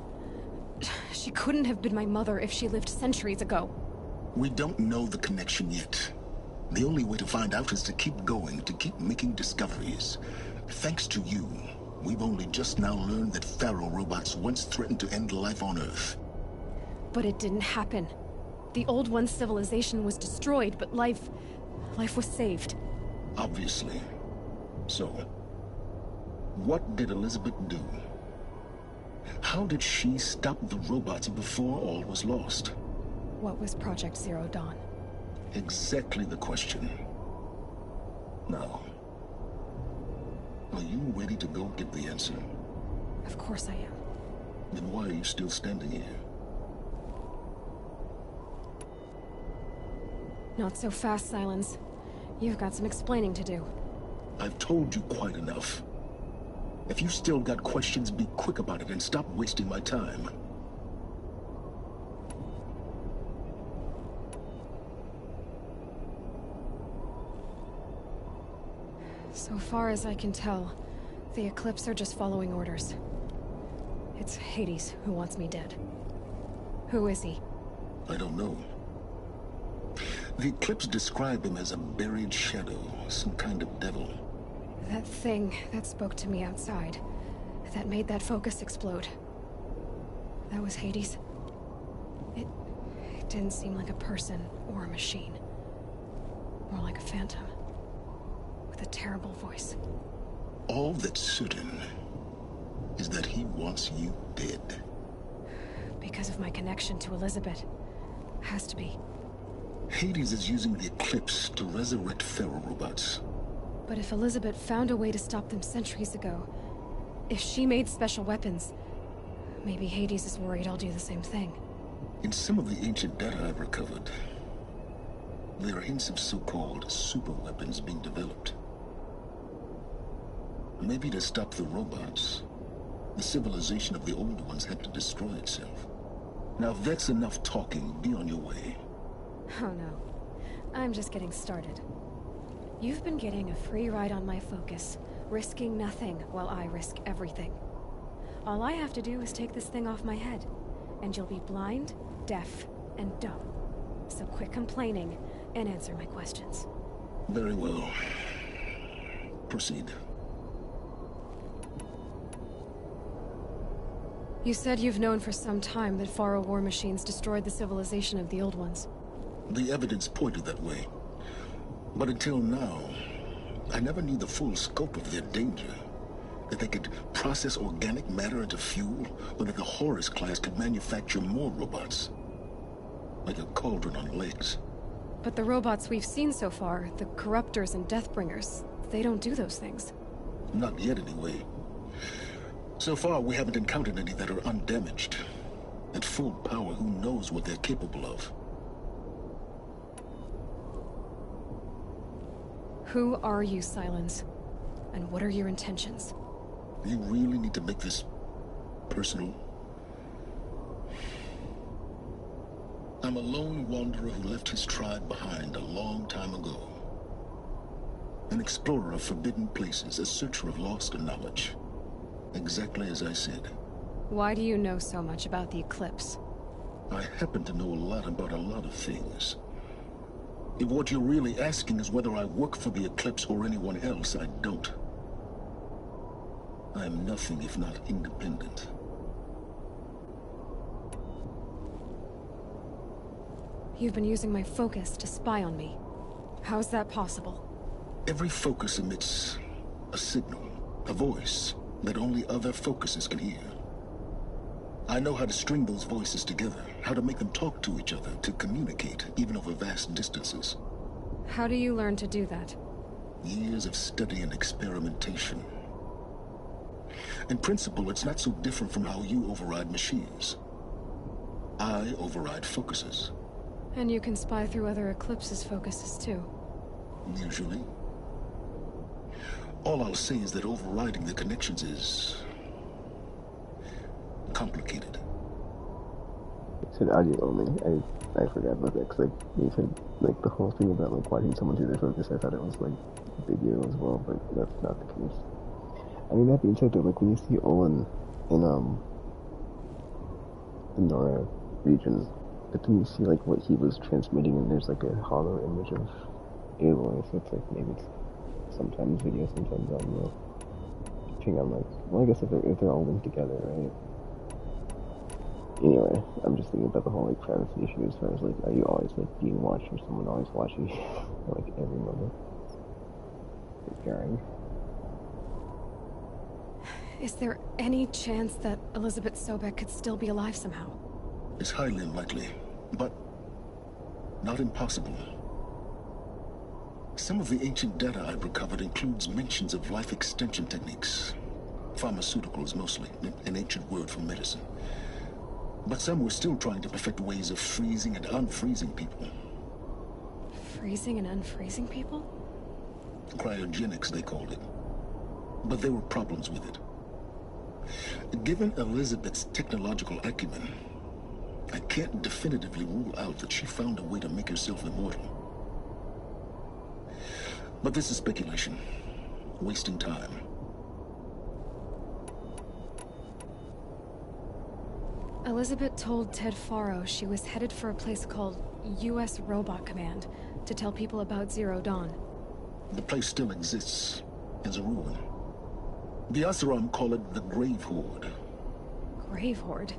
She couldn't have been my mother if she lived centuries ago. We don't know the connection yet. The only way to find out is to keep going, to keep making discoveries. Thanks to you, we've only just now learned that Faro robots once threatened to end life on Earth. But it didn't happen. The Old One's civilization was destroyed, but life was saved. Obviously. So, what did Elizabeth do? How did she stop the robots before all was lost? What was Project Zero Dawn? Exactly the question. Now, are you ready to go get the answer? Of course I am. Then why are you still standing here? Not so fast, Silence. You've got some explaining to do. I've told you quite enough. If you've still got questions, be quick about it and stop wasting my time. So far as I can tell, the Eclipse are just following orders. It's Hades who wants me dead. Who is he? I don't know. The Eclipse described him as a buried shadow, some kind of devil. That thing that spoke to me outside, that made that focus explode. That was Hades. It didn't seem like a person or a machine. More like a phantom. With a terrible voice. All that's certain is that he wants you dead. Because of my connection to Elizabeth. Has to be. Hades is using the Eclipse to resurrect Faro robots. But if Elizabeth found a way to stop them centuries ago, if she made special weapons, maybe Hades is worried I'll do the same thing. In some of the ancient data I've recovered, there are hints of so-called super weapons being developed. Maybe to stop the robots, the civilization of the old ones had to destroy itself. Now if that's enough talking, be on your way. Oh no, I'm just getting started. You've been getting a free ride on my focus, risking nothing while I risk everything. All I have to do is take this thing off my head, and you'll be blind, deaf, and dumb. So quit complaining and answer my questions. Very well. Proceed. You said you've known for some time that Faro war machines destroyed the civilization of the Old Ones. The evidence pointed that way. But until now, I never knew the full scope of their danger. That they could process organic matter into fuel, or that the Horus class could manufacture more robots. Like a cauldron on legs. But the robots we've seen so far, the Corruptors and Deathbringers, they don't do those things. Not yet, anyway. So far, we haven't encountered any that are undamaged. At full power, who knows what they're capable of? Who are you, Silence? And what are your intentions? You really need to make this personal? I'm a lone wanderer who left his tribe behind a long time ago. An explorer of forbidden places, a searcher of lost knowledge. Exactly as I said. Why do you know so much about the Eclipse? I happen to know a lot about a lot of things. If what you're really asking is whether I work for the Eclipse or anyone else, I don't. I am nothing if not independent. You've been using my focus to spy on me. How is that possible? Every focus emits a signal, a voice, that only other focuses can hear. I know how to string those voices together, how to make them talk to each other, to communicate, even over vast distances. How do you learn to do that? Years of study and experimentation. In principle, it's not so different from how you override machines. I override focuses. And you can spy through other Eclipse's focuses too. Usually. All I'll say is that overriding the connections is complicated. You said audio only. I forgot about that, cause you said the whole thing about watching someone do their focus. I thought it was a big deal as well, but that's not the case. I mean, that being said, though, when you see Olin in the Nora regions, but then you see what he was transmitting, and there's a hollow image of Aloy, so it's maybe it's sometimes video, sometimes audio. Depending on well, I guess if they're all linked together, right? Anyway, I'm just thinking about the whole privacy issue as far as are you always being watched, or someone always watching every moment? It's jarring. Is there any chance that Elizabeth Sobek could still be alive somehow? It's highly unlikely, but not impossible. Some of the ancient data I've recovered includes mentions of life extension techniques. Pharmaceuticals, mostly, an ancient word for medicine. But some were still trying to perfect ways of freezing and unfreezing people. Freezing and unfreezing people? Cryogenics, they called it. But there were problems with it. Given Elizabeth's technological acumen, I can't definitively rule out that she found a way to make herself immortal. But this is speculation. Wasting time. Elizabeth told Ted Faro she was headed for a place called U.S. Robot Command to tell people about Zero Dawn. The place still exists as a ruin. The Oseram call it the Grave Horde. Grave Horde?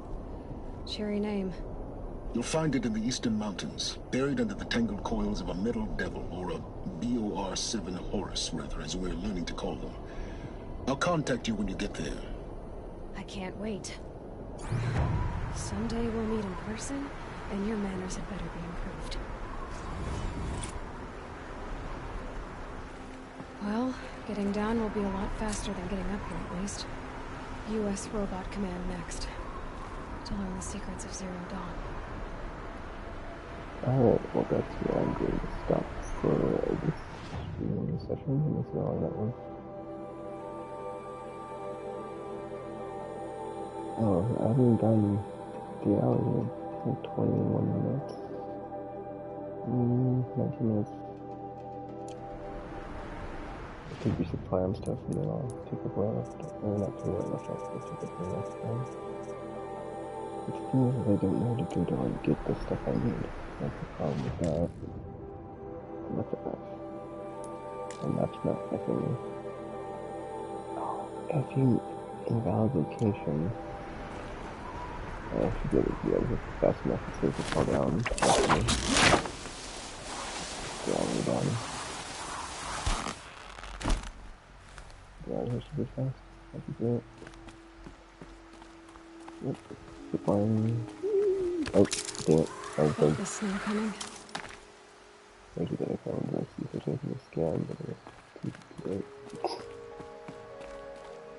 Cheery name. You'll find it in the Eastern Mountains, buried under the tangled coils of a metal devil, or a BOR-7 Horus, rather, as we're learning to call them. I'll contact you when you get there. I can't wait. Someday we'll meet in person, and your manners had better be improved. Well, getting down will be a lot faster than getting up here, at least. U.S. Robot Command next. To learn the secrets of Zero Dawn. Alright, well that's where I'm going to stop for this session, and this is all I got one. Oh, I haven't gotten 3 hours yet. 21 minutes. 19 minutes. I think we should play on stuff and then I'll take up where I left off. Or not too where I left off, but take up where I left off. The thing is, I don't know how to do to get the stuff I need. That's the problem with that. What's the F? And that's not effing. Oh, effing invalid location. I should be able to do it fast enough to save the fall down. Down. Down here should be fast. That'd be great. Yep. Zip line. Oh, damn it. I was Is the snow coming? Thank you that I found this. See if there's anything to scan, but it's too late.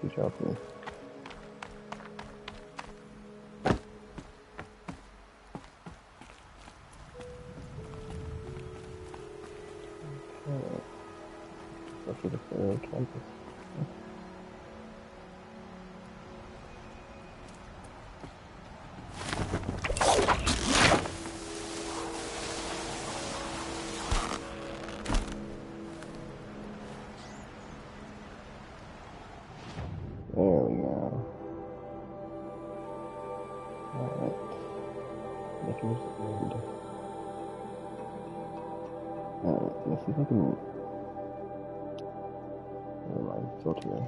Good job, man. Go to the Faro campus. There we go. Let's see if I can. Never mind, filter.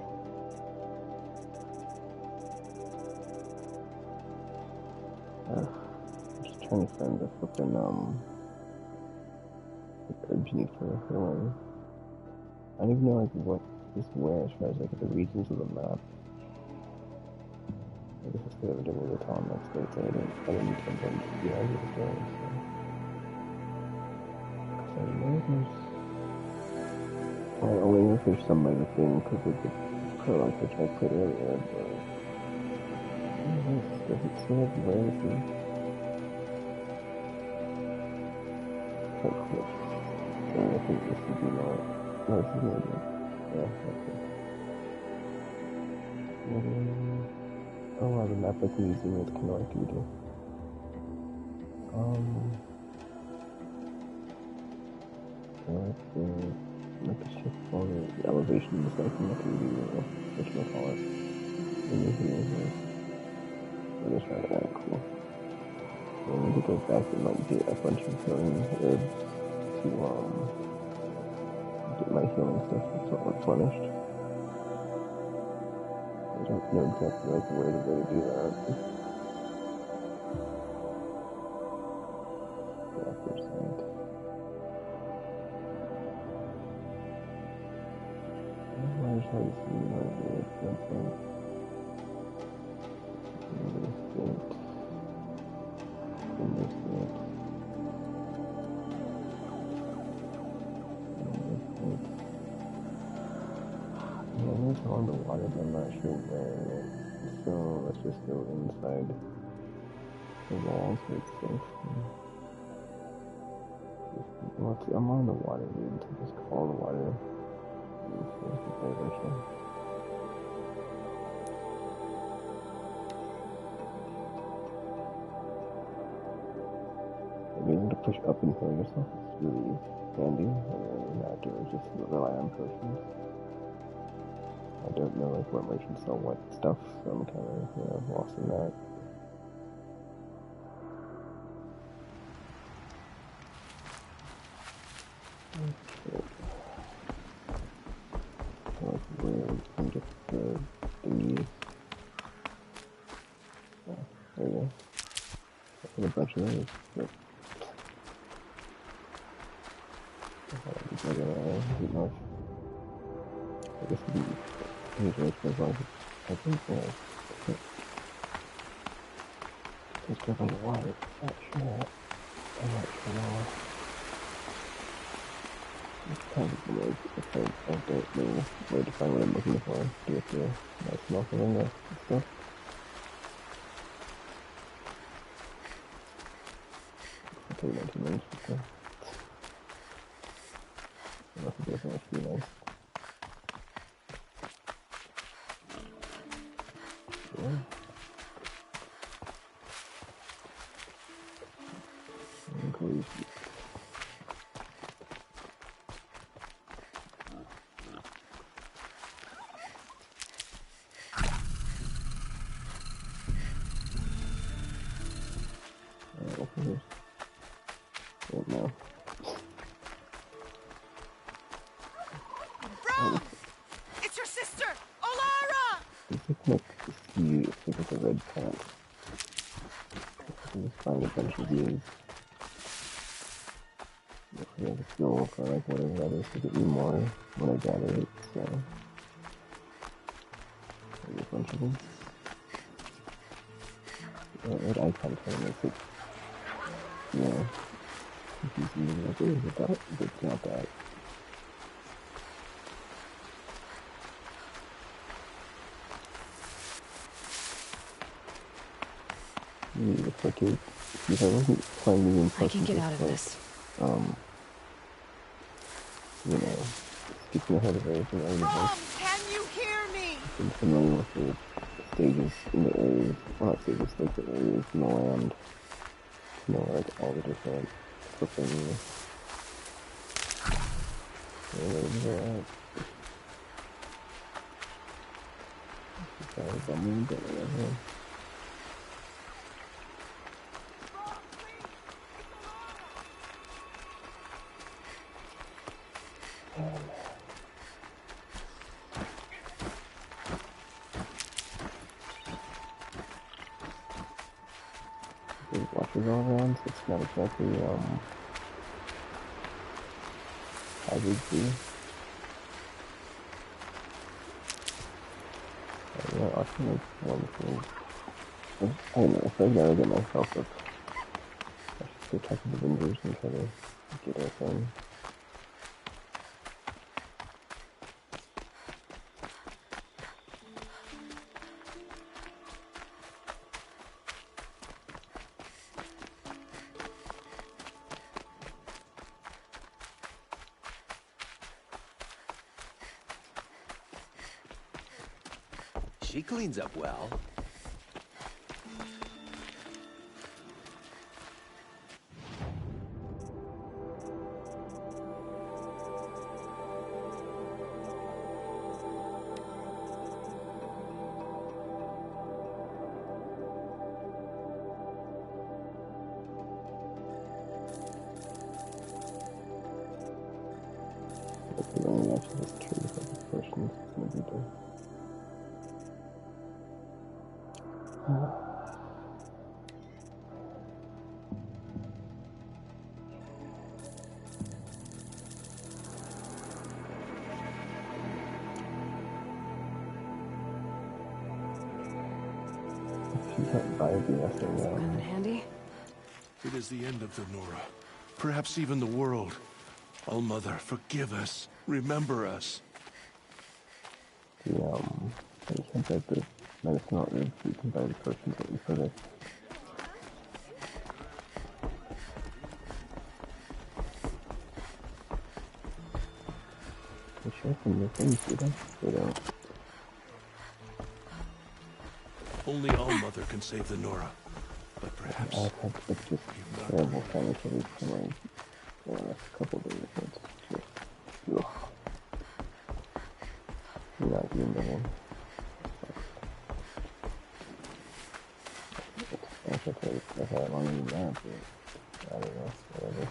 I'm just trying to find the flippin' herbs you need for healing. I don't even know like what is where as far as like the regions of the map. I guess it's because I didn't really tell him that states I didn't intend to be out of the story, so. Cause I know there's. I only know if there's some minor thing because of the prologue which I played earlier, but. Does it still have rarity? Quite close. Yeah, I think this would be more. No, this is more good. Yeah, okay. Oh wow, the map like museum is kind of like you do. Like a shift for the elevation is like you can do, what you call it. Just right now, cool. So I need to go back and like get a bunch of healing herbs to get my healing stuff replenished. I don't know exactly like where to go to do that. Yeah, first night. I just had to see what it is. On the water, but I'm not sure where. So let's just go inside the walls. It's safe. I'm on the water, dude. So just follow the water. Being able to push up and heal yourself is really handy, and then afterwards just rely on potions. I don't know like what merchants sell what stuff, so I'm kind of lost in that. Okay. Like where we can get the thingy. Oh, there you go. A bunch of those. Yep. I guess we usually as long as I think it's just on the water. Not sure. I'm not sure now. It's kind of weird. I don't know where to find what I'm looking for to get the nice smoke and stuff. I'll take 19 minutes or so. Unless it doesn't have to be nice. Yeah. Crazy. Open this. Right now. Bro! It's your sister! Olara! It's like see, it's like a red plant. I can just find a bunch of these. I have a skill for like whatever that is to get me more when I gather it, so there's a bunch of them. That red icon kind of makes it, confusing. Like, oh, is it that? It's not that. Looks like it, if I wasn't playing the I can get out of this. Skipping ahead of everything I would have Can you hear me? been familiar with the stages in the areas, well not stages, like the areas in the land, to know like all the different flipping areas are at. Sorry, I'm going to get right here. bushes all around, so it's not exactly hazard-free. Yeah, I think it's wonderful. I don't know, I feel like I gotta get myself up. I should go talk to the Avengers and try to get our thing. She cleans up well. Island handy? It is the end of the Nora. Perhaps even the world. All-Mother, forgive us. Remember us. I just think that the medicine not really beaten by the person that we put it. They show some new things, do they? They don't. Only All-Mother can save the Nora. But perhaps... I've had it's just terrible sanitary for the last couple of days. It's just... Ugh. Not even the one. I should say I've had it longer than that, but I don't know, whatever.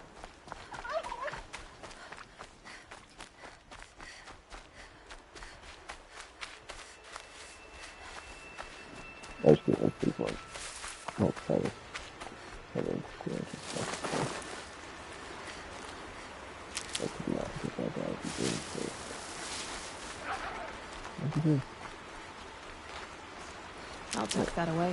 Actually, let's do one. Oh, sorry. I didn't square and stuff. I could not get that out of the game, so... What'd you do? I'll tuck that away.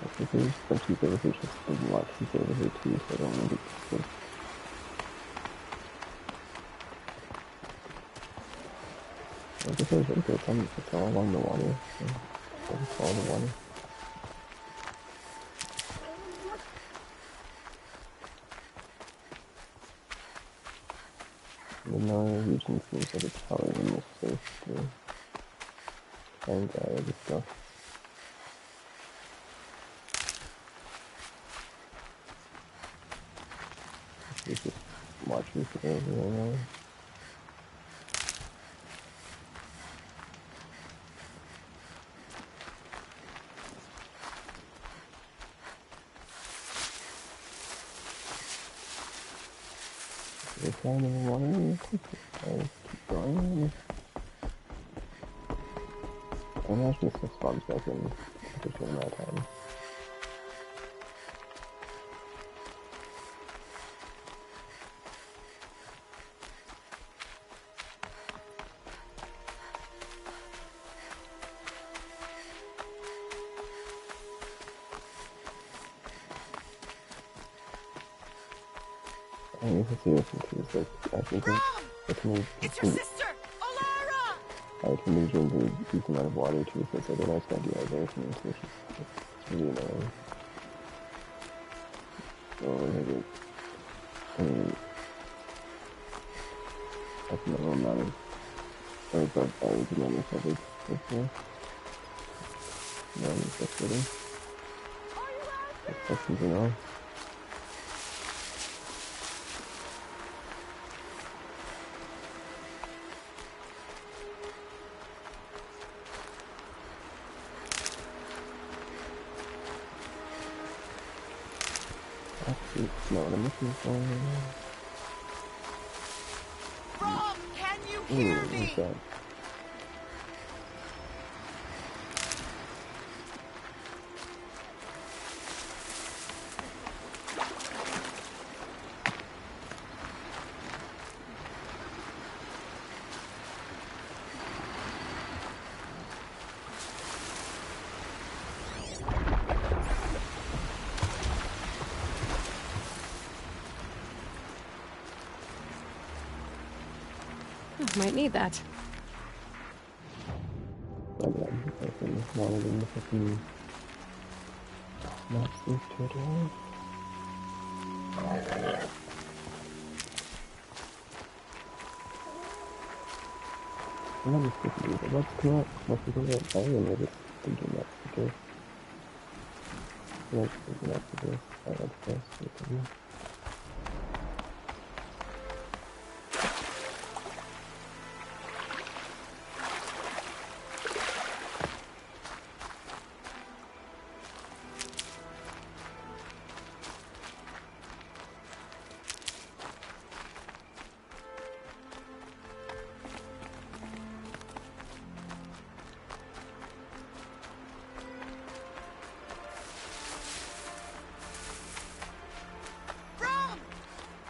That's the thing. Some people over here just doesn't watch people over here too, so I don't want to be I guess I was right there. It's all along the water. So I'll follow the water. The Nara region seems like it's probably the most safe to try and gather the stuff. There's just watchers over there. It's down in the water real quick. I keep going. I imagine this spawns back in a different amount of time. I need to see what it is like. I think it's your sister, Olara! I can move into a decent amount of water too, so it's like a nice idea there for me, so it's really annoying. So we're gonna get that's another amount of above average amount of coverage right there. No, it's just kidding. Questions and all. That's not what I'm looking for. Rob, can you hear me? What's that? Might need that. I'm monitoring the fucking not sleep turtle. I'm just thinking, let's come up. Let's go get Iron. We're just thinking that's the case. Let's think that's the case. Alright, let's go.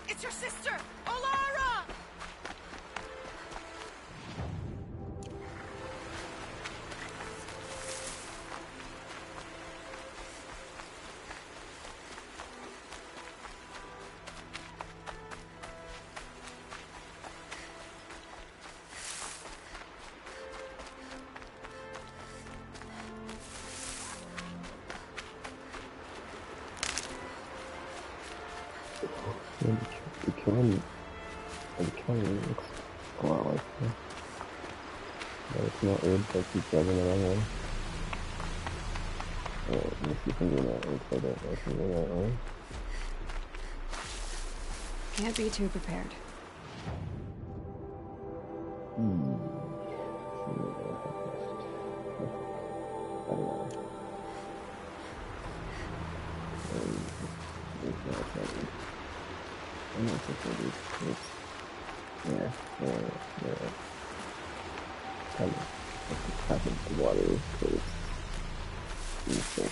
It's your sister, Olara! The killing looks a lot like her. But it's not weird, so I keep driving the wrong way. Alright, let me see if I'm doing that. Looks like I can go that way. Can't be too prepared. I don't know. I'm not sure if it's yeah, kind of tap into the water because it's useful.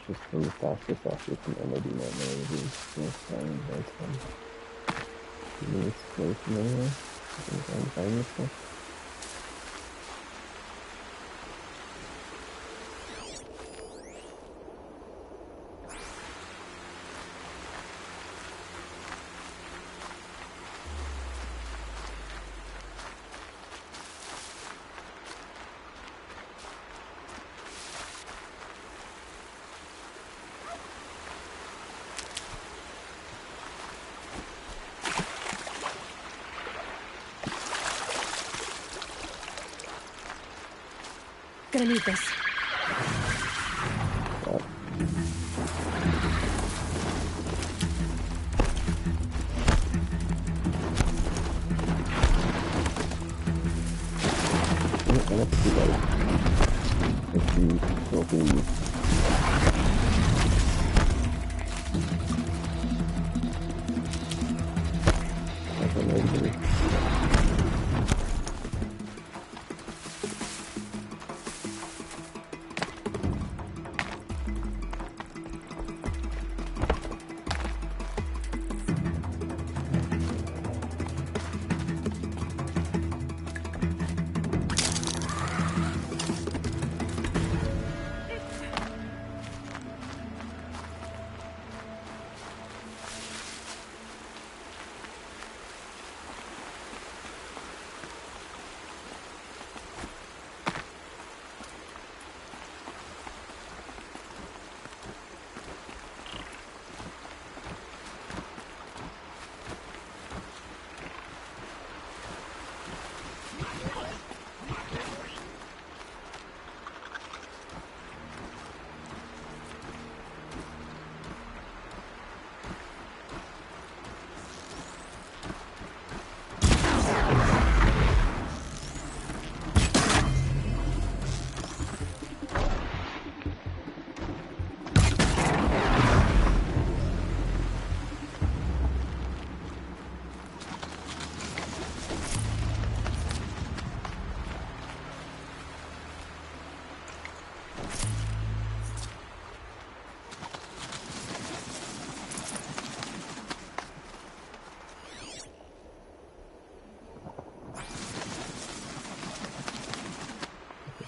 Just really faster from MOD Nightmare reviews. Nice time, nice fun. Really explode from anywhere. I'm finding this stuff. Gonna need this.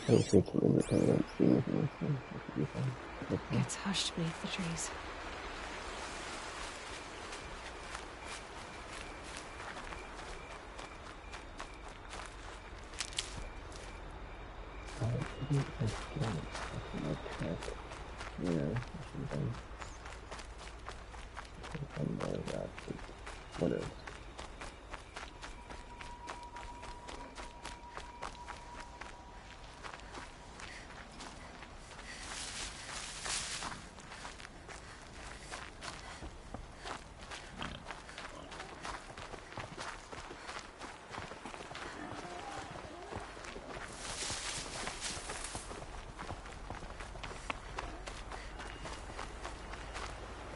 I was thinking in the time I don't see anything, so it should be fine. It gets hushed beneath the trees. Maybe I scan it. That's my track. Yeah, I should have done. I should have done more of that. What else?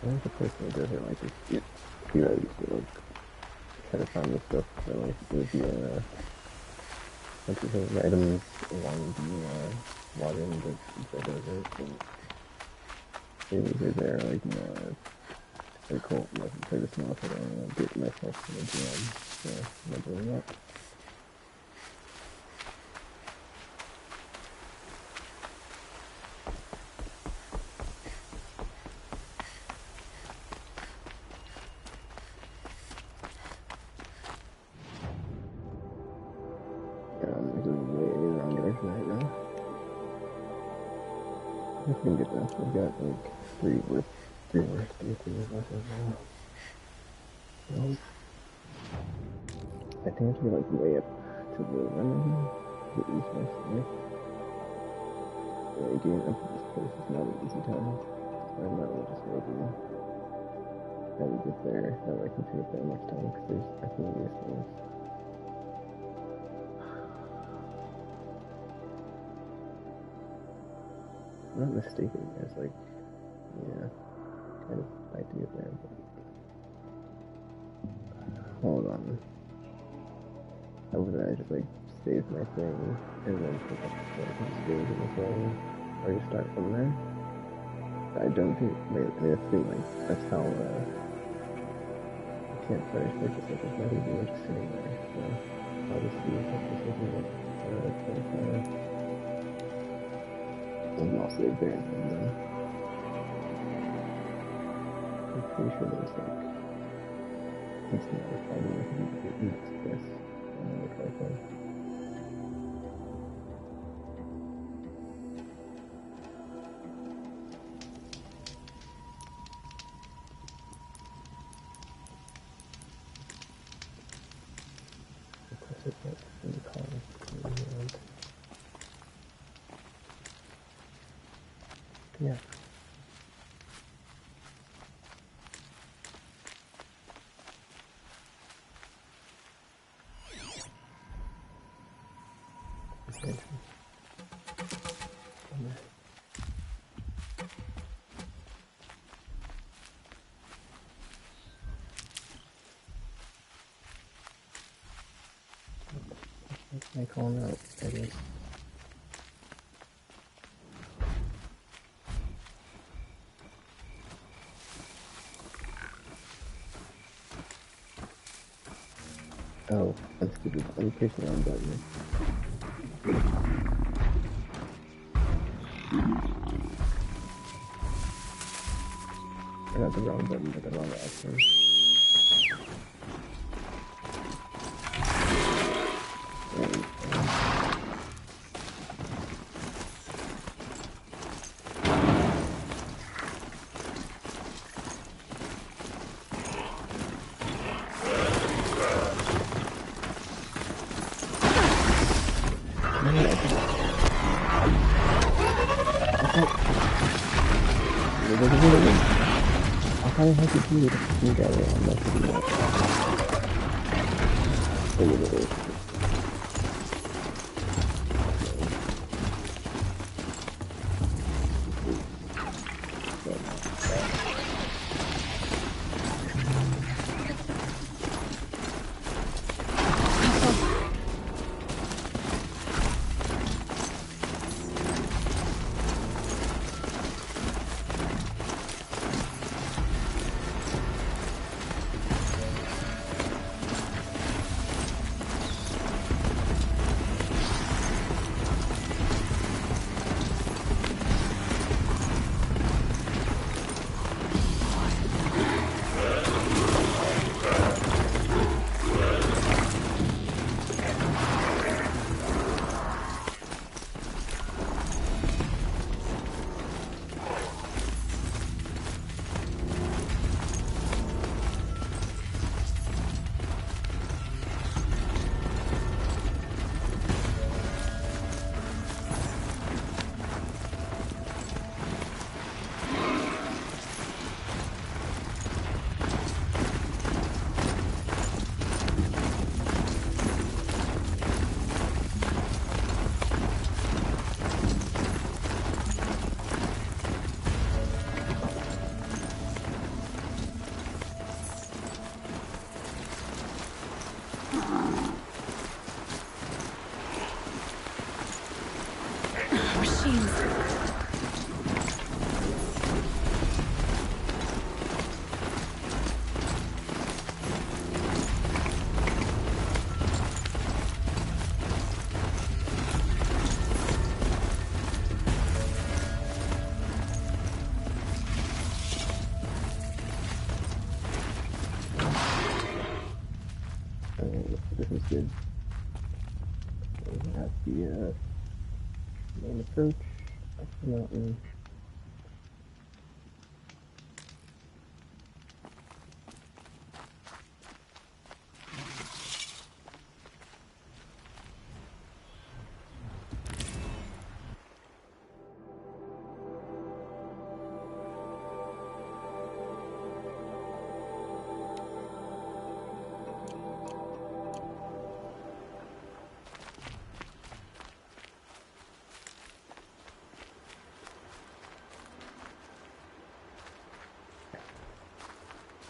I think the person who does it like just get ready to like try to find the stuff that like would be bunch of items along the water that does it, and maybe they're like more pretty cool. Like play the small so I don't get myself in a jam. So I'm not doing that. I can get that. We've got like three worth stations left as well. I think I have to go like way up to the rim to the east west here. Yeah, getting up to this place is not an easy time. I might well just maybe how we get there. That way I can take that much time because there's definitely these things. If I'm not mistaken, there's like, yeah, kind of idea there, but hold on. How would I just like save my thing and then pick up the stage in the thing, or just start from there? I don't think, I think like that's how I can't finish purchase it, it's not even like sitting there, so I'll just see if this is like, and I'll save there and then I'm pretty sure there's like it's not probably like an express on the tripod. Yeah. I call out, I guess. Oh, I'm stupid. I'm pushing the wrong button. I got the wrong button, but the wrong option. How could you do that? I'm not sure that. machines. This is good. We have the main approach up the mountain.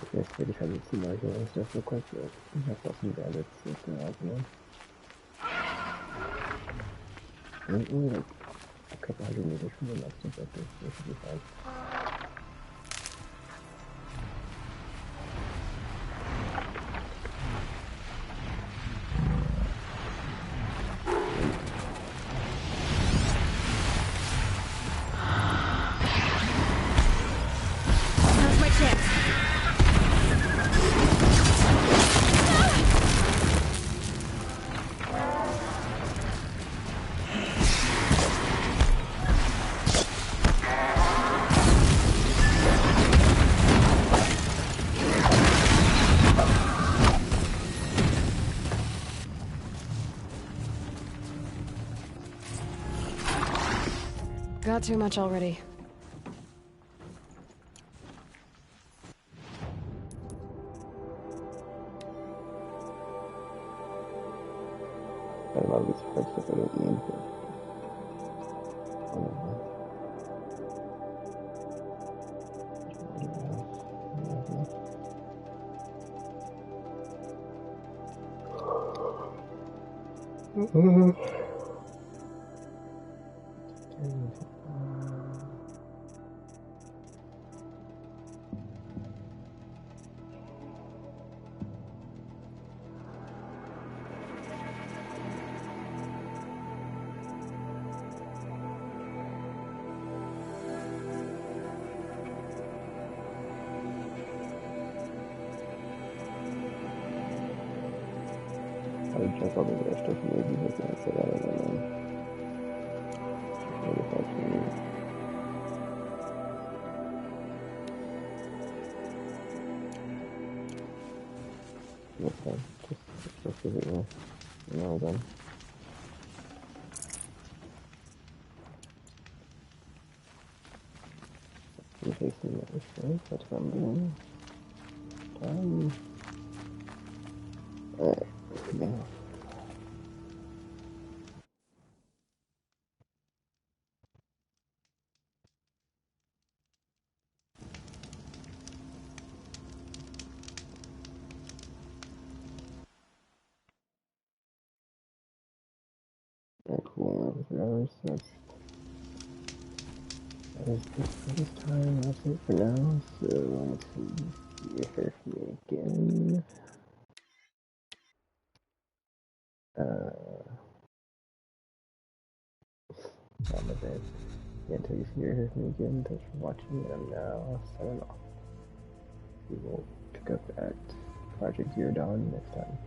I guess they just had some marginal and stuff real quick, but we have got some bandits with the Alpine. Only like a couple hundred meters from the next objective, which should be fine. Got too much already. I love these parts that I don't need, but I would check all the other stuff maybe, but that's it, I don't know. What if that's me? That's fine. Just give it a now then. I'm facing that way, that's what I'm doing. Alright, now. Alright, cool, we're 3 hours, so that is it for this time, that's it for now, so let's see, you hear from me again. On the bed. Yeah, until you see or hear from me again, thanks for watching, and I'm now signing off. We will pick up at Project Zero Dawn next time.